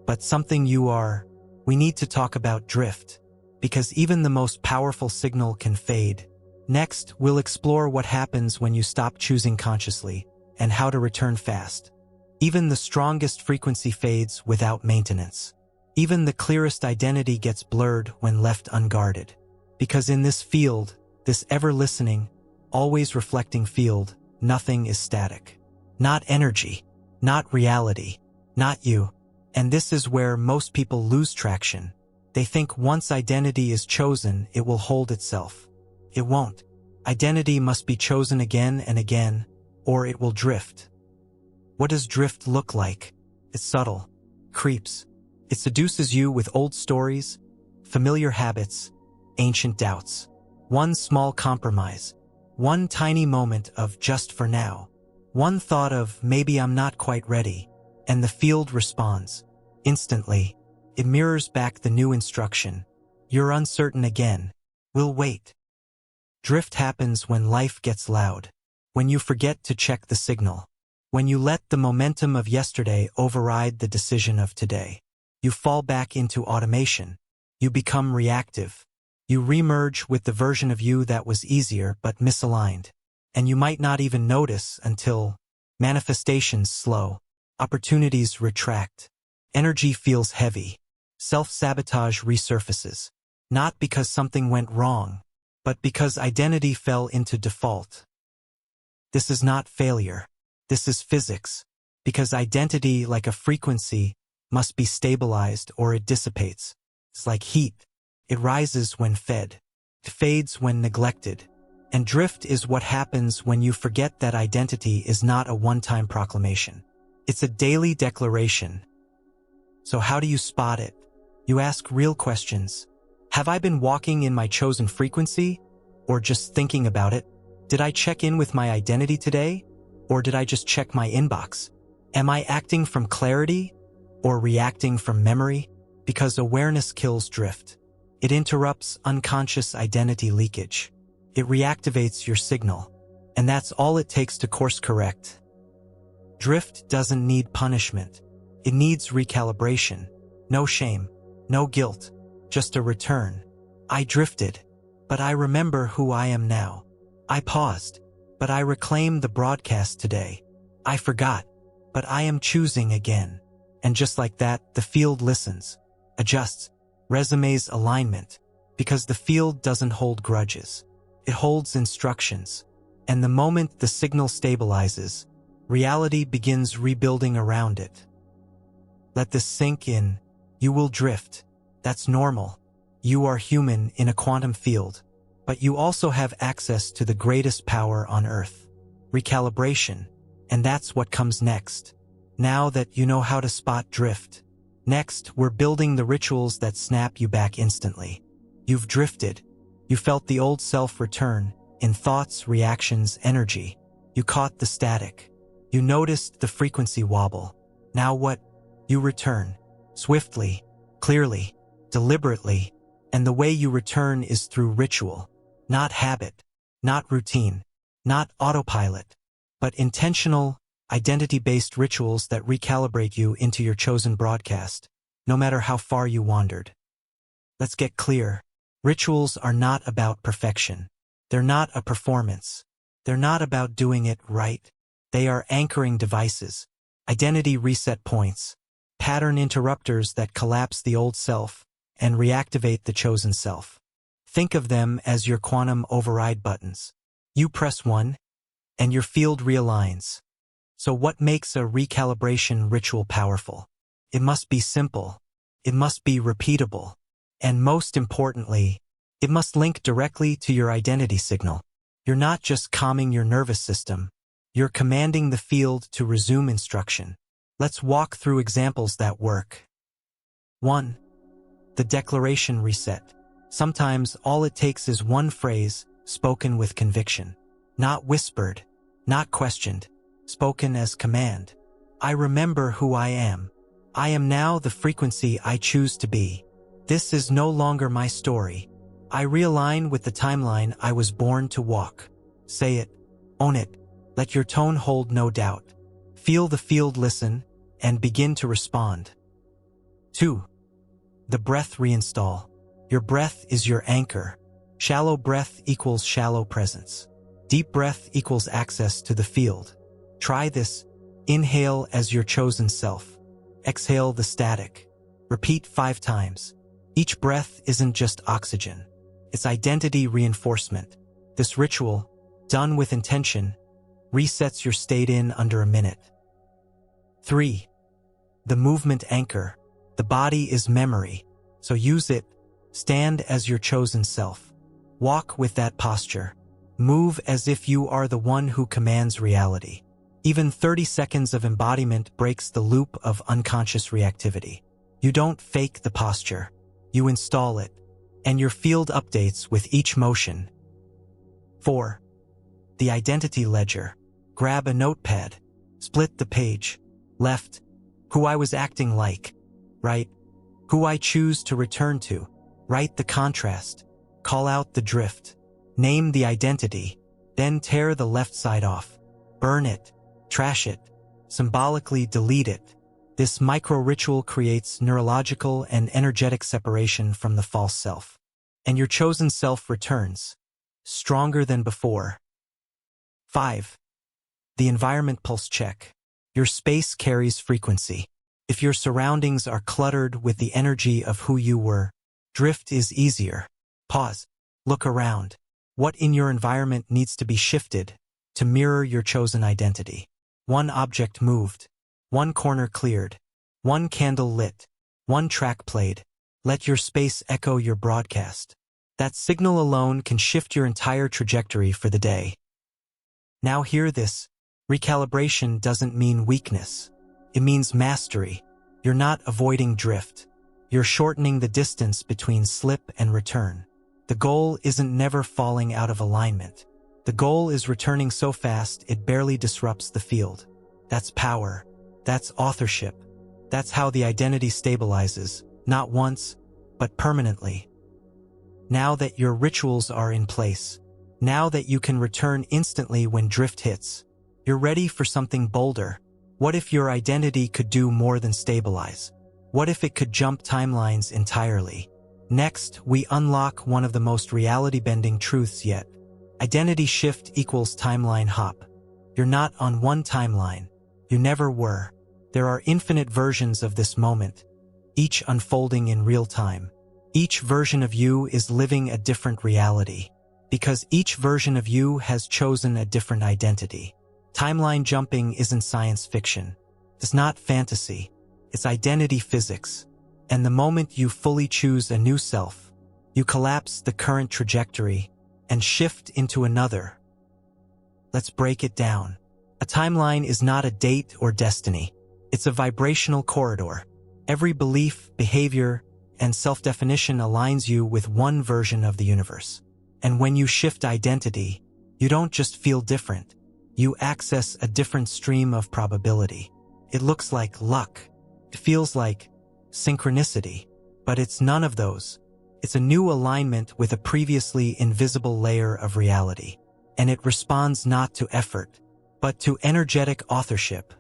Speaker 1: but something you are, we need to talk about drift, because even the most powerful signal can fade. Next, we'll explore what happens when you stop choosing consciously, and how to return fast. Even the strongest frequency fades without maintenance. Even the clearest identity gets blurred when left unguarded. Because in this field, this ever-listening, always reflecting field, nothing is static. Not energy, not reality, not you. And this is where most people lose traction. They think once identity is chosen, it will hold itself. It won't. Identity must be chosen again and again, or it will drift. What does drift look like? It's subtle, creeps. It seduces you with old stories, familiar habits, ancient doubts. One small compromise, one tiny moment of just for now, one thought of maybe I'm not quite ready, and the field responds. Instantly, it mirrors back the new instruction. You're uncertain again. We'll wait. Drift happens when life gets loud, when you forget to check the signal, when you let the momentum of yesterday override the decision of today. You fall back into automation. You become reactive. You remerge with the version of you that was easier but misaligned. And you might not even notice until manifestations slow, opportunities retract, energy feels heavy, self-sabotage resurfaces. Not because something went wrong, but because identity fell into default. This is not failure. This is physics. Because identity, like a frequency, must be stabilized or it dissipates. It's like heat. It rises when fed. It fades when neglected. And drift is what happens when you forget that identity is not a one-time proclamation. It's a daily declaration. So how do you spot it? You ask real questions. Have I been walking in my chosen frequency? Or just thinking about it? Did I check in with my identity today? Or did I just check my inbox? Am I acting from clarity? Or reacting from memory? Because awareness kills drift. It interrupts unconscious identity leakage. It reactivates your signal. And that's all it takes to course correct. Drift doesn't need punishment. It needs recalibration. No shame. No guilt. Just a return. I drifted, but I remember who I am now. I paused, but I reclaim the broadcast today. I forgot, but I am choosing again. And just like that, the field listens, adjusts, resumes alignment, because the field doesn't hold grudges. It holds instructions. And the moment the signal stabilizes, reality begins rebuilding around it. Let this sink in. You will drift. That's normal. You are human in a quantum field, but you also have access to the greatest power on Earth. Recalibration. And that's what comes next. Now that you know how to spot drift, next we're building the rituals that snap you back instantly. You've drifted. You felt the old self return, in thoughts, reactions, energy. You caught the static. You noticed the frequency wobble. Now what? You return. Swiftly, clearly, deliberately, and the way you return is through ritual. Not habit, not routine, not autopilot, but intentional, identity-based rituals that recalibrate you into your chosen broadcast, no matter how far you wandered. Let's get clear. Rituals are not about perfection. They're not a performance. They're not about doing it right. They are anchoring devices, identity reset points, pattern interrupters that collapse the old self and reactivate the chosen self. Think of them as your quantum override buttons. You press one, and your field realigns. So what makes a recalibration ritual powerful? It must be simple. It must be repeatable. And most importantly, it must link directly to your identity signal. You're not just calming your nervous system. You're commanding the field to resume instruction. Let's walk through examples that work. 1. The declaration reset. Sometimes all it takes is one phrase, spoken with conviction. Not whispered, not questioned, spoken as command. I remember who I am. I am now the frequency I choose to be. This is no longer my story. I realign with the timeline I was born to walk. Say it. Own it. Let your tone hold no doubt. Feel the field listen, and begin to respond. 2. The breath reinstall. Your breath is your anchor. Shallow breath equals shallow presence. Deep breath equals access to the field. Try this. Inhale as your chosen self. Exhale the static. Repeat 5 times. Each breath isn't just oxygen. It's identity reinforcement. This ritual, done with intention, resets your state in under a minute. 3. The movement anchor. The body is memory, so use it. Stand as your chosen self. Walk with that posture. Move as if you are the one who commands reality. Even 30 seconds of embodiment breaks the loop of unconscious reactivity. You don't fake the posture. You install it, and your field updates with each motion. 4. The identity ledger. Grab a notepad. Split the page. Left, who I was acting like. Right? Who I choose to return to. Write the contrast. Call out the drift. Name the identity. Then tear the left side off. Burn it. Trash it. Symbolically delete it. This micro-ritual creates neurological and energetic separation from the false self. And your chosen self returns, stronger than before. 5. The environment pulse check. Your space carries frequency. If your surroundings are cluttered with the energy of who you were, drift is easier. Pause. Look around. What in your environment needs to be shifted to mirror your chosen identity? One object moved. One corner cleared. One candle lit. One track played. Let your space echo your broadcast. That signal alone can shift your entire trajectory for the day. Now hear this. Recalibration doesn't mean weakness. It means mastery. You're not avoiding drift. You're shortening the distance between slip and return. The goal isn't never falling out of alignment. The goal is returning so fast it barely disrupts the field. That's power. That's authorship. That's how the identity stabilizes, not once, but permanently. Now that your rituals are in place, now that you can return instantly when drift hits, you're ready for something bolder. What if your identity could do more than stabilize? What if it could jump timelines entirely? Next, we unlock one of the most reality-bending truths yet. Identity shift equals timeline hop. You're not on one timeline. You never were. There are infinite versions of this moment, each unfolding in real time. Each version of you is living a different reality, because each version of you has chosen a different identity. Timeline jumping isn't science fiction. It's not fantasy. It's identity physics. And the moment you fully choose a new self, you collapse the current trajectory and shift into another. Let's break it down. A timeline is not a date or destiny. It's a vibrational corridor. Every belief, behavior, and self-definition aligns you with one version of the universe. And when you shift identity, you don't just feel different. You access a different stream of probability. It looks like luck. It feels like synchronicity. But it's none of those. It's a new alignment with a previously invisible layer of reality. And it responds not to effort, but to energetic authorship.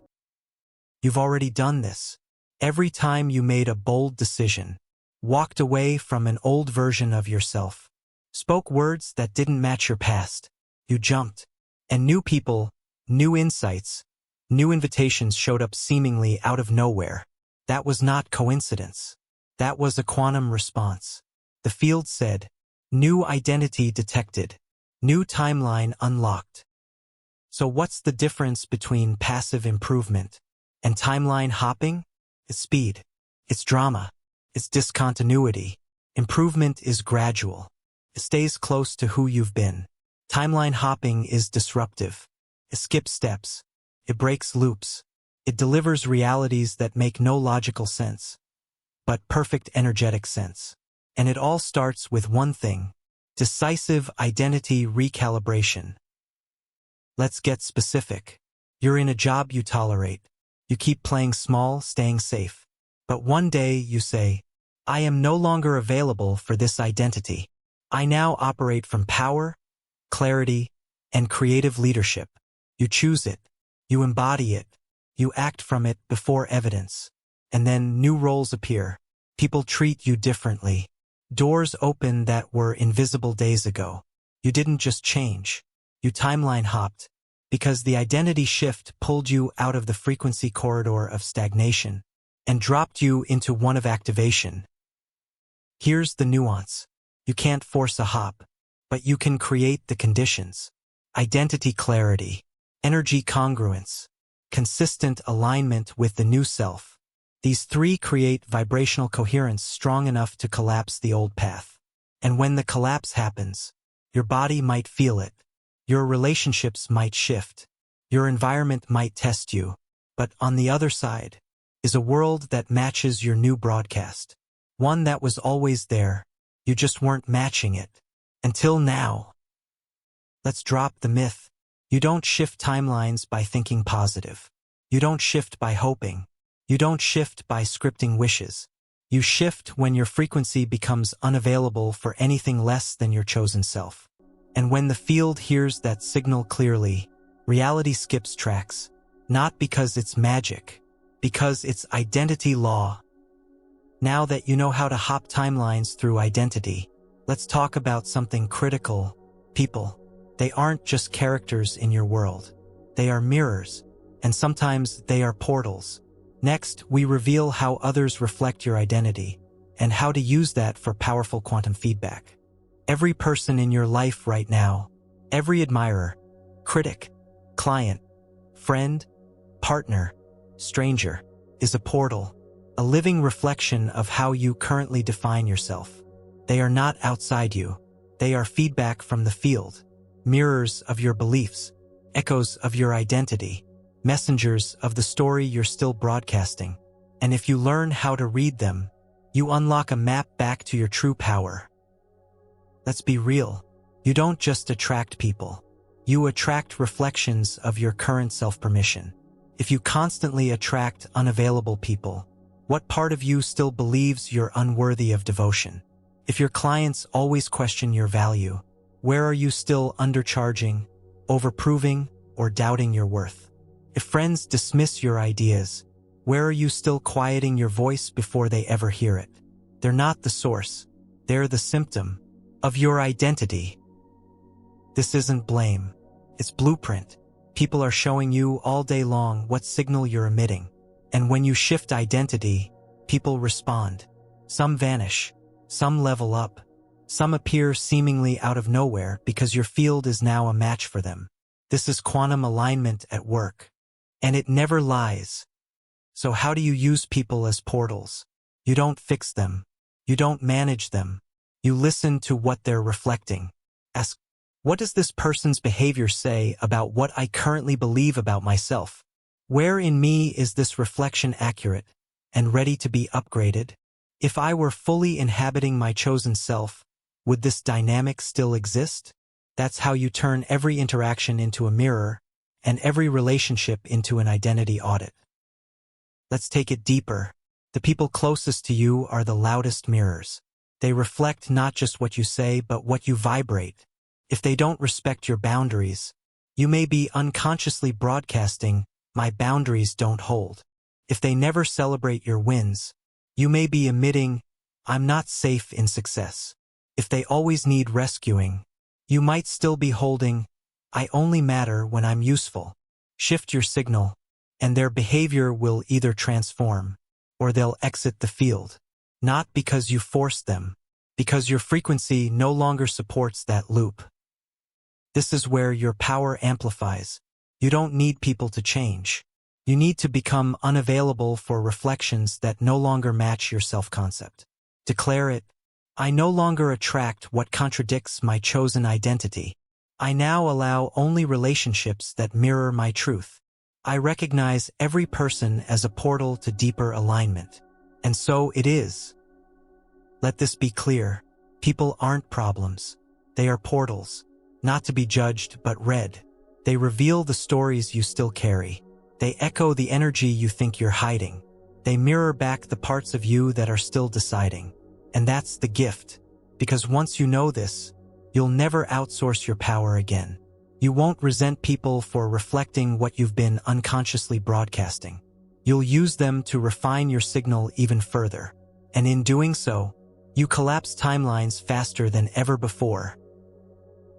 Speaker 1: You've already done this. Every time you made a bold decision, walked away from an old version of yourself, spoke words that didn't match your past, you jumped. And new people, new insights, new invitations showed up seemingly out of nowhere. That was not coincidence. That was a quantum response. The field said, new identity detected, new timeline unlocked. So what's the difference between passive improvement and timeline hopping? It's speed. It's drama. It's discontinuity. Improvement is gradual. It stays close to who you've been. Timeline hopping is disruptive. It skips steps. It breaks loops. It delivers realities that make no logical sense, but perfect energetic sense. And it all starts with one thing: decisive identity recalibration. Let's get specific. You're in a job you tolerate. You keep playing small, staying safe. But one day you say, I am no longer available for this identity. I now operate from power, clarity, and creative leadership. You choose it. You embody it. You act from it before evidence. And then new roles appear. People treat you differently. Doors open that were invisible days ago. You didn't just change. You timeline hopped, because the identity shift pulled you out of the frequency corridor of stagnation and dropped you into one of activation. Here's the nuance. You can't force a hop, but you can create the conditions. Identity clarity, energy congruence, consistent alignment with the new self. These three create vibrational coherence strong enough to collapse the old path. And when the collapse happens, your body might feel it. Your relationships might shift. Your environment might test you. But on the other side is a world that matches your new broadcast. One that was always there. You just weren't matching it. Until now. Let's drop the myth. You don't shift timelines by thinking positive. You don't shift by hoping. You don't shift by scripting wishes. You shift when your frequency becomes unavailable for anything less than your chosen self. And when the field hears that signal clearly, reality skips tracks. Not because it's magic, because it's identity law. Now that you know how to hop timelines through identity, let's talk about something critical. People. They aren't just characters in your world. They are mirrors, and sometimes they are portals. Next, we reveal how others reflect your identity, and how to use that for powerful quantum feedback. Every person in your life right now, every admirer, critic, client, friend, partner, stranger, is a portal, a living reflection of how you currently define yourself. They are not outside you. They are feedback from the field, mirrors of your beliefs, echoes of your identity, messengers of the story you're still broadcasting. And if you learn how to read them, you unlock a map back to your true power. Let's be real. You don't just attract people. You attract reflections of your current self-permission. If you constantly attract unavailable people, what part of you still believes you're unworthy of devotion? If your clients always question your value, where are you still undercharging, overproving, or doubting your worth? If friends dismiss your ideas, where are you still quieting your voice before they ever hear it? They're not the source. They're the symptom of your identity. This isn't blame. It's blueprint. People are showing you all day long what signal you're emitting. And when you shift identity, people respond. Some vanish. Some level up. Some appear seemingly out of nowhere because your field is now a match for them. This is quantum alignment at work. And it never lies. So how do you use people as portals? You don't fix them. You don't manage them. You listen to what they're reflecting. Ask, what does this person's behavior say about what I currently believe about myself? Where in me is this reflection accurate and ready to be upgraded? If I were fully inhabiting my chosen self, would this dynamic still exist? That's how you turn every interaction into a mirror and every relationship into an identity audit. Let's take it deeper. The people closest to you are the loudest mirrors. They reflect not just what you say, but what you vibrate. If they don't respect your boundaries, you may be unconsciously broadcasting, "My boundaries don't hold." If they never celebrate your wins, you may be emitting, "I'm not safe in success." If they always need rescuing, you might still be holding, "I only matter when I'm useful." Shift your signal, and their behavior will either transform, or they'll exit the field. Not because you forced them, because your frequency no longer supports that loop. This is where your power amplifies. You don't need people to change. You need to become unavailable for reflections that no longer match your self-concept. Declare it, "I no longer attract what contradicts my chosen identity. I now allow only relationships that mirror my truth. I recognize every person as a portal to deeper alignment." And so it is. Let this be clear. People aren't problems. They are portals. Not to be judged, but read. They reveal the stories you still carry. They echo the energy you think you're hiding. They mirror back the parts of you that are still deciding. And that's the gift. Because once you know this, you'll never outsource your power again. You won't resent people for reflecting what you've been unconsciously broadcasting. You'll use them to refine your signal even further. And in doing so, you collapse timelines faster than ever before.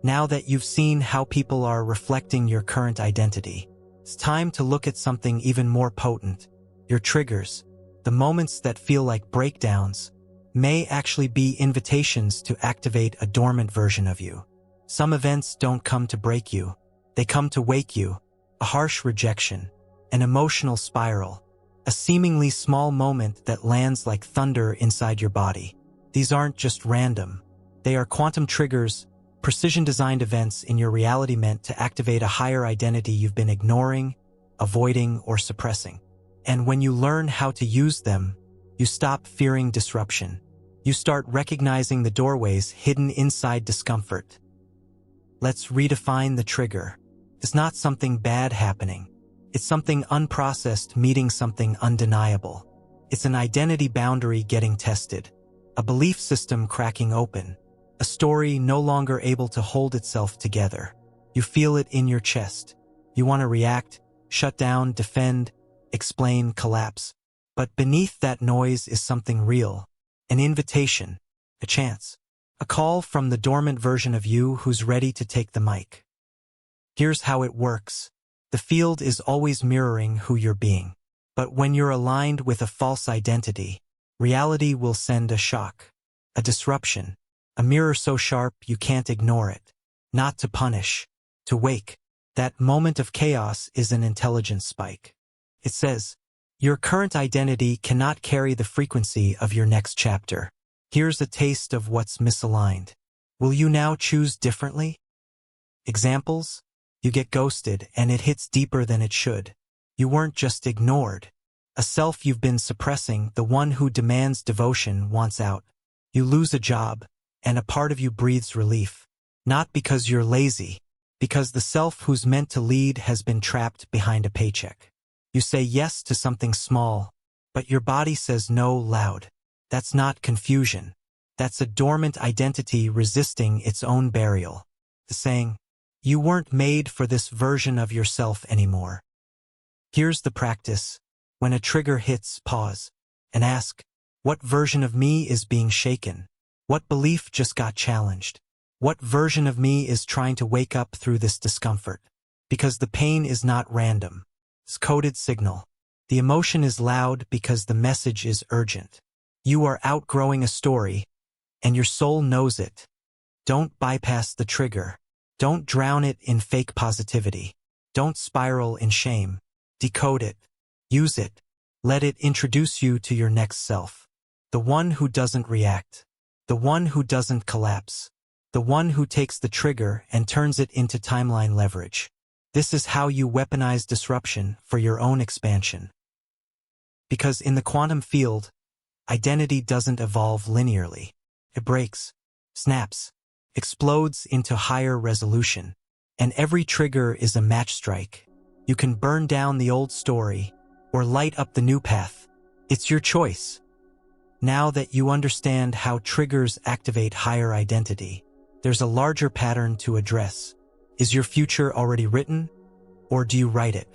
Speaker 1: Now that you've seen how people are reflecting your current identity, it's time to look at something even more potent. Your triggers, the moments that feel like breakdowns, may actually be invitations to activate a dormant version of you. Some events don't come to break you. They come to wake you. A harsh rejection, an emotional spiral, a seemingly small moment that lands like thunder inside your body. These aren't just random. They are quantum triggers, precision-designed events in your reality meant to activate a higher identity you've been ignoring, avoiding, or suppressing. And when you learn how to use them, you stop fearing disruption. You start recognizing the doorways hidden inside discomfort. Let's redefine the trigger. It's not something bad happening. It's something unprocessed meeting something undeniable. It's an identity boundary getting tested, a belief system cracking open, a story no longer able to hold itself together. You feel it in your chest. You want to react, shut down, defend, explain, collapse. But beneath that noise is something real, an invitation, a chance, a call from the dormant version of you who's ready to take the mic. Here's how it works. The field is always mirroring who you're being. But when you're aligned with a false identity, reality will send a shock, a disruption, a mirror so sharp you can't ignore it. Not to punish, to wake. That moment of chaos is an intelligence spike. It says, your current identity cannot carry the frequency of your next chapter. Here's a taste of what's misaligned. Will you now choose differently? Examples? You get ghosted and it hits deeper than it should. You weren't just ignored. A self you've been suppressing, the one who demands devotion, wants out. You lose a job, and a part of you breathes relief. Not because you're lazy, because the self who's meant to lead has been trapped behind a paycheck. You say yes to something small, but your body says no loud. That's not confusion. That's a dormant identity resisting its own burial. The saying, you weren't made for this version of yourself anymore. Here's the practice. When a trigger hits, pause and ask, what version of me is being shaken? What belief just got challenged? What version of me is trying to wake up through this discomfort? Because the pain is not random. It's coded signal. The emotion is loud because the message is urgent. You are outgrowing a story, and your soul knows it. Don't bypass the trigger. Don't drown it in fake positivity. Don't spiral in shame. Decode it. Use it. Let it introduce you to your next self. The one who doesn't react. The one who doesn't collapse. The one who takes the trigger and turns it into timeline leverage. This is how you weaponize disruption for your own expansion. Because in the quantum field, identity doesn't evolve linearly. It breaks, snaps, explodes into higher resolution. And every trigger is a match strike. You can burn down the old story or light up the new path. It's your choice. Now that you understand how triggers activate higher identity, there's a larger pattern to address. Is your future already written, or do you write it?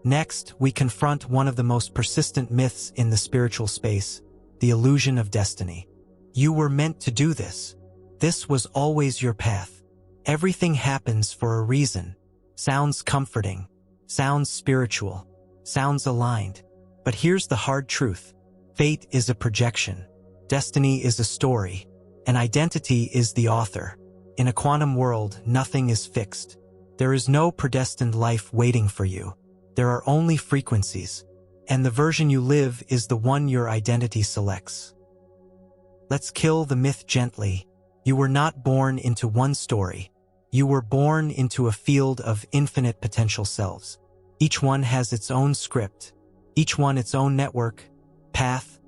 Speaker 1: Next, we confront one of the most persistent myths in the spiritual space, the illusion of destiny. You were meant to do this. This was always your path. Everything happens for a reason. Sounds comforting. Sounds spiritual. Sounds aligned. But here's the hard truth. Fate is a projection. Destiny is a story. And identity is the author. In a quantum world, nothing is fixed. There is no predestined life waiting for you. There are only frequencies. And the version you live is the one your identity selects. Let's kill the myth gently. You were not born into one story. You were born into a field of infinite potential selves. Each one has its own script. Each one its own network, path,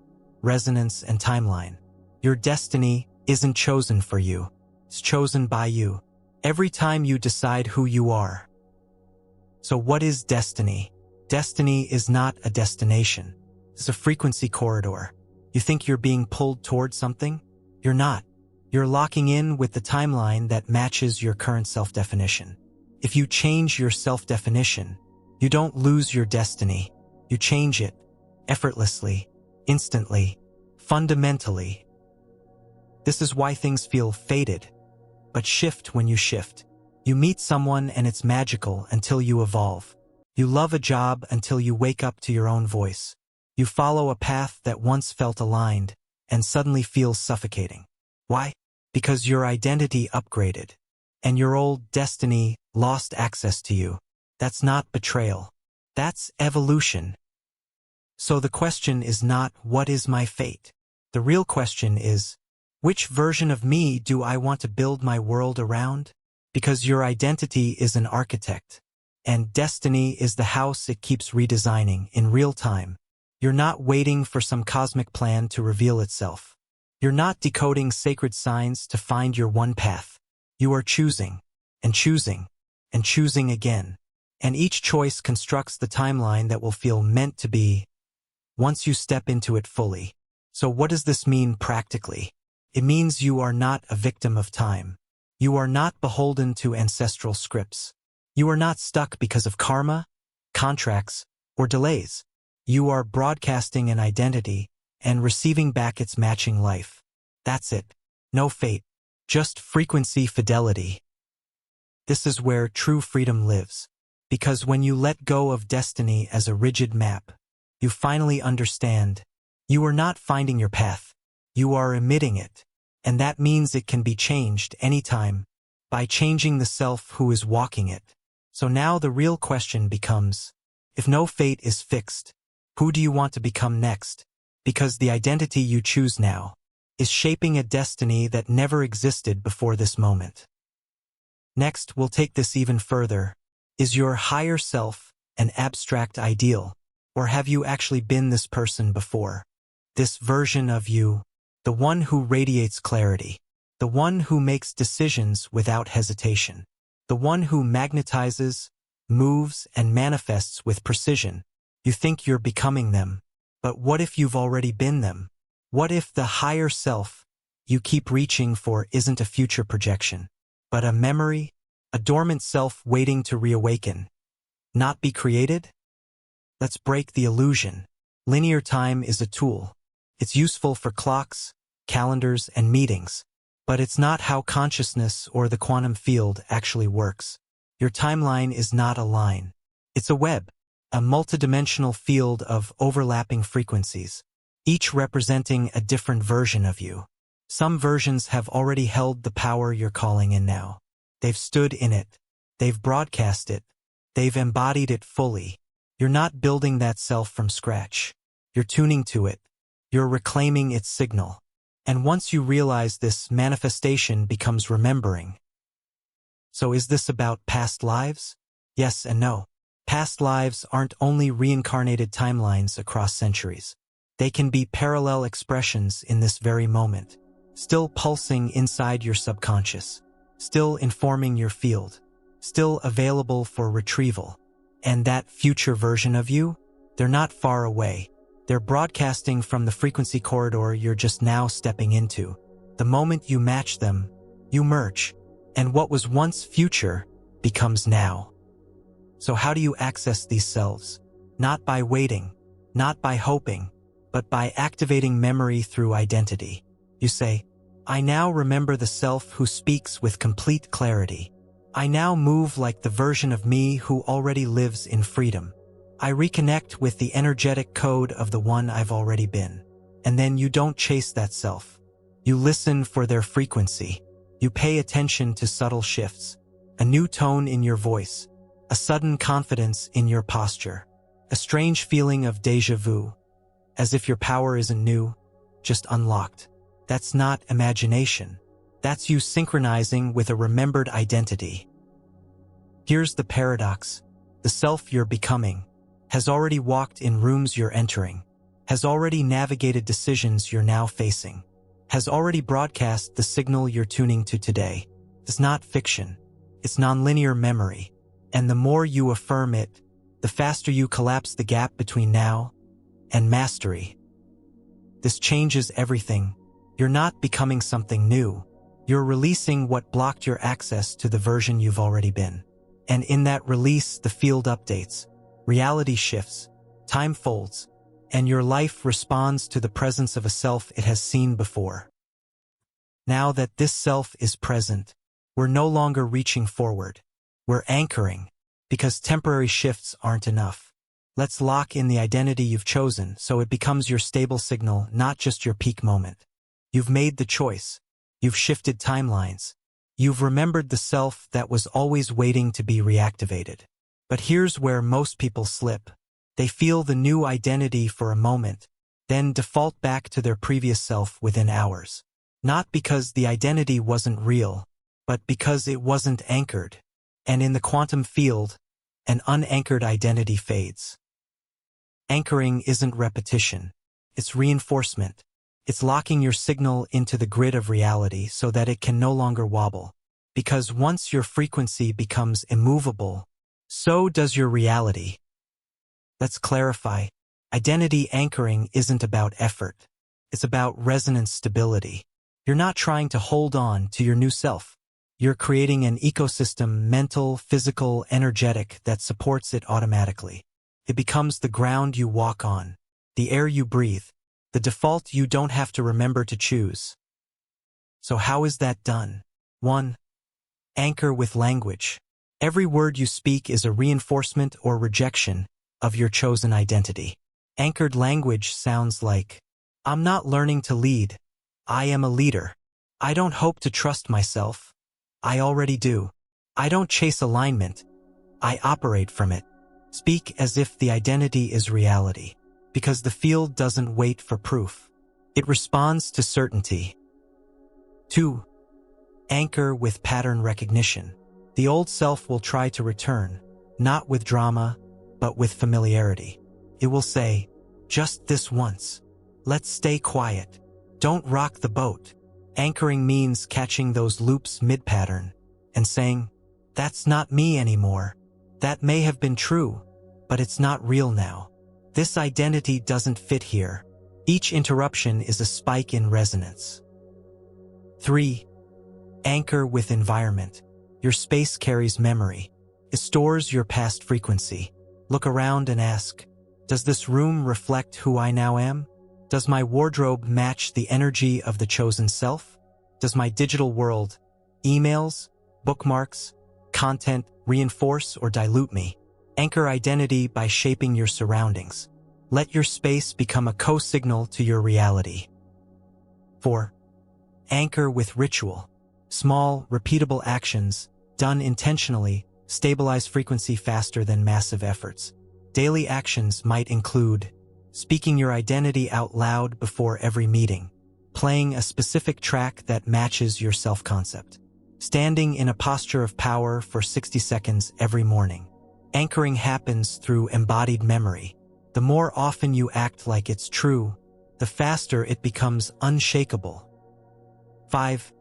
Speaker 1: resonance, and timeline. Your destiny isn't chosen for you. It's chosen by you. Every time you decide who you are. So what is destiny? Destiny is not a destination. It's a frequency corridor. You think you're being pulled towards something? You're not. You're locking in with the timeline that matches your current self-definition. If you change your self-definition, you don't lose your destiny. You change it effortlessly, instantly, fundamentally. This is why things feel fated, but shift when you shift. You meet someone and it's magical until you evolve. You love a job until you wake up to your own voice. You follow a path that once felt aligned and suddenly feels suffocating. Why? Because your identity upgraded, and your old destiny lost access to you. That's not betrayal. That's evolution. So the question is not, what is my fate? The real question is, which version of me do I want to build my world around? Because your identity is an architect, and destiny is the house it keeps redesigning in real time. You're not waiting for some cosmic plan to reveal itself. You're not decoding sacred signs to find your one path. You are choosing, and choosing, and choosing again. And each choice constructs the timeline that will feel meant to be once you step into it fully. So what does this mean practically? It means you are not a victim of time. You are not beholden to ancestral scripts. You are not stuck because of karma, contracts, or delays. You are broadcasting an identity and receiving back its matching life. That's it. No fate. Just frequency fidelity. This is where true freedom lives. Because when you let go of destiny as a rigid map, you finally understand you are not finding your path. You are emitting it. And that means it can be changed anytime by changing the self who is walking it. So now the real question becomes, if no fate is fixed, who do you want to become next? Because the identity you choose now is shaping a destiny that never existed before this moment. Next, we'll take this even further. Is your higher self an abstract ideal, or have you actually been this person before? This version of you, the one who radiates clarity, the one who makes decisions without hesitation, the one who magnetizes, moves, and manifests with precision. You think you're becoming them, but what if you've already been them? What if the higher self you keep reaching for isn't a future projection, but a memory, a dormant self waiting to reawaken, not be created? Let's break the illusion. Linear time is a tool. It's useful for clocks, calendars, and meetings, but it's not how consciousness or the quantum field actually works. Your timeline is not a line. It's a web, a multidimensional field of overlapping frequencies, each representing a different version of you. Some versions have already held the power you're calling in now. They've stood in it. They've broadcast it. They've embodied it fully. You're not building that self from scratch. You're tuning to it. You're reclaiming its signal. And once you realize this, manifestation becomes remembering. So is this about past lives? Yes and no. Past lives aren't only reincarnated timelines across centuries. They can be parallel expressions in this very moment, still pulsing inside your subconscious, still informing your field, still available for retrieval. And that future version of you, they're not far away. They're broadcasting from the frequency corridor you're just now stepping into. The moment you match them, you merge, and what was once future becomes now. So how do you access these selves? Not by waiting, not by hoping, but by activating memory through identity. You say, I now remember the self who speaks with complete clarity. I now move like the version of me who already lives in freedom. I reconnect with the energetic code of the one I've already been. And then you don't chase that self. You listen for their frequency. You pay attention to subtle shifts, a new tone in your voice, a sudden confidence in your posture, a strange feeling of déjà vu, as if your power isn't new, just unlocked. That's not imagination. That's you synchronizing with a remembered identity. Here's the paradox. The self you're becoming has already walked in rooms you're entering, has already navigated decisions you're now facing, has already broadcast the signal you're tuning to today. It's not fiction. It's nonlinear memory. And the more you affirm it, the faster you collapse the gap between now and mastery. This changes everything. You're not becoming something new. You're releasing what blocked your access to the version you've already been. And in that release, the field updates, reality shifts, time folds, and your life responds to the presence of a self it has seen before. Now that this self is present, we're no longer reaching forward. We're anchoring, because temporary shifts aren't enough. Let's lock in the identity you've chosen so it becomes your stable signal, not just your peak moment. You've made the choice. You've shifted timelines. You've remembered the self that was always waiting to be reactivated. But here's where most people slip. They feel the new identity for a moment, then default back to their previous self within hours. Not because the identity wasn't real, but because it wasn't anchored. And in the quantum field, an unanchored identity fades. Anchoring isn't repetition. It's reinforcement. It's locking your signal into the grid of reality so that it can no longer wobble. Because once your frequency becomes immovable, So does your reality. Let's clarify. Identity anchoring isn't about effort. It's about resonance stability. You're not trying to hold on to your new self. You're creating an ecosystem, mental, physical, energetic, that supports it automatically. It becomes the ground you walk on, the air you breathe, the default you don't have to remember to choose. So how is that done? 1. Anchor with language. Every word you speak is a reinforcement or rejection of your chosen identity. Anchored language sounds like, I'm not learning to lead. I am a leader. I don't hope to trust myself. I already do. I don't chase alignment. I operate from it. Speak as if the identity is reality, because the field doesn't wait for proof. It responds to certainty. 2. Anchor with pattern recognition. The old self will try to return, not with drama, but with familiarity. It will say, just this once. Let's stay quiet. Don't rock the boat. Anchoring means catching those loops mid-pattern and saying, that's not me anymore. That may have been true, but it's not real now. This identity doesn't fit here. Each interruption is a spike in resonance. 3. Anchor with environment. Your space carries memory. It stores your past frequency. Look around and ask, does this room reflect who I now am? Does my wardrobe match the energy of the chosen self? Does my digital world, emails, bookmarks, content reinforce or dilute me? Anchor identity by shaping your surroundings. Let your space become a co-signal to your reality. 4. Anchor with ritual. Small, repeatable actions, done intentionally, stabilize frequency faster than massive efforts. Daily actions might include speaking your identity out loud before every meeting, playing a specific track that matches your self-concept, standing in a posture of power for 60 seconds every morning. Anchoring happens through embodied memory. The more often you act like it's true, the faster it becomes unshakable. 5.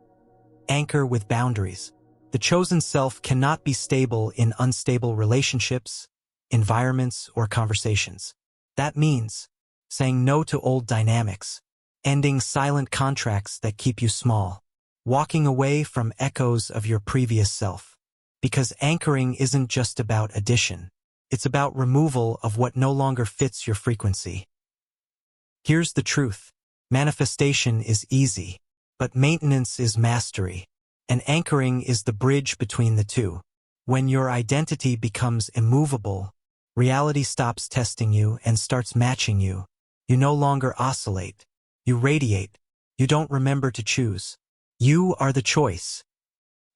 Speaker 1: Anchor with boundaries. The chosen self cannot be stable in unstable relationships, environments, or conversations. That means saying no to old dynamics, ending silent contracts that keep you small, walking away from echoes of your previous self. Because anchoring isn't just about addition. It's about removal of what no longer fits your frequency. Here's the truth. Manifestation is easy, but maintenance is mastery, and anchoring is the bridge between the two. When your identity becomes immovable, reality stops testing you and starts matching you. You no longer oscillate. You radiate. You don't remember to choose. You are the choice.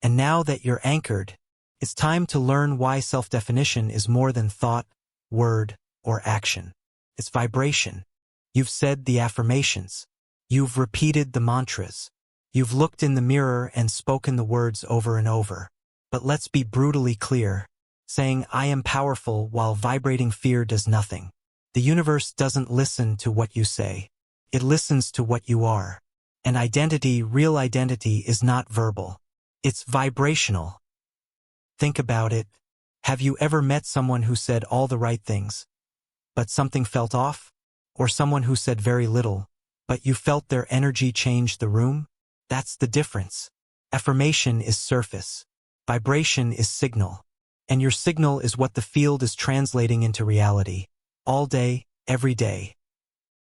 Speaker 1: And now that you're anchored, it's time to learn why self-definition is more than thought, word, or action. It's vibration. You've said the affirmations. You've repeated the mantras. You've looked in the mirror and spoken the words over and over. But let's be brutally clear. Saying, I am powerful while vibrating fear does nothing. The universe doesn't listen to what you say. It listens to what you are. And identity, real identity, is not verbal. It's vibrational. Think about it. Have you ever met someone who said all the right things, but something felt off? Or someone who said very little, but you felt their energy change the room? That's the difference. Affirmation is surface. Vibration is signal. And your signal is what the field is translating into reality. All day, every day.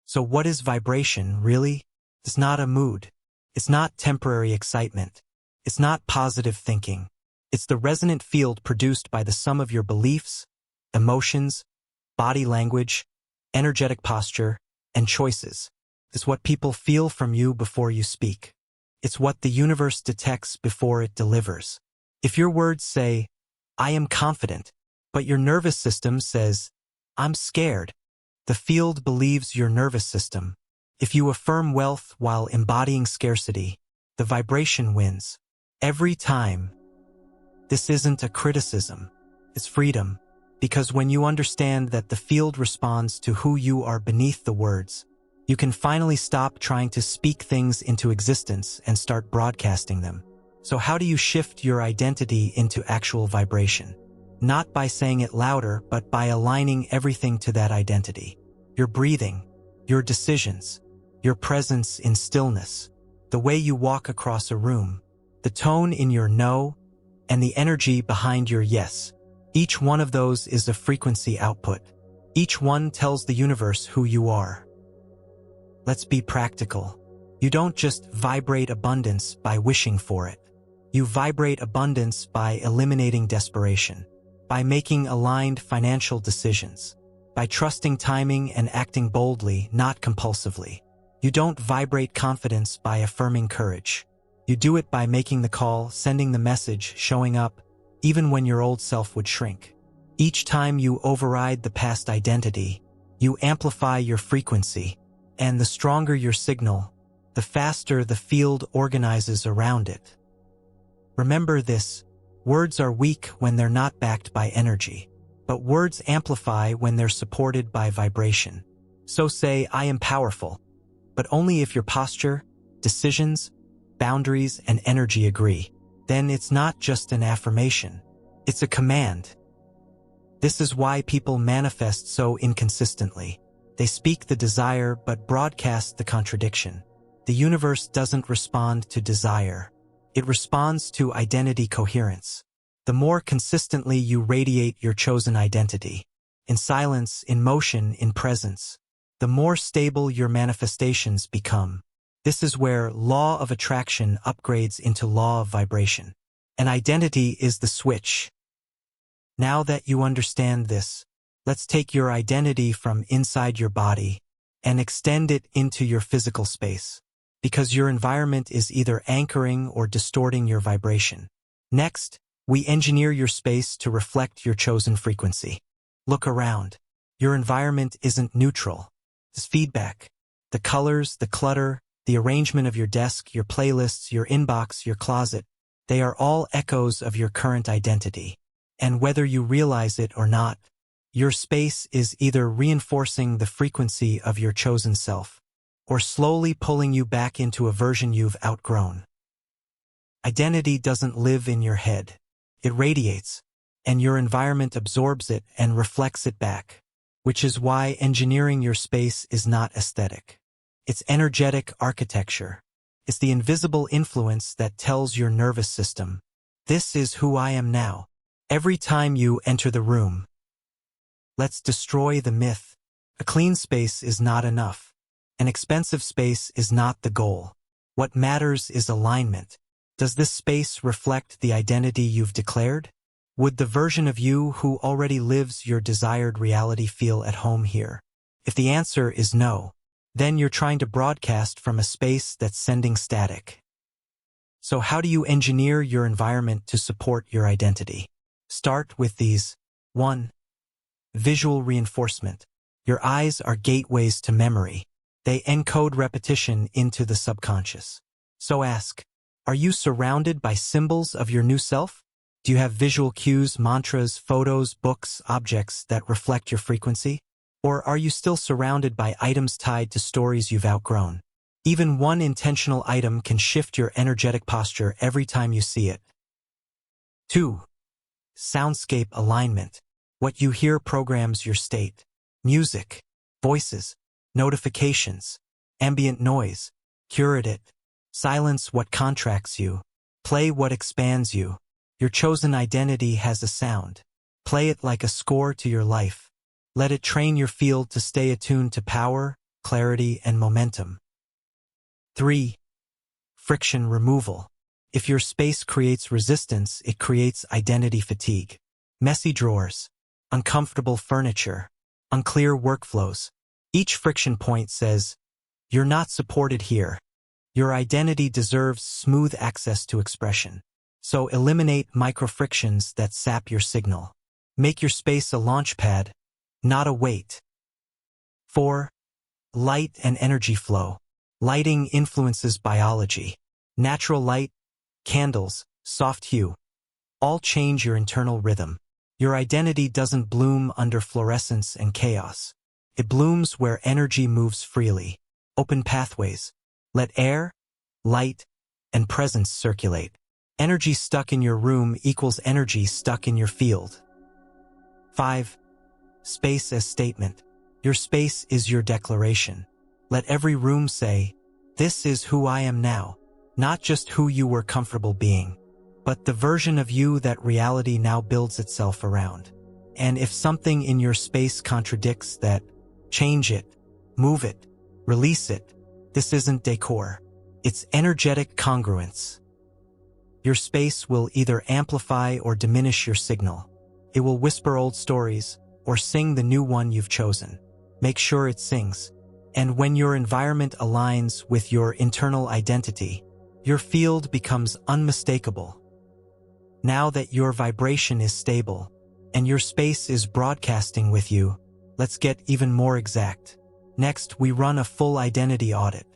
Speaker 1: So what is vibration, really? It's not a mood. It's not temporary excitement. It's not positive thinking. It's the resonant field produced by the sum of your beliefs, emotions, body language, energetic posture, and choices. It's what people feel from you before you speak. It's what the universe detects before it delivers. If your words say, I am confident, but your nervous system says, I'm scared, the field believes your nervous system. If you affirm wealth while embodying scarcity, the vibration wins. Every time. This isn't a criticism. It's freedom. Because when you understand that the field responds to who you are beneath the words, you can finally stop trying to speak things into existence and start broadcasting them. So how do you shift your identity into actual vibration? Not by saying it louder, but by aligning everything to that identity. Your breathing, your decisions, your presence in stillness, the way you walk across a room, the tone in your no, and the energy behind your yes. Each one of those is a frequency output. Each one tells the universe who you are. Let's be practical. You don't just vibrate abundance by wishing for it. You vibrate abundance by eliminating desperation, by making aligned financial decisions, by trusting timing and acting boldly, not compulsively. You don't vibrate confidence by affirming courage. You do it by making the call, sending the message, showing up, even when your old self would shrink. Each time you override the past identity, you amplify your frequency, and the stronger your signal, the faster the field organizes around it. Remember this, words are weak when they're not backed by energy, but words amplify when they're supported by vibration. So say, I am powerful, but only if your posture, decisions, boundaries, and energy agree. Then it's not just an affirmation, it's a command. This is why people manifest so inconsistently. They speak the desire but broadcast the contradiction. The universe doesn't respond to desire. It responds to identity coherence. The more consistently you radiate your chosen identity, in silence, in motion, in presence, the more stable your manifestations become. This is where law of attraction upgrades into law of vibration. An identity is the switch. Now that you understand this, let's take your identity from inside your body and extend it into your physical space, because your environment is either anchoring or distorting your vibration. Next, we engineer your space to reflect your chosen frequency. Look around. Your environment isn't neutral. It's feedback. The colors, the clutter, the arrangement of your desk, your playlists, your inbox, your closet, they are all echoes of your current identity. And whether you realize it or not, your space is either reinforcing the frequency of your chosen self, or slowly pulling you back into a version you've outgrown. Identity doesn't live in your head. It radiates, and your environment absorbs it and reflects it back, which is why engineering your space is not aesthetic. It's energetic architecture. It's the invisible influence that tells your nervous system, this is who I am now. Every time you enter the room. Let's destroy the myth. A clean space is not enough. An expensive space is not the goal. What matters is alignment. Does this space reflect the identity you've declared? Would the version of you who already lives your desired reality feel at home here? If the answer is no, then you're trying to broadcast from a space that's sending static. So how do you engineer your environment to support your identity? Start with these. 1. Visual reinforcement. Your eyes are gateways to memory. They encode repetition into the subconscious. So ask, are you surrounded by symbols of your new self? Do you have visual cues, mantras, photos, books, objects that reflect your frequency? Or are you still surrounded by items tied to stories you've outgrown? Even one intentional item can shift your energetic posture every time you see it. 2. Soundscape alignment. What you hear programs your state. Music, voices, notifications, ambient noise. Curate it. Silence what contracts you. Play what expands you. Your chosen identity has a sound. Play it like a score to your life. Let it train your field to stay attuned to power, clarity, and momentum. 3. Friction removal. If your space creates resistance, it creates identity fatigue. Messy drawers, uncomfortable furniture, unclear workflows. Each friction point says, you're not supported here. Your identity deserves smooth access to expression. So eliminate micro-frictions that sap your signal. Make your space a launch pad, not a weight. 4. Light and energy flow. Lighting influences biology. Natural light, candles, soft hue, all change your internal rhythm. Your identity doesn't bloom under fluorescence and chaos. It blooms where energy moves freely. Open pathways. Let air, light, and presence circulate. Energy stuck in your room equals energy stuck in your field. 5. Space as statement. Your space is your declaration. Let every room say, "This is who I am now," not just who you were comfortable being, but the version of you that reality now builds itself around. And if something in your space contradicts that, change it, move it, release it. This isn't decor. It's energetic congruence. Your space will either amplify or diminish your signal. It will whisper old stories or sing the new one you've chosen. Make sure it sings. And when your environment aligns with your internal identity, your field becomes unmistakable. Now that your vibration is stable and your space is broadcasting with you, let's get even more exact. Next, we run a full identity audit,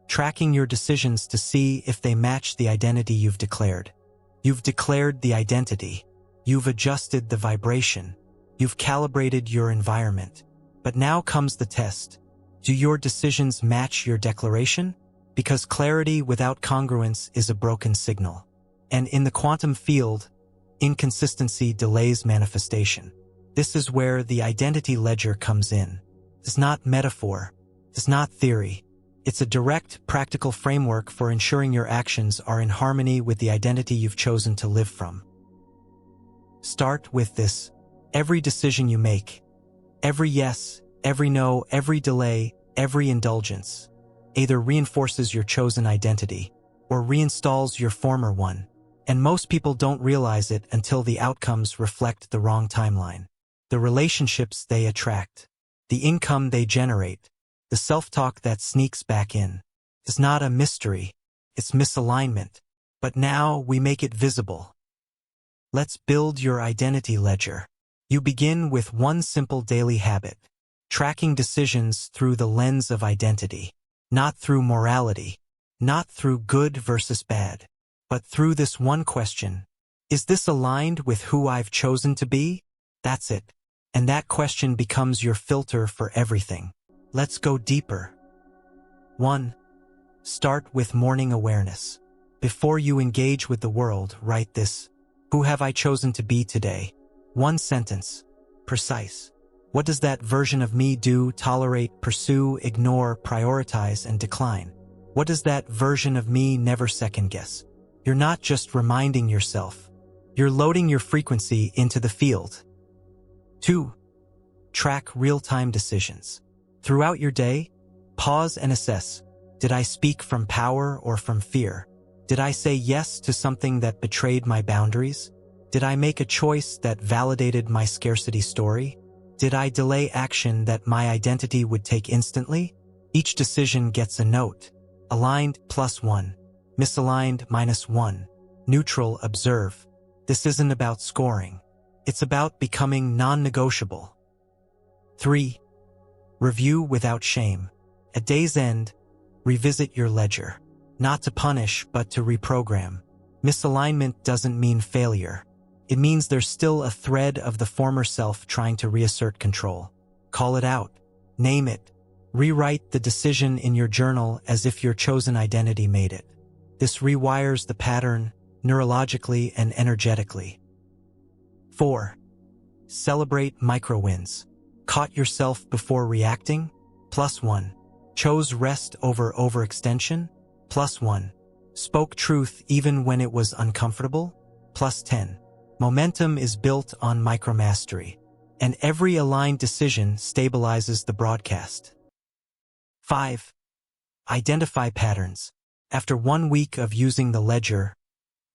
Speaker 1: tracking your decisions to see if they match the identity you've declared. You've declared the identity. You've adjusted the vibration. You've calibrated your environment. But now comes the test. Do your decisions match your declaration? Because clarity without congruence is a broken signal. And in the quantum field, inconsistency delays manifestation. This is where the identity ledger comes in. It's not metaphor. It's not theory. It's a direct, practical framework for ensuring your actions are in harmony with the identity you've chosen to live from. Start with this. Every decision you make, every yes, every no, every delay, every indulgence, either reinforces your chosen identity or reinstalls your former one. And most people don't realize it until the outcomes reflect the wrong timeline. The relationships they attract, the income they generate, the self-talk that sneaks back in. It's not a mystery, it's misalignment. But now we make it visible. Let's build your identity ledger. You begin with one simple daily habit, tracking decisions through the lens of identity, not through morality, not through good versus bad, but through this one question: is this aligned with who I've chosen to be? That's it. And that question becomes your filter for everything. Let's go deeper. 1. Start with morning awareness. Before you engage with the world, write this: who have I chosen to be today? One sentence. Precise. What does that version of me do, tolerate, pursue, ignore, prioritize, and decline? What does that version of me never second guess? You're not just reminding yourself. You're loading your frequency into the field. 2. Track real-time decisions. Throughout your day, pause and assess. Did I speak from power or from fear? Did I say yes to something that betrayed my boundaries? Did I make a choice that validated my scarcity story? Did I delay action that my identity would take instantly? Each decision gets a note. Aligned, +1. Misaligned, -1. Neutral, observe. This isn't about scoring. It's about becoming non-negotiable. 3. Review without shame. At day's end, revisit your ledger. Not to punish, but to reprogram. Misalignment doesn't mean failure. It means there's still a thread of the former self trying to reassert control. Call it out. Name it. Rewrite the decision in your journal as if your chosen identity made it. This rewires the pattern neurologically and energetically. 4. Celebrate micro-wins. Caught yourself before reacting? +1. Chose rest over overextension? +1. Spoke truth even when it was uncomfortable? +10. Momentum is built on micromastery, and every aligned decision stabilizes the broadcast. 5. Identify patterns. After 1 week of using the ledger,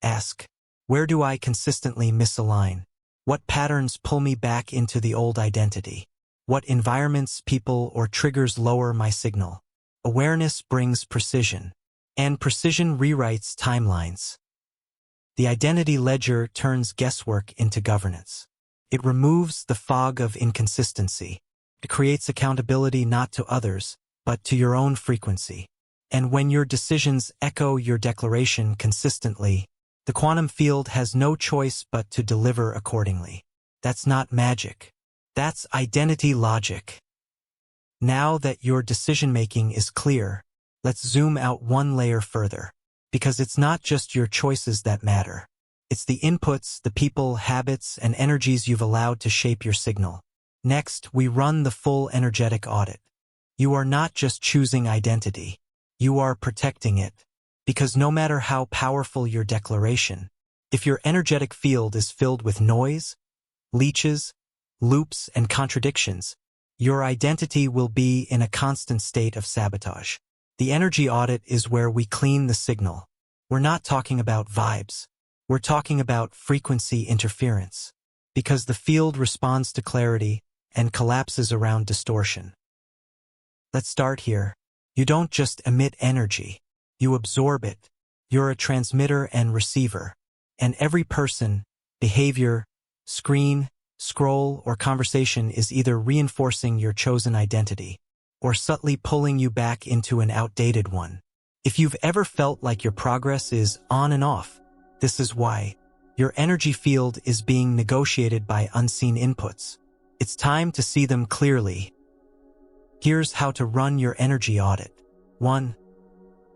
Speaker 1: ask, where do I consistently misalign? What patterns pull me back into the old identity? What environments, people, or triggers lower my signal? Awareness brings precision, and precision rewrites timelines. The identity ledger turns guesswork into governance. It removes the fog of inconsistency. It creates accountability not to others, but to your own frequency. And when your decisions echo your declaration consistently, the quantum field has no choice but to deliver accordingly. That's not magic. That's identity logic. Now that your decision-making is clear, let's zoom out one layer further. Because it's not just your choices that matter. It's the inputs, the people, habits, and energies you've allowed to shape your signal. Next, we run the full energetic audit. You are not just choosing identity. You are protecting it. Because no matter how powerful your declaration, if your energetic field is filled with noise, leeches, loops, and contradictions, your identity will be in a constant state of sabotage. The energy audit is where we clean the signal. We're not talking about vibes. We're talking about frequency interference. Because the field responds to clarity and collapses around distortion. Let's start here. You don't just emit energy. You absorb it. You're a transmitter and receiver. And every person, behavior, screen, scroll, or conversation is either reinforcing your chosen identity or subtly pulling you back into an outdated one. If you've ever felt like your progress is on and off, this is why. Your energy field is being negotiated by unseen inputs. It's time to see them clearly. Here's how to run your energy audit. 1.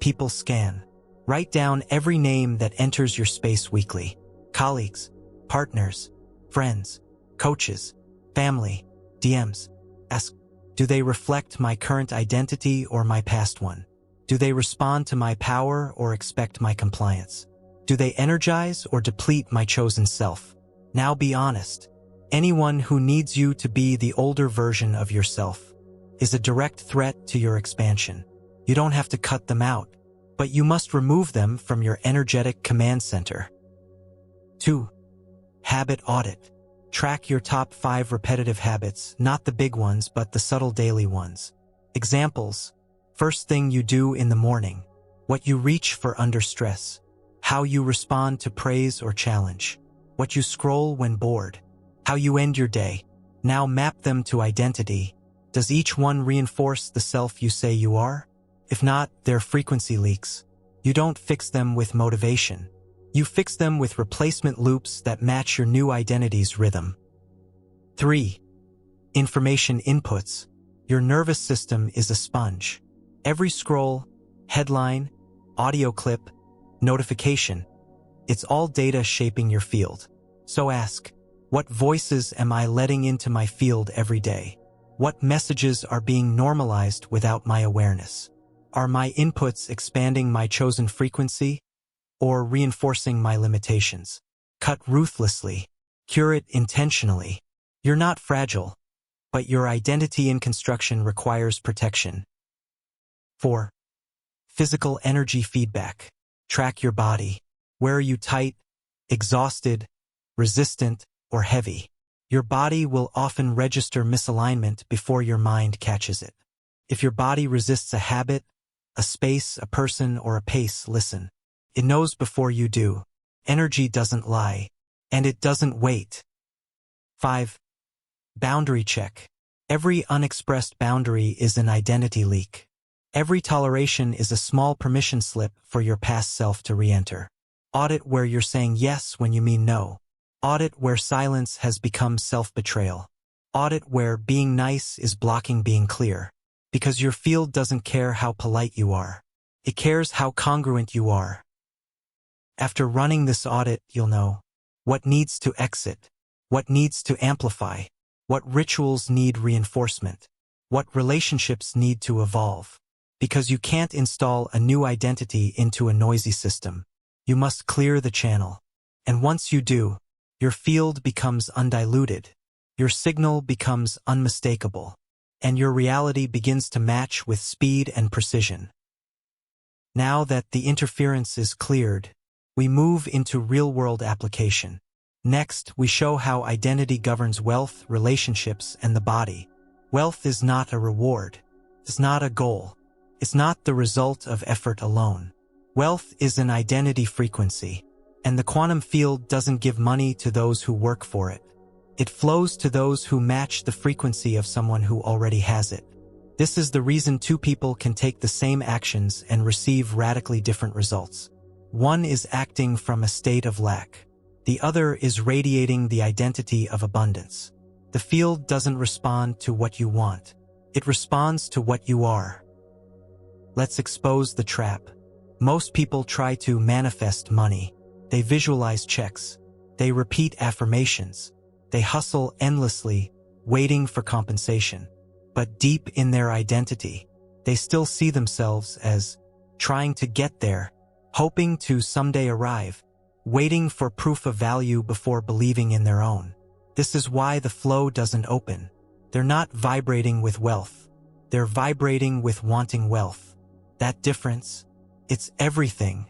Speaker 1: People scan. Write down every name that enters your space weekly. Colleagues, partners, friends, coaches, family, DMs. Ask, do they reflect my current identity or my past one? Do they respond to my power or expect my compliance? Do they energize or deplete my chosen self? Now be honest. Anyone who needs you to be the older version of yourself is a direct threat to your expansion. You don't have to cut them out, but you must remove them from your energetic command center. 2. Habit audit. Track your top 5 repetitive habits, not the big ones, but the subtle daily ones. Examples: first thing you do in the morning, what you reach for under stress, how you respond to praise or challenge, what you scroll when bored, how you end your day. Now map them to identity. Does each one reinforce the self you say you are? If not, they're frequency leaks. You don't fix them with motivation. You fix them with replacement loops that match your new identity's rhythm. 3. Information inputs. Your nervous system is a sponge. Every scroll, headline, audio clip, notification, it's all data shaping your field. So ask, what voices am I letting into my field every day? What messages are being normalized without my awareness? Are my inputs expanding my chosen frequency or reinforcing my limitations? Cut ruthlessly. Cure it intentionally. You're not fragile, but your identity in construction requires protection. 4. Physical energy feedback. Track your body. Where are you tight, exhausted, resistant, or heavy? Your body will often register misalignment before your mind catches it. If your body resists a habit, a space, a person, or a pace, listen. It knows before you do. Energy doesn't lie, and it doesn't wait. 5. Boundary check. Every unexpressed boundary is an identity leak. Every toleration is a small permission slip for your past self to re-enter. Audit where you're saying yes when you mean no. Audit where silence has become self-betrayal. Audit where being nice is blocking being clear. Because your field doesn't care how polite you are. It cares how congruent you are. After running this audit, you'll know what needs to exit, what needs to amplify, what rituals need reinforcement, what relationships need to evolve. Because you can't install a new identity into a noisy system. You must clear the channel. And once you do, your field becomes undiluted, your signal becomes unmistakable, and your reality begins to match with speed and precision. Now that the interference is cleared, we move into real-world application. Next, we show how identity governs wealth, relationships, and the body. Wealth is not a reward. It's not a goal. It's not the result of effort alone. Wealth is an identity frequency, and the quantum field doesn't give money to those who work for it. It flows to those who match the frequency of someone who already has it. This is the reason two people can take the same actions and receive radically different results. One is acting from a state of lack. The other is radiating the identity of abundance. The field doesn't respond to what you want. It responds to what you are. Let's expose the trap. Most people try to manifest money. They visualize checks. They repeat affirmations. They hustle endlessly, waiting for compensation. But deep in their identity, they still see themselves as trying to get there, hoping to someday arrive, waiting for proof of value before believing in their own. This is why the flow doesn't open. They're not vibrating with wealth. They're vibrating with wanting wealth. That difference, it's everything.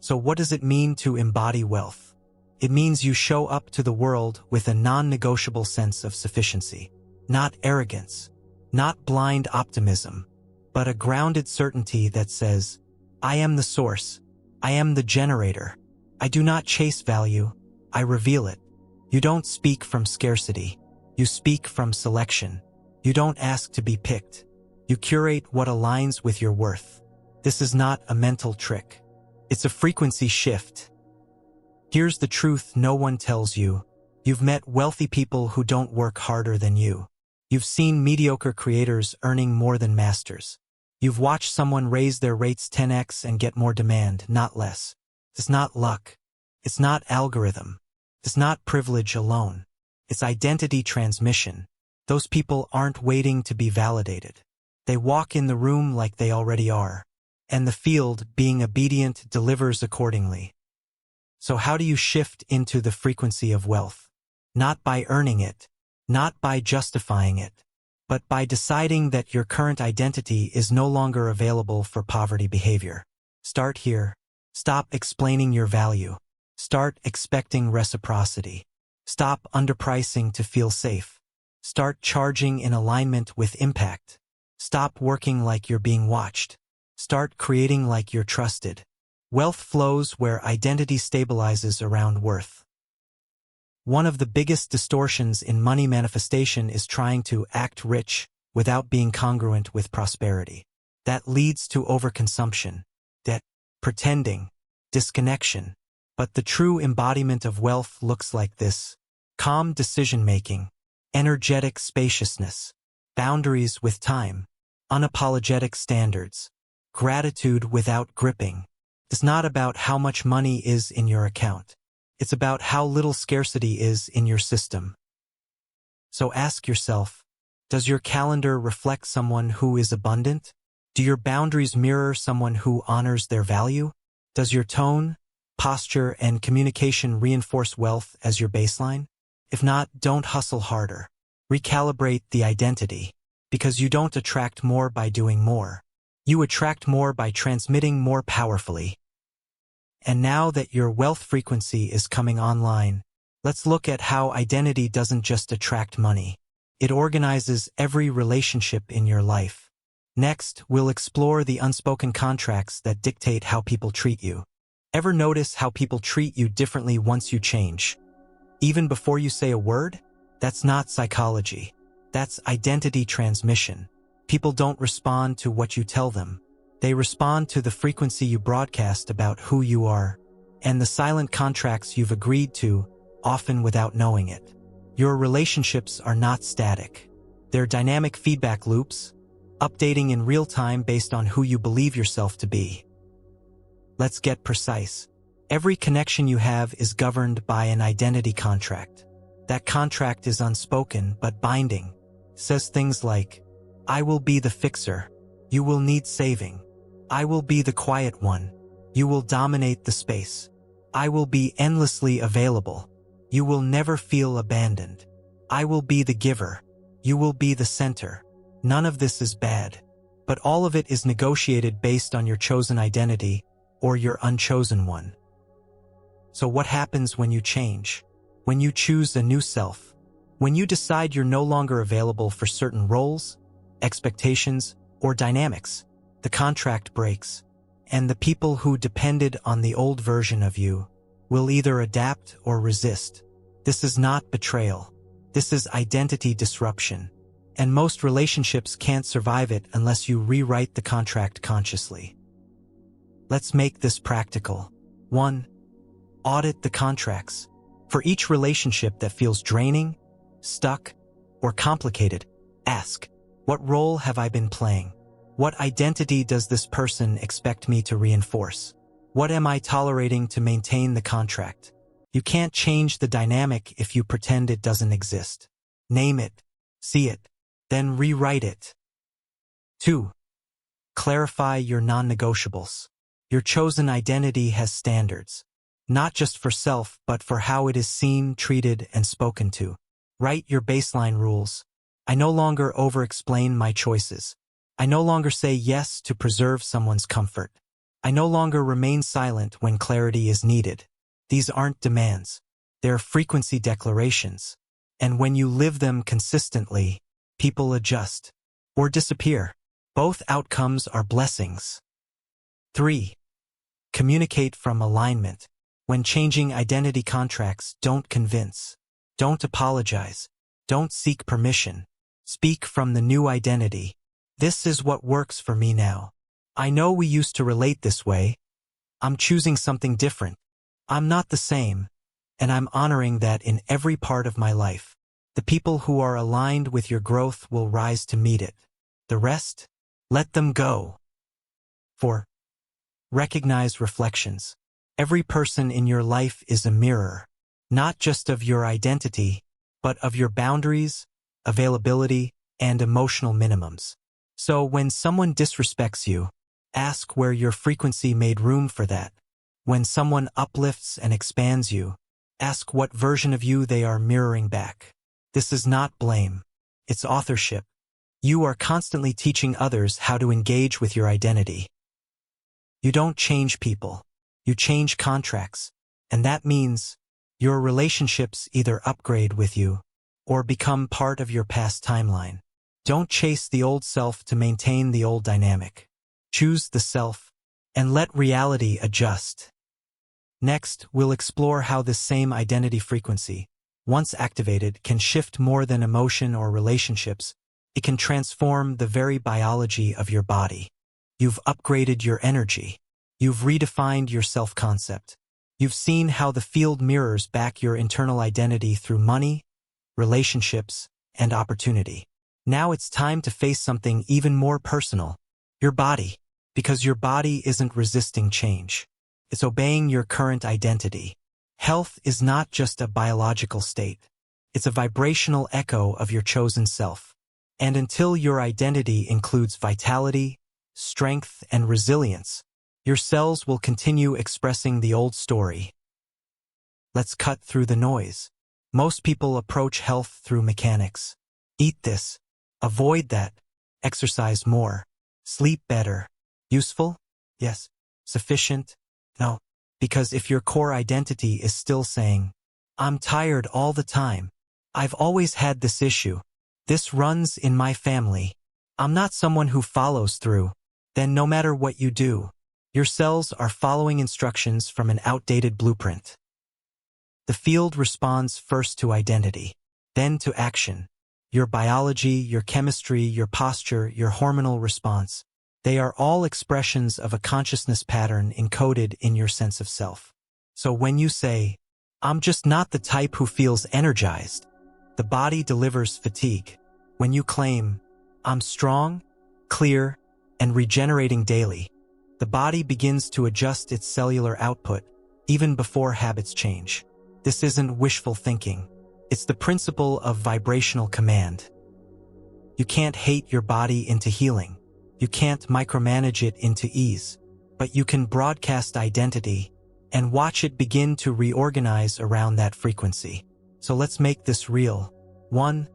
Speaker 1: So what does it mean to embody wealth? It means you show up to the world with a non-negotiable sense of sufficiency. Not arrogance, not blind optimism, but a grounded certainty that says, I am the source. I am the generator. I do not chase value. I reveal it. You don't speak from scarcity. You speak from selection. You don't ask to be picked. You curate what aligns with your worth. This is not a mental trick. It's a frequency shift. Here's the truth no one tells you. You've met wealthy people who don't work harder than you. You've seen mediocre creators earning more than masters. You've watched someone raise their rates 10x and get more demand, not less. It's not luck. It's not algorithm. It's not privilege alone. It's identity transmission. Those people aren't waiting to be validated. They walk in the room like they already are. And the field, being obedient, delivers accordingly. So how do you shift into the frequency of wealth? Not by earning it, not by justifying it, but by deciding that your current identity is no longer available for poverty behavior. Start here. Stop explaining your value. Start expecting reciprocity. Stop underpricing to feel safe. Start charging in alignment with impact. Stop working like you're being watched. Start creating like you're trusted. Wealth flows where identity stabilizes around worth. One of the biggest distortions in money manifestation is trying to act rich without being congruent with prosperity. That leads to overconsumption, debt, pretending, disconnection. But the true embodiment of wealth looks like this: calm decision-making, energetic spaciousness, boundaries with time, unapologetic standards, gratitude without gripping. It's not about how much money is in your account. It's about how little scarcity is in your system. So ask yourself, does your calendar reflect someone who is abundant? Do your boundaries mirror someone who honors their value? Does your tone, posture, and communication reinforce wealth as your baseline? If not, don't hustle harder. Recalibrate the identity, because you don't attract more by doing more. You attract more by transmitting more powerfully. And now that your wealth frequency is coming online, let's look at how identity doesn't just attract money. It organizes every relationship in your life. Next, we'll explore the unspoken contracts that dictate how people treat you. Ever notice how people treat you differently once you change? Even before you say a word? That's not psychology. That's identity transmission. People don't respond to what you tell them. They respond to the frequency you broadcast about who you are, and the silent contracts you've agreed to, often without knowing it. Your relationships are not static. They're dynamic feedback loops, updating in real time based on who you believe yourself to be. Let's get precise. Every connection you have is governed by an identity contract. That contract is unspoken but binding. It says things like, I will be the fixer. You will need saving. I will be the quiet one. You will dominate the space. I will be endlessly available. You will never feel abandoned. I will be the giver. You will be the center. None of this is bad, but all of it is negotiated based on your chosen identity or your unchosen one. So what happens when you change? When you choose a new self? When you decide you're no longer available for certain roles, expectations, or dynamics? The contract breaks, and the people who depended on the old version of you will either adapt or resist. This is not betrayal. This is identity disruption. And most relationships can't survive it unless you rewrite the contract consciously. Let's make this practical. 1. Audit the contracts. For each relationship that feels draining, stuck, or complicated, ask, what role have I been playing? What identity does this person expect me to reinforce? What am I tolerating to maintain the contract? You can't change the dynamic if you pretend it doesn't exist. Name it, see it, then rewrite it. 2. Clarify your non-negotiables. Your chosen identity has standards, not just for self, but for how it is seen, treated, and spoken to. Write your baseline rules. I no longer over-explain my choices. I no longer say yes to preserve someone's comfort. I no longer remain silent when clarity is needed. These aren't demands. They're frequency declarations. And when you live them consistently, people adjust or disappear. Both outcomes are blessings. 3. Communicate from alignment. When changing identity contracts, don't convince. Don't apologize. Don't seek permission. Speak from the new identity. This is what works for me now. I know we used to relate this way. I'm choosing something different. I'm not the same, and I'm honoring that in every part of my life. The people who are aligned with your growth will rise to meet it. The rest, let them go. 4. Recognize reflections. Every person in your life is a mirror, not just of your identity, but of your boundaries, availability, and emotional minimums. So when someone disrespects you, ask where your frequency made room for that. When someone uplifts and expands you, ask what version of you they are mirroring back. This is not blame. It's authorship. You are constantly teaching others how to engage with your identity. You don't change people. You change contracts. And that means your relationships either upgrade with you or become part of your past timeline. Don't chase the old self to maintain the old dynamic. Choose the self and let reality adjust. Next, we'll explore how this same identity frequency, once activated, can shift more than emotion or relationships. It can transform the very biology of your body. You've upgraded your energy. You've redefined your self-concept. You've seen how the field mirrors back your internal identity through money, relationships, and opportunity. Now it's time to face something even more personal. Your body. Because your body isn't resisting change. It's obeying your current identity. Health is not just a biological state. It's a vibrational echo of your chosen self. And until your identity includes vitality, strength, and resilience, your cells will continue expressing the old story. Let's cut through the noise. Most people approach health through mechanics. Eat this. Avoid that. Exercise more. Sleep better. Useful? Yes. Sufficient? No. Because if your core identity is still saying, I'm tired all the time. I've always had this issue. This runs in my family. I'm not someone who follows through. Then no matter what you do, your cells are following instructions from an outdated blueprint. The field responds first to identity, then to action. Your biology, your chemistry, your posture, your hormonal response. They are all expressions of a consciousness pattern encoded in your sense of self. So when you say, I'm just not the type who feels energized, the body delivers fatigue. When you claim, I'm strong, clear, and regenerating daily, the body begins to adjust its cellular output, even before habits change. This isn't wishful thinking. It's the principle of vibrational command. You can't hate your body into healing. You can't micromanage it into ease. But you can broadcast identity and watch it begin to reorganize around that frequency. So let's make this real. 1.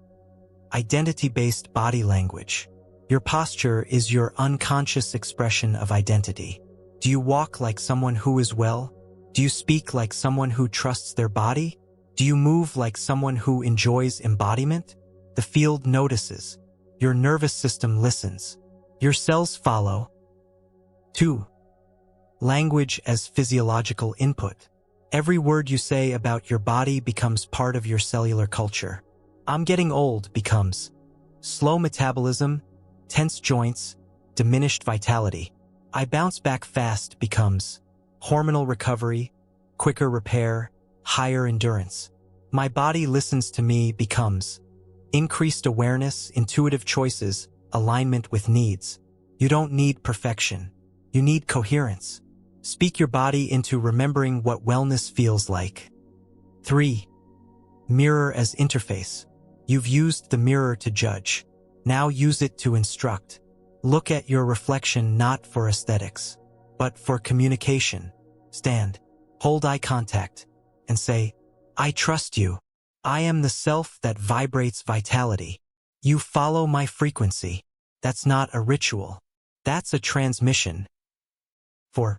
Speaker 1: Identity-based body language. Your posture is your unconscious expression of identity. Do you walk like someone who is well? Do you speak like someone who trusts their body? Do you move like someone who enjoys embodiment? The field notices. Your nervous system listens. Your cells follow. 2. Language as physiological input. Every word you say about your body becomes part of your cellular culture. I'm getting old becomes slow metabolism, tense joints, diminished vitality. I bounce back fast becomes hormonal recovery, quicker repair, higher endurance. My body listens to me becomes increased awareness, intuitive choices, alignment with needs. You don't need perfection. You need coherence. Speak your body into remembering what wellness feels like. 3. Mirror as interface. You've used the mirror to judge. Now use it to instruct. Look at your reflection not for aesthetics, but for communication. Stand, hold eye contact, and say, I trust you. I am the self that vibrates vitality. You follow my frequency. That's not a ritual. That's a transmission. 4.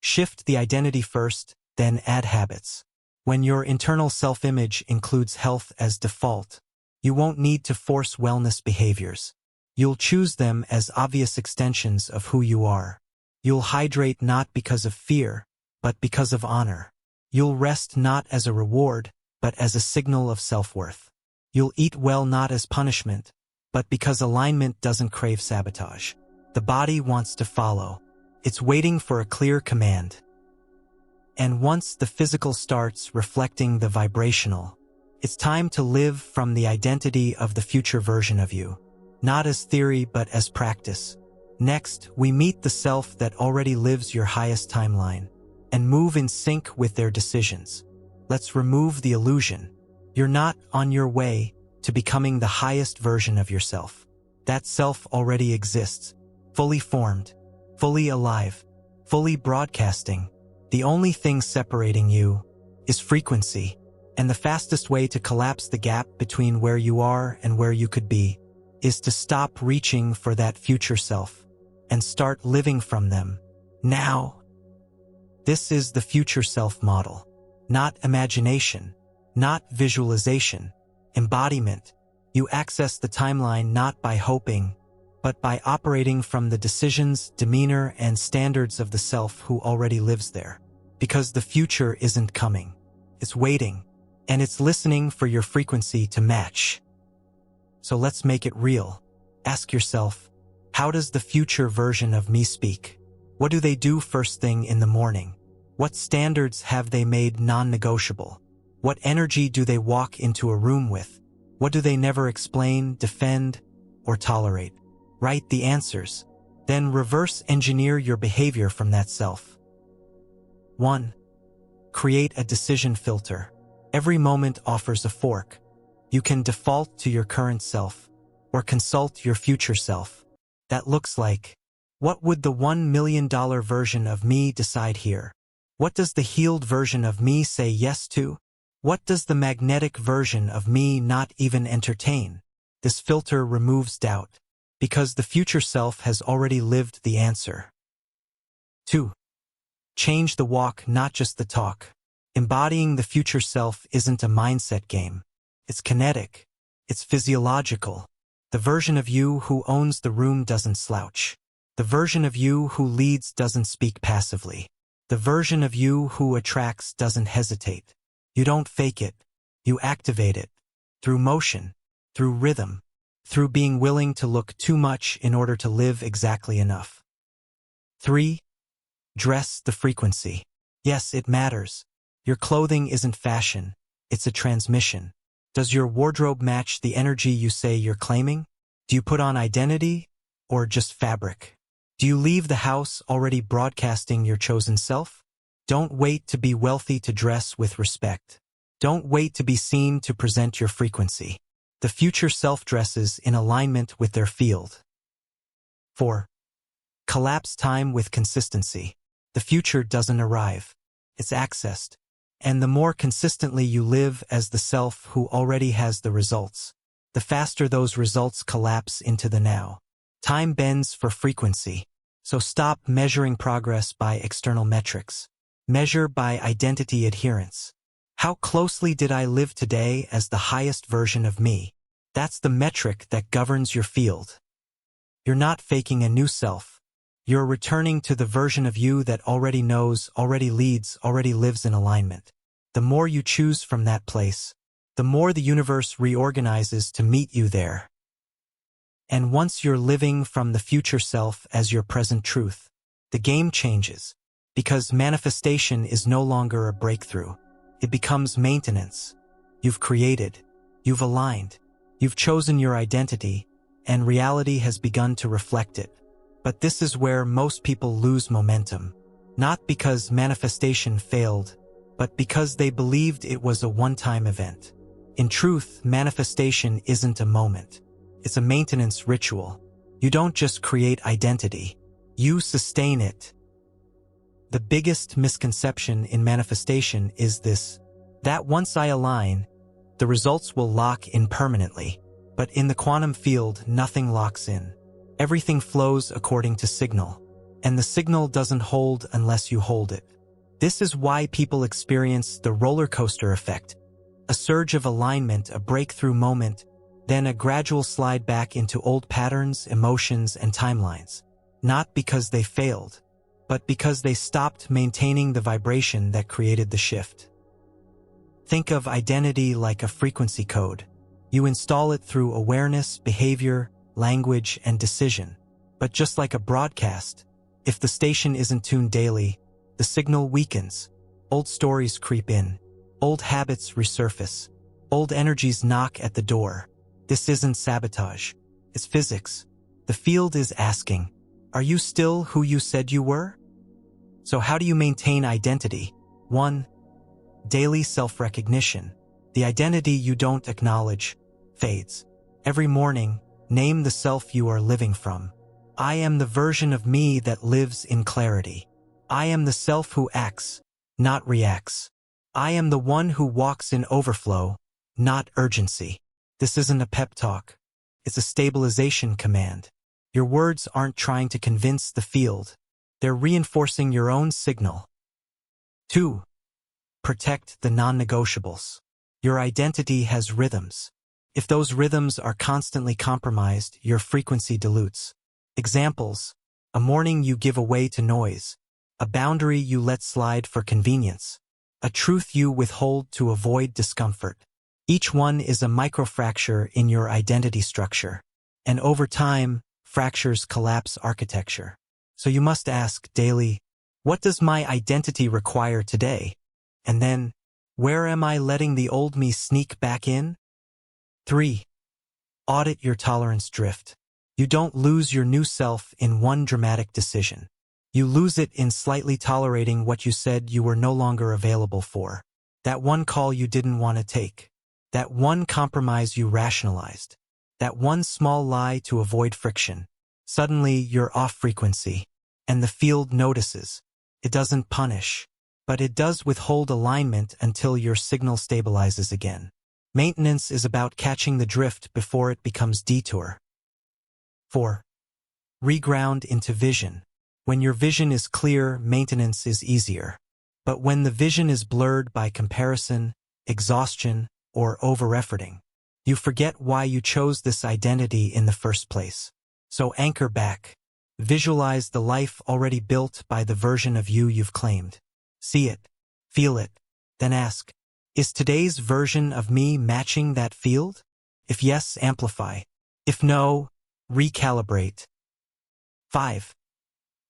Speaker 1: Shift the identity first, then add habits. When your internal self-image includes health as default, you won't need to force wellness behaviors. You'll choose them as obvious extensions of who you are. You'll hydrate not because of fear, but because of honor. You'll rest not as a reward, but as a signal of self-worth. You'll eat well not as punishment, but because alignment doesn't crave sabotage. The body wants to follow. It's waiting for a clear command. And once the physical starts reflecting the vibrational, it's time to live from the identity of the future version of you, not as theory but as practice. Next, we meet the self that already lives your highest timeline, and move in sync with their decisions. Let's remove the illusion. You're not on your way to becoming the highest version of yourself. That self already exists, fully formed, fully alive, fully broadcasting. The only thing separating you is frequency, and the fastest way to collapse the gap between where you are and where you could be is to stop reaching for that future self and start living from them now. This is the future self model, not imagination, not visualization, embodiment. You access the timeline not by hoping, but by operating from the decisions, demeanor, and standards of the self who already lives there. Because the future isn't coming. It's waiting, and it's listening for your frequency to match. So let's make it real. Ask yourself, how does the future version of me speak? What do they do first thing in the morning? What standards have they made non-negotiable? What energy do they walk into a room with? What do they never explain, defend, or tolerate? Write the answers. Then reverse engineer your behavior from that self. 1. Create a decision filter. Every moment offers a fork. You can default to your current self, or consult your future self. That looks like, what would the $1 million version of me decide here? What does the healed version of me say yes to? What does the magnetic version of me not even entertain? This filter removes doubt, because the future self has already lived the answer. 2. Change the walk, not just the talk. Embodying the future self isn't a mindset game. It's kinetic. It's physiological. The version of you who owns the room doesn't slouch. The version of you who leads doesn't speak passively. The version of you who attracts doesn't hesitate. You don't fake it. You activate it. Through motion, through rhythm, through being willing to look too much in order to live exactly enough. 3. Dress the frequency. Yes, it matters. Your clothing isn't fashion. It's a transmission. Does your wardrobe match the energy you say you're claiming? Do you put on identity or just fabric? Do you leave the house already broadcasting your chosen self? Don't wait to be wealthy to dress with respect. Don't wait to be seen to present your frequency. The future self dresses in alignment with their field. 4. Collapse time with consistency. The future doesn't arrive. It's accessed. And the more consistently you live as the self who already has the results, the faster those results collapse into the now. Time bends for frequency. So stop measuring progress by external metrics. Measure by identity adherence. How closely did I live today as the highest version of me? That's the metric that governs your field. You're not faking a new self. You're returning to the version of you that already knows, already leads, already lives in alignment. The more you choose from that place, the more the universe reorganizes to meet you there. And once you're living from the future self as your present truth, the game changes, because manifestation is no longer a breakthrough. It becomes maintenance. You've created, you've aligned, you've chosen your identity, and reality has begun to reflect it. But this is where most people lose momentum. Not because manifestation failed, but because they believed it was a one-time event. In truth, manifestation isn't a moment. It's a maintenance ritual. You don't just create identity. You sustain it. The biggest misconception in manifestation is this: that once I align, the results will lock in permanently. But in the quantum field, nothing locks in. Everything flows according to signal, and the signal doesn't hold unless you hold it. This is why people experience the roller coaster effect: a surge of alignment, a breakthrough moment, then a gradual slide back into old patterns, emotions, and timelines. Not because they failed, but because they stopped maintaining the vibration that created the shift. Think of identity like a frequency code. You install it through awareness, behavior, language, and decision. But just like a broadcast, if the station isn't tuned daily, the signal weakens. Old stories creep in. Old habits resurface. Old energies knock at the door. This isn't sabotage. It's physics. The field is asking, are you still who you said you were? So how do you maintain identity? 1. Daily self-recognition. The identity you don't acknowledge fades. Every morning, name the self you are living from. I am the version of me that lives in clarity. I am the self who acts, not reacts. I am the one who walks in overflow, not urgency. This isn't a pep talk. It's a stabilization command. Your words aren't trying to convince the field. They're reinforcing your own signal. 2. Protect the non-negotiables. Your identity has rhythms. If those rhythms are constantly compromised, your frequency dilutes. Examples: a morning you give away to noise, a boundary you let slide for convenience, a truth you withhold to avoid discomfort. Each one is a microfracture in your identity structure. And over time, fractures collapse architecture. So you must ask daily, what does my identity require today? And then, where am I letting the old me sneak back in? 3. Audit your tolerance drift. You don't lose your new self in one dramatic decision. You lose it in slightly tolerating what you said you were no longer available for. That one call you didn't want to take. That one compromise you rationalized. That one small lie to avoid friction. Suddenly, you're off frequency. And the field notices. It doesn't punish, but it does withhold alignment until your signal stabilizes again. Maintenance is about catching the drift before it becomes detour. 4. Reground into vision. When your vision is clear, maintenance is easier. But when the vision is blurred by comparison, exhaustion, or over-efforting, you forget why you chose this identity in the first place. So anchor back. Visualize the life already built by the version of you you've claimed. See it, feel it, then ask, is today's version of me matching that field? If yes, amplify. If no, recalibrate. 5.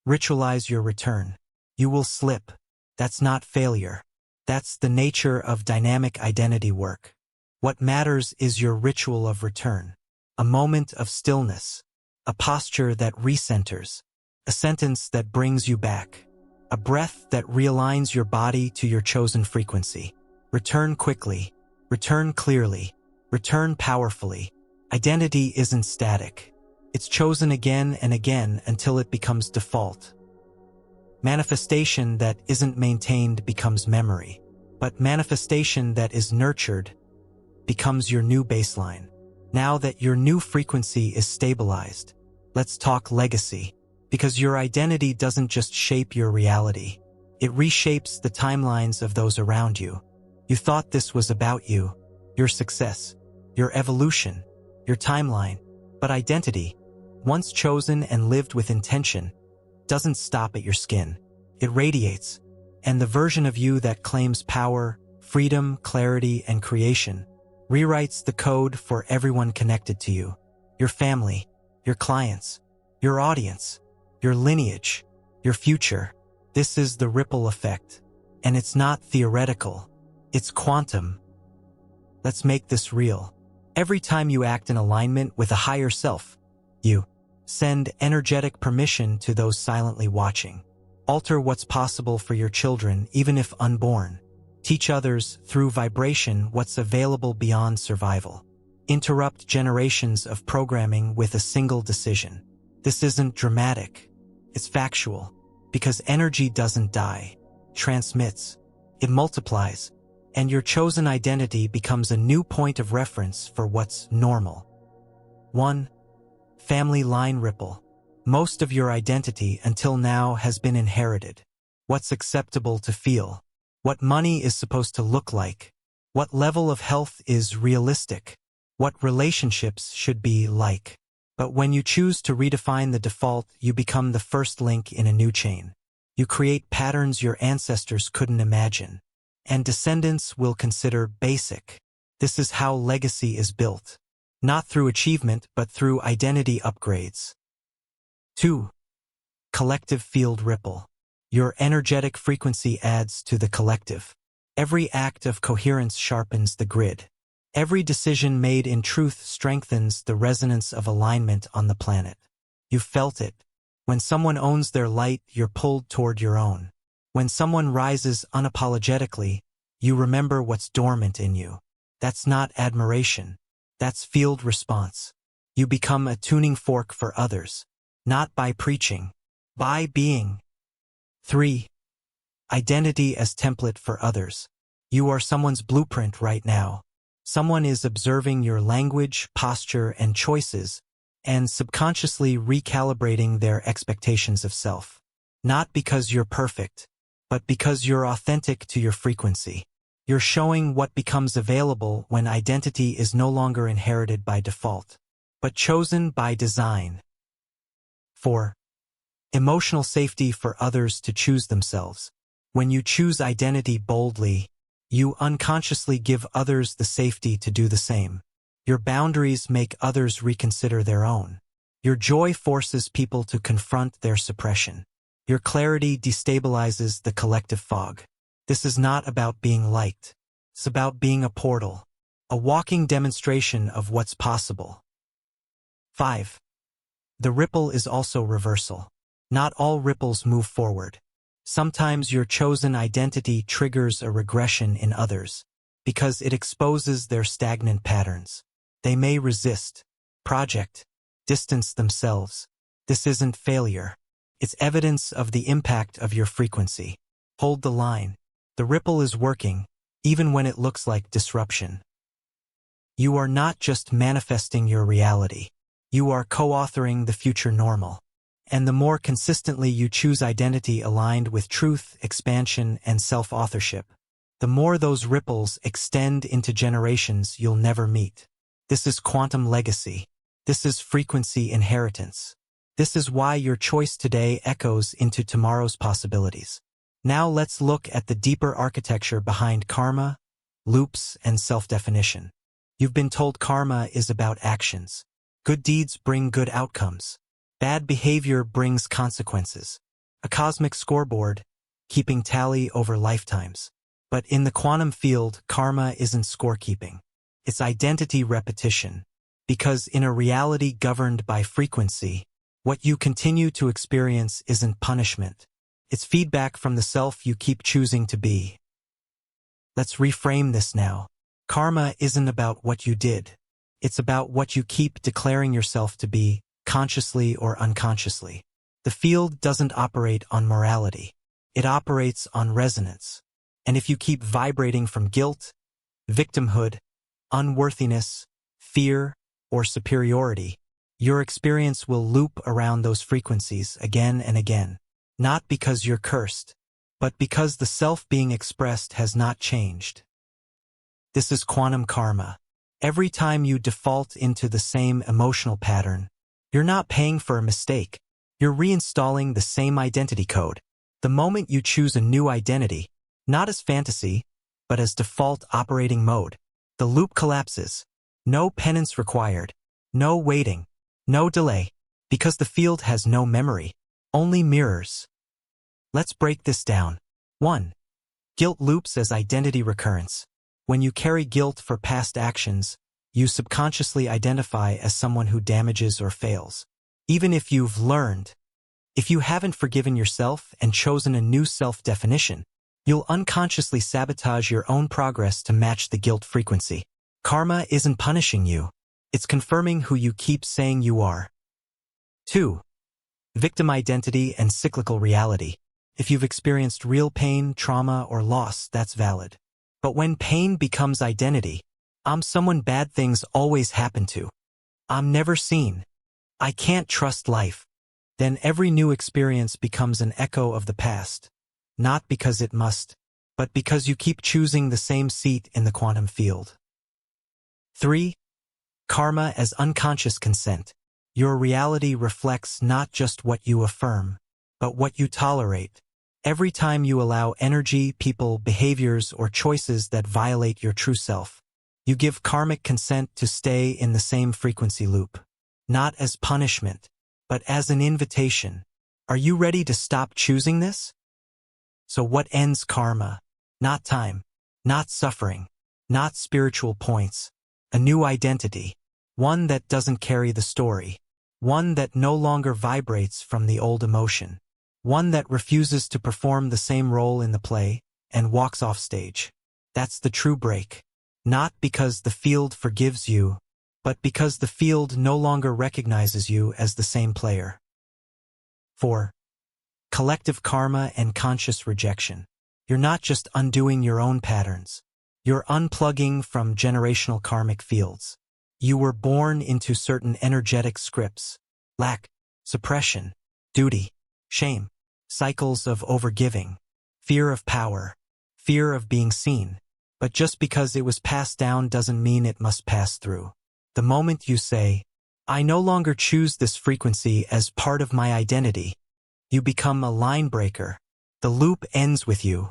Speaker 1: Ritualize your return. You will slip. That's not failure. That's the nature of dynamic identity work. What matters is your ritual of return. A moment of stillness. A posture that recenters. A sentence that brings you back. A breath that realigns your body to your chosen frequency. Return quickly. Return clearly. Return powerfully. Identity isn't static. It's chosen again and again until it becomes default. Manifestation that isn't maintained becomes memory. But manifestation that is nurtured becomes your new baseline. Now that your new frequency is stabilized, let's talk legacy. Because your identity doesn't just shape your reality. It reshapes the timelines of those around you. You thought this was about you, your success, your evolution, your timeline. But identity, once chosen and lived with intention, doesn't stop at your skin. It radiates. And the version of you that claims power, freedom, clarity, and creation rewrites the code for everyone connected to you. Your family, your clients, your audience, your lineage, your future. This is the ripple effect. And it's not theoretical. It's quantum. Let's make this real. Every time you act in alignment with a higher self, you send energetic permission to those silently watching. Alter what's possible for your children, even if unborn. Teach others, through vibration, what's available beyond survival. Interrupt generations of programming with a single decision. This isn't dramatic. It's factual. Because energy doesn't die. Transmits. It multiplies. And your chosen identity becomes a new point of reference for what's normal. 1. Family line ripple. Most of your identity until now has been inherited. What's acceptable to feel. What money is supposed to look like. What level of health is realistic. What relationships should be like. But when you choose to redefine the default, you become the first link in a new chain. You create patterns your ancestors couldn't imagine. And descendants will consider basic. This is how legacy is built. Not through achievement, but through identity upgrades. 2. Collective field ripple. Your energetic frequency adds to the collective. Every act of coherence sharpens the grid. Every decision made in truth strengthens the resonance of alignment on the planet. You've felt it. When someone owns their light, you're pulled toward your own. When someone rises unapologetically, you remember what's dormant in you. That's not admiration. That's field response. You become a tuning fork for others. Not by preaching. By being. 3. Identity as template for others. You are someone's blueprint right now. Someone is observing your language, posture, and choices, and subconsciously recalibrating their expectations of self. Not because you're perfect, but because you're authentic to your frequency. You're showing what becomes available when identity is no longer inherited by default, but chosen by design. 4. Emotional safety for others to choose themselves. When you choose identity boldly, you unconsciously give others the safety to do the same. Your boundaries make others reconsider their own. Your joy forces people to confront their suppression. Your clarity destabilizes the collective fog. This is not about being liked. It's about being a portal, a walking demonstration of what's possible. 5. The ripple is also reversal. Not all ripples move forward. Sometimes your chosen identity triggers a regression in others, because it exposes their stagnant patterns. They may resist, project, distance themselves. This isn't failure. It's evidence of the impact of your frequency. Hold the line. The ripple is working, even when it looks like disruption. You are not just manifesting your reality. You are co-authoring the future normal. And the more consistently you choose identity aligned with truth, expansion, and self-authorship, the more those ripples extend into generations you'll never meet. This is quantum legacy. This is frequency inheritance. This is why your choice today echoes into tomorrow's possibilities. Now let's look at the deeper architecture behind karma, loops, and self-definition. You've been told karma is about actions. Good deeds bring good outcomes. Bad behavior brings consequences. A cosmic scoreboard, keeping tally over lifetimes. But in the quantum field, karma isn't scorekeeping. It's identity repetition. Because in a reality governed by frequency, what you continue to experience isn't punishment. It's feedback from the self you keep choosing to be. Let's reframe this now. Karma isn't about what you did. It's about what you keep declaring yourself to be, consciously or unconsciously. The field doesn't operate on morality. It operates on resonance. And if you keep vibrating from guilt, victimhood, unworthiness, fear, or superiority, your experience will loop around those frequencies again and again. Not because you're cursed, but because the self being expressed has not changed. This is quantum karma. Every time you default into the same emotional pattern, you're not paying for a mistake. You're reinstalling the same identity code. The moment you choose a new identity, not as fantasy, but as default operating mode, the loop collapses. No penance required. No waiting. No delay. Because the field has no memory. Only mirrors. Let's break this down. 1. Guilt loops as identity recurrence. When you carry guilt for past actions, you subconsciously identify as someone who damages or fails. Even if you've learned, If you haven't forgiven yourself and chosen a new self-definition, you'll unconsciously sabotage your own progress to match the guilt frequency. Karma isn't punishing you. It's confirming who you keep saying you are. 2. Victim identity and cyclical reality. If you've experienced real pain, trauma, or loss, that's valid. But when pain becomes identity, I'm someone bad things always happen to. I'm never seen. I can't trust life. Then every new experience becomes an echo of the past. Not because it must, but because you keep choosing the same seat in the quantum field. 3. Karma as unconscious consent. Your reality reflects not just what you affirm, but what you tolerate. Every time you allow energy, people, behaviors, or choices that violate your true self, you give karmic consent to stay in the same frequency loop. Not as punishment, but as an invitation. Are you ready to stop choosing this? So what ends karma? Not time, not suffering, not spiritual points. A new identity. One that doesn't carry the story. One that no longer vibrates from the old emotion. One that refuses to perform the same role in the play and walks off stage. That's the true break. Not because the field forgives you, but because the field no longer recognizes you as the same player. 4. Collective karma and conscious rejection. You're not just undoing your own patterns. You're unplugging from generational karmic fields. You were born into certain energetic scripts: lack, suppression, duty, shame, cycles of overgiving, fear of power, fear of being seen. But just because it was passed down doesn't mean it must pass through. The moment you say, I no longer choose this frequency as part of my identity, you become a line breaker. The loop ends with you.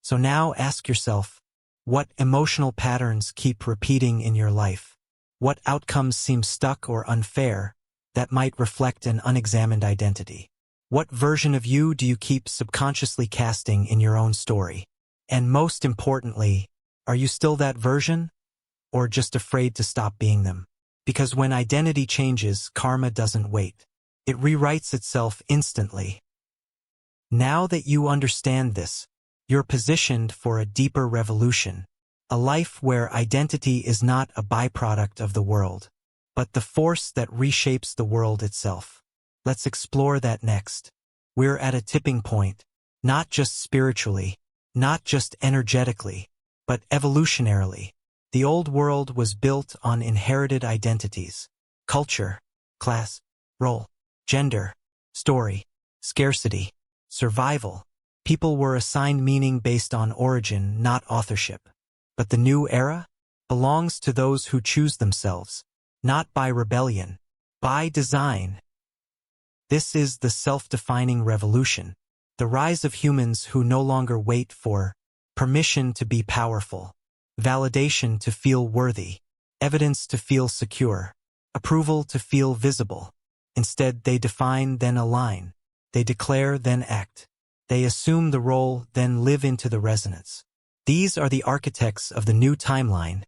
Speaker 1: So now ask yourself, what emotional patterns keep repeating in your life? What outcomes seem stuck or unfair that might reflect an unexamined identity? What version of you do you keep subconsciously casting in your own story? And most importantly, are you still that version? Or just afraid to stop being them? Because when identity changes, karma doesn't wait. It rewrites itself instantly. Now that you understand this, you're positioned for a deeper revolution, a life where identity is not a byproduct of the world, but the force that reshapes the world itself. Let's explore that next. We're at a tipping point, not just spiritually, not just energetically, but evolutionarily. The old world was built on inherited identities: culture, class, role, gender, story, scarcity, survival. People were assigned meaning based on origin, not authorship. But the new era belongs to those who choose themselves, not by rebellion, by design. This is the self-defining revolution, the rise of humans who no longer wait for permission to be powerful, validation to feel worthy, evidence to feel secure, approval to feel visible. Instead, they define, then align. They declare, then act. They assume the role, then live into the resonance. These are the architects of the new timeline.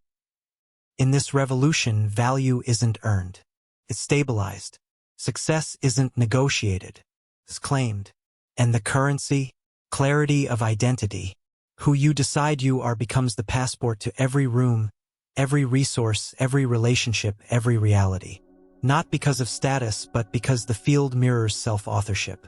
Speaker 1: In this revolution, value isn't earned. It's stabilized. Success isn't negotiated. It's claimed. And the currency, clarity of identity. Who you decide you are becomes the passport to every room, every resource, every relationship, every reality. Not because of status, but because the field mirrors self-authorship.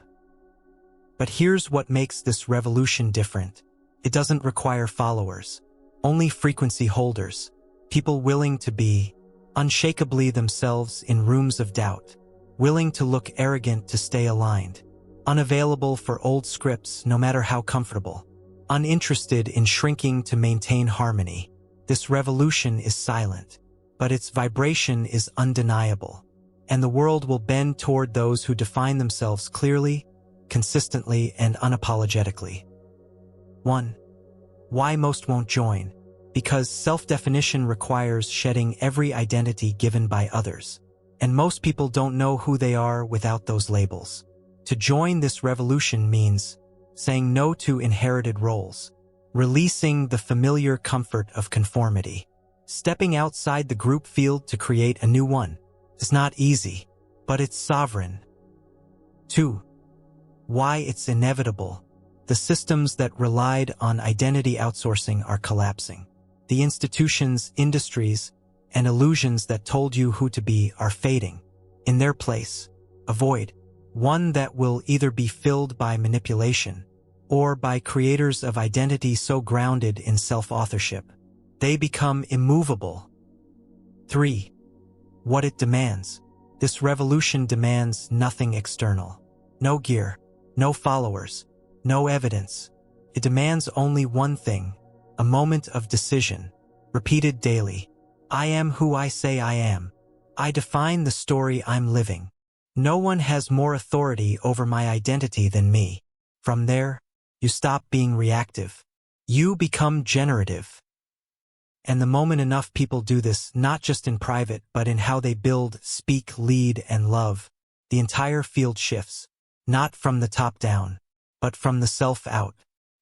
Speaker 1: But here's what makes this revolution different. It doesn't require followers, only frequency holders, people willing to be unshakably themselves in rooms of doubt, willing to look arrogant to stay aligned, unavailable for old scripts no matter how comfortable, uninterested in shrinking to maintain harmony. This revolution is silent, but its vibration is undeniable, and the world will bend toward those who define themselves clearly, consistently, and unapologetically. 1. Why most won't join? Because self-definition requires shedding every identity given by others, and most people don't know who they are without those labels. To join this revolution means saying no to inherited roles, releasing the familiar comfort of conformity, stepping outside the group field to create a new one. It's not easy, but it's sovereign. 2. Why it's inevitable. The systems that relied on identity outsourcing are collapsing. The institutions, industries, and illusions that told you who to be are fading. In their place, a void, one that will either be filled by manipulation or by creators of identity so grounded in self-authorship. They become immovable. 3. What it demands. This revolution demands nothing external. No gear, no followers, no evidence. It demands only one thing, a moment of decision, repeated daily. I am who I say I am. I define the story I'm living. No one has more authority over my identity than me. From there, you stop being reactive. You become generative. And the moment enough people do this, not just in private, but in how they build, speak, lead, and love, the entire field shifts. Not from the top down, but from the self out.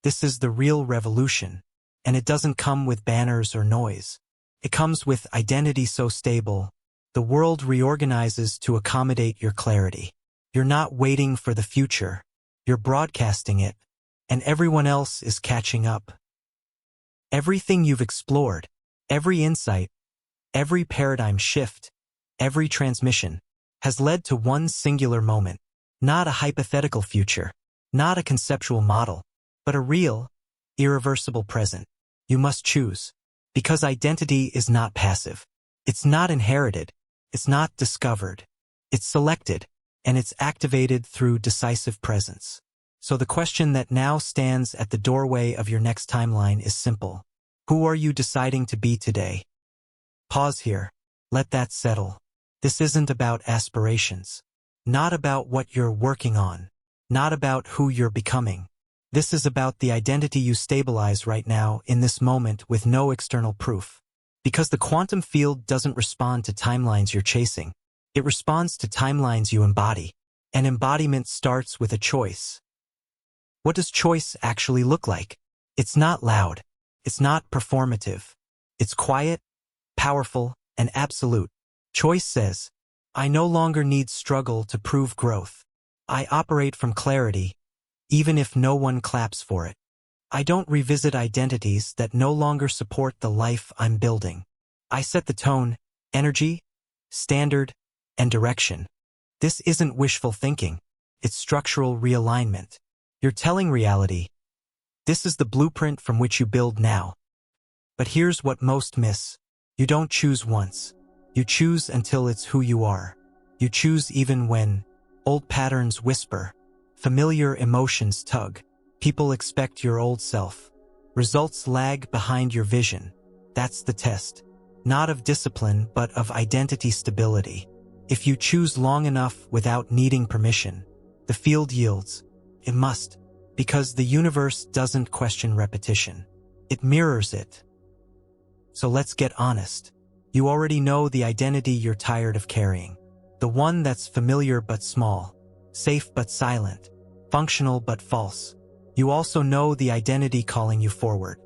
Speaker 1: This is the real revolution. And it doesn't come with banners or noise. It comes with identity so stable, the world reorganizes to accommodate your clarity. You're not waiting for the future. You're broadcasting it, and everyone else is catching up. Everything you've explored, every insight, every paradigm shift, every transmission, has led to one singular moment. Not a hypothetical future, not a conceptual model, but a real, irreversible present. You must choose. Because identity is not passive. It's not inherited. It's not discovered. It's selected, and it's activated through decisive presence. So the question that now stands at the doorway of your next timeline is simple. Who are you deciding to be today? Pause here. Let that settle. This isn't about aspirations. Not about what you're working on. Not about who you're becoming. This is about the identity you stabilize right now in this moment with no external proof. Because the quantum field doesn't respond to timelines you're chasing. It responds to timelines you embody. And embodiment starts with a choice. What does choice actually look like? It's not loud. It's not performative. It's quiet, powerful, and absolute. Choice says, I no longer need struggle to prove growth. I operate from clarity, even if no one claps for it. I don't revisit identities that no longer support the life I'm building. I set the tone, energy, standard, and direction. This isn't wishful thinking. It's structural realignment. You're telling reality. This is the blueprint from which you build now. But here's what most miss. You don't choose once. You choose until it's who you are. You choose even when old patterns whisper, familiar emotions tug. People expect your old self. Results lag behind your vision. That's the test. Not of discipline, but of identity stability. If you choose long enough without needing permission, the field yields. It must, because the universe doesn't question repetition. It mirrors it. So let's get honest. You already know the identity you're tired of carrying. The one that's familiar but small, safe but silent, functional but false. You also know the identity calling you forward.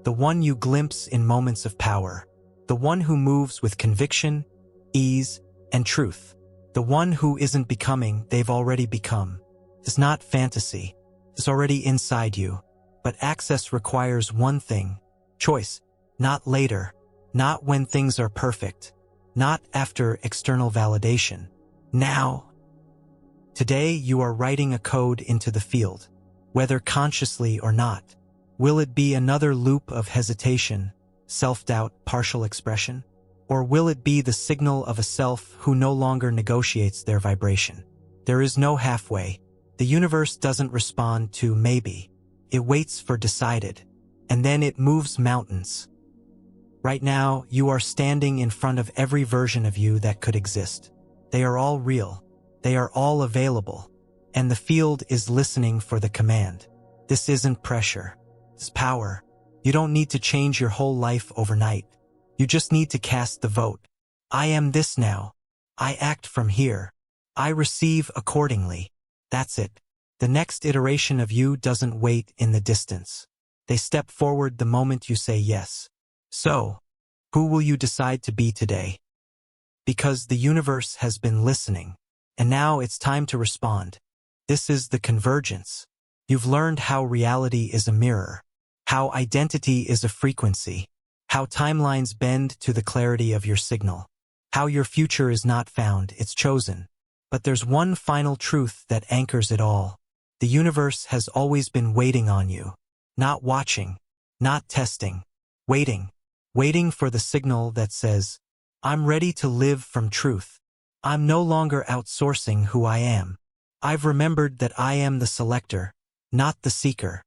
Speaker 1: The one you glimpse in moments of power. The one who moves with conviction, ease, and truth. The one who isn't becoming, they've already become. It's not fantasy. It's already inside you. But access requires one thing. Choice. Not later. Not when things are perfect. Not after external validation. Now. Today you are writing a code into the field. Whether consciously or not. Will it be another loop of hesitation, self-doubt, partial expression? Or will it be the signal of a self who no longer negotiates their vibration? There is no halfway. The universe doesn't respond to maybe. It waits for decided. And then it moves mountains. Right now, you are standing in front of every version of you that could exist. They are all real. They are all available. And the field is listening for the command. This isn't pressure. It's power. You don't need to change your whole life overnight. You just need to cast the vote. I am this now. I act from here. I receive accordingly. That's it. The next iteration of you doesn't wait in the distance. They step forward the moment you say yes. So, who will you decide to be today? Because the universe has been listening, and now it's time to respond. This is the convergence. You've learned how reality is a mirror, how identity is a frequency, how timelines bend to the clarity of your signal, how your future is not found, it's chosen. But there's one final truth that anchors it all. The universe has always been waiting on you. Not watching, not testing, waiting. Waiting for the signal that says, I'm ready to live from truth. I'm no longer outsourcing who I am. I've remembered that I am the selector, not the seeker.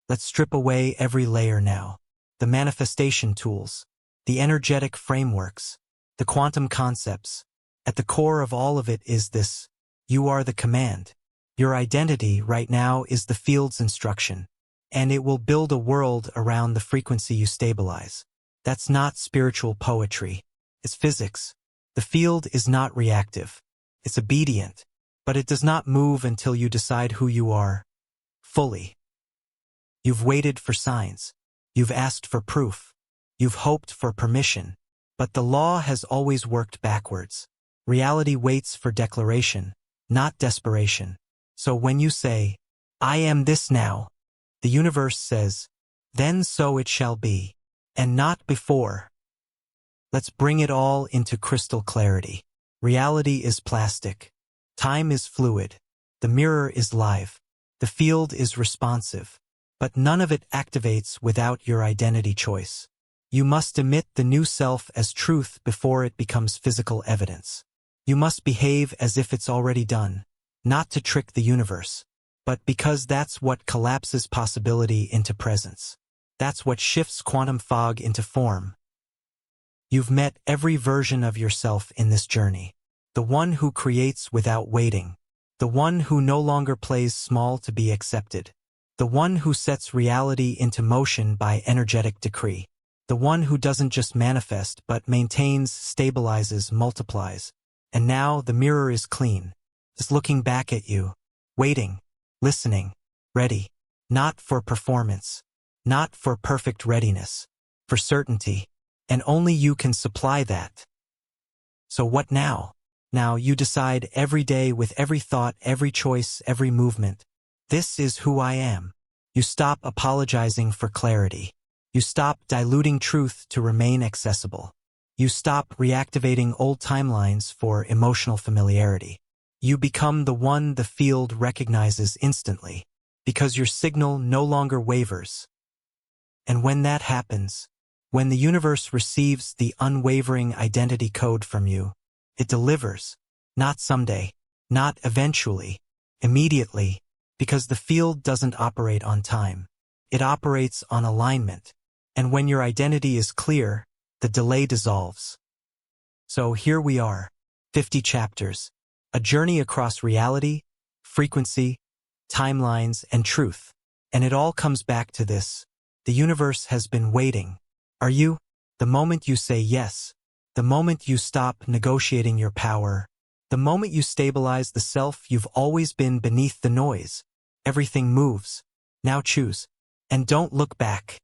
Speaker 1: Let's strip away every layer now. The manifestation tools, the energetic frameworks, the quantum concepts. At the core of all of it is this: you are the command. Your identity right now is the field's instruction, and it will build a world around the frequency you stabilize. That's not spiritual poetry. It's physics. The field is not reactive. It's obedient, but it does not move until you decide who you are fully. You've waited for signs. You've asked for proof. You've hoped for permission. But the law has always worked backwards. Reality waits for declaration, not desperation. So when you say, I am this now, the universe says, then so it shall be, and not before. Let's bring it all into crystal clarity. Reality is plastic. Time is fluid. The mirror is live. The field is responsive. But none of it activates without your identity choice. You must emit the new self as truth before it becomes physical evidence. You must behave as if it's already done, not to trick the universe, but because that's what collapses possibility into presence. That's what shifts quantum fog into form. You've met every version of yourself in this journey. The one who creates without waiting. The one who no longer plays small to be accepted. The one who sets reality into motion by energetic decree. The one who doesn't just manifest but maintains, stabilizes, multiplies. And now the mirror is clean, just looking back at you, waiting, listening, ready, not for performance, not for perfect readiness, for certainty, and only you can supply that. So what now? Now you decide every day with every thought, every choice, every movement. This is who I am. You stop apologizing for clarity. You stop diluting truth to remain accessible. You stop reactivating old timelines for emotional familiarity. You become the one the field recognizes instantly, because your signal no longer wavers. And when that happens, when the universe receives the unwavering identity code from you, it delivers, not someday, not eventually, immediately, because the field doesn't operate on time. It operates on alignment. And when your identity is clear, the delay dissolves. So here we are, 50 chapters, a journey across reality, frequency, timelines, and truth. And it all comes back to this: the universe has been waiting. Are you? The moment you say yes, the moment you stop negotiating your power, the moment you stabilize the self you've always been beneath the noise, everything moves. Now choose. And don't look back.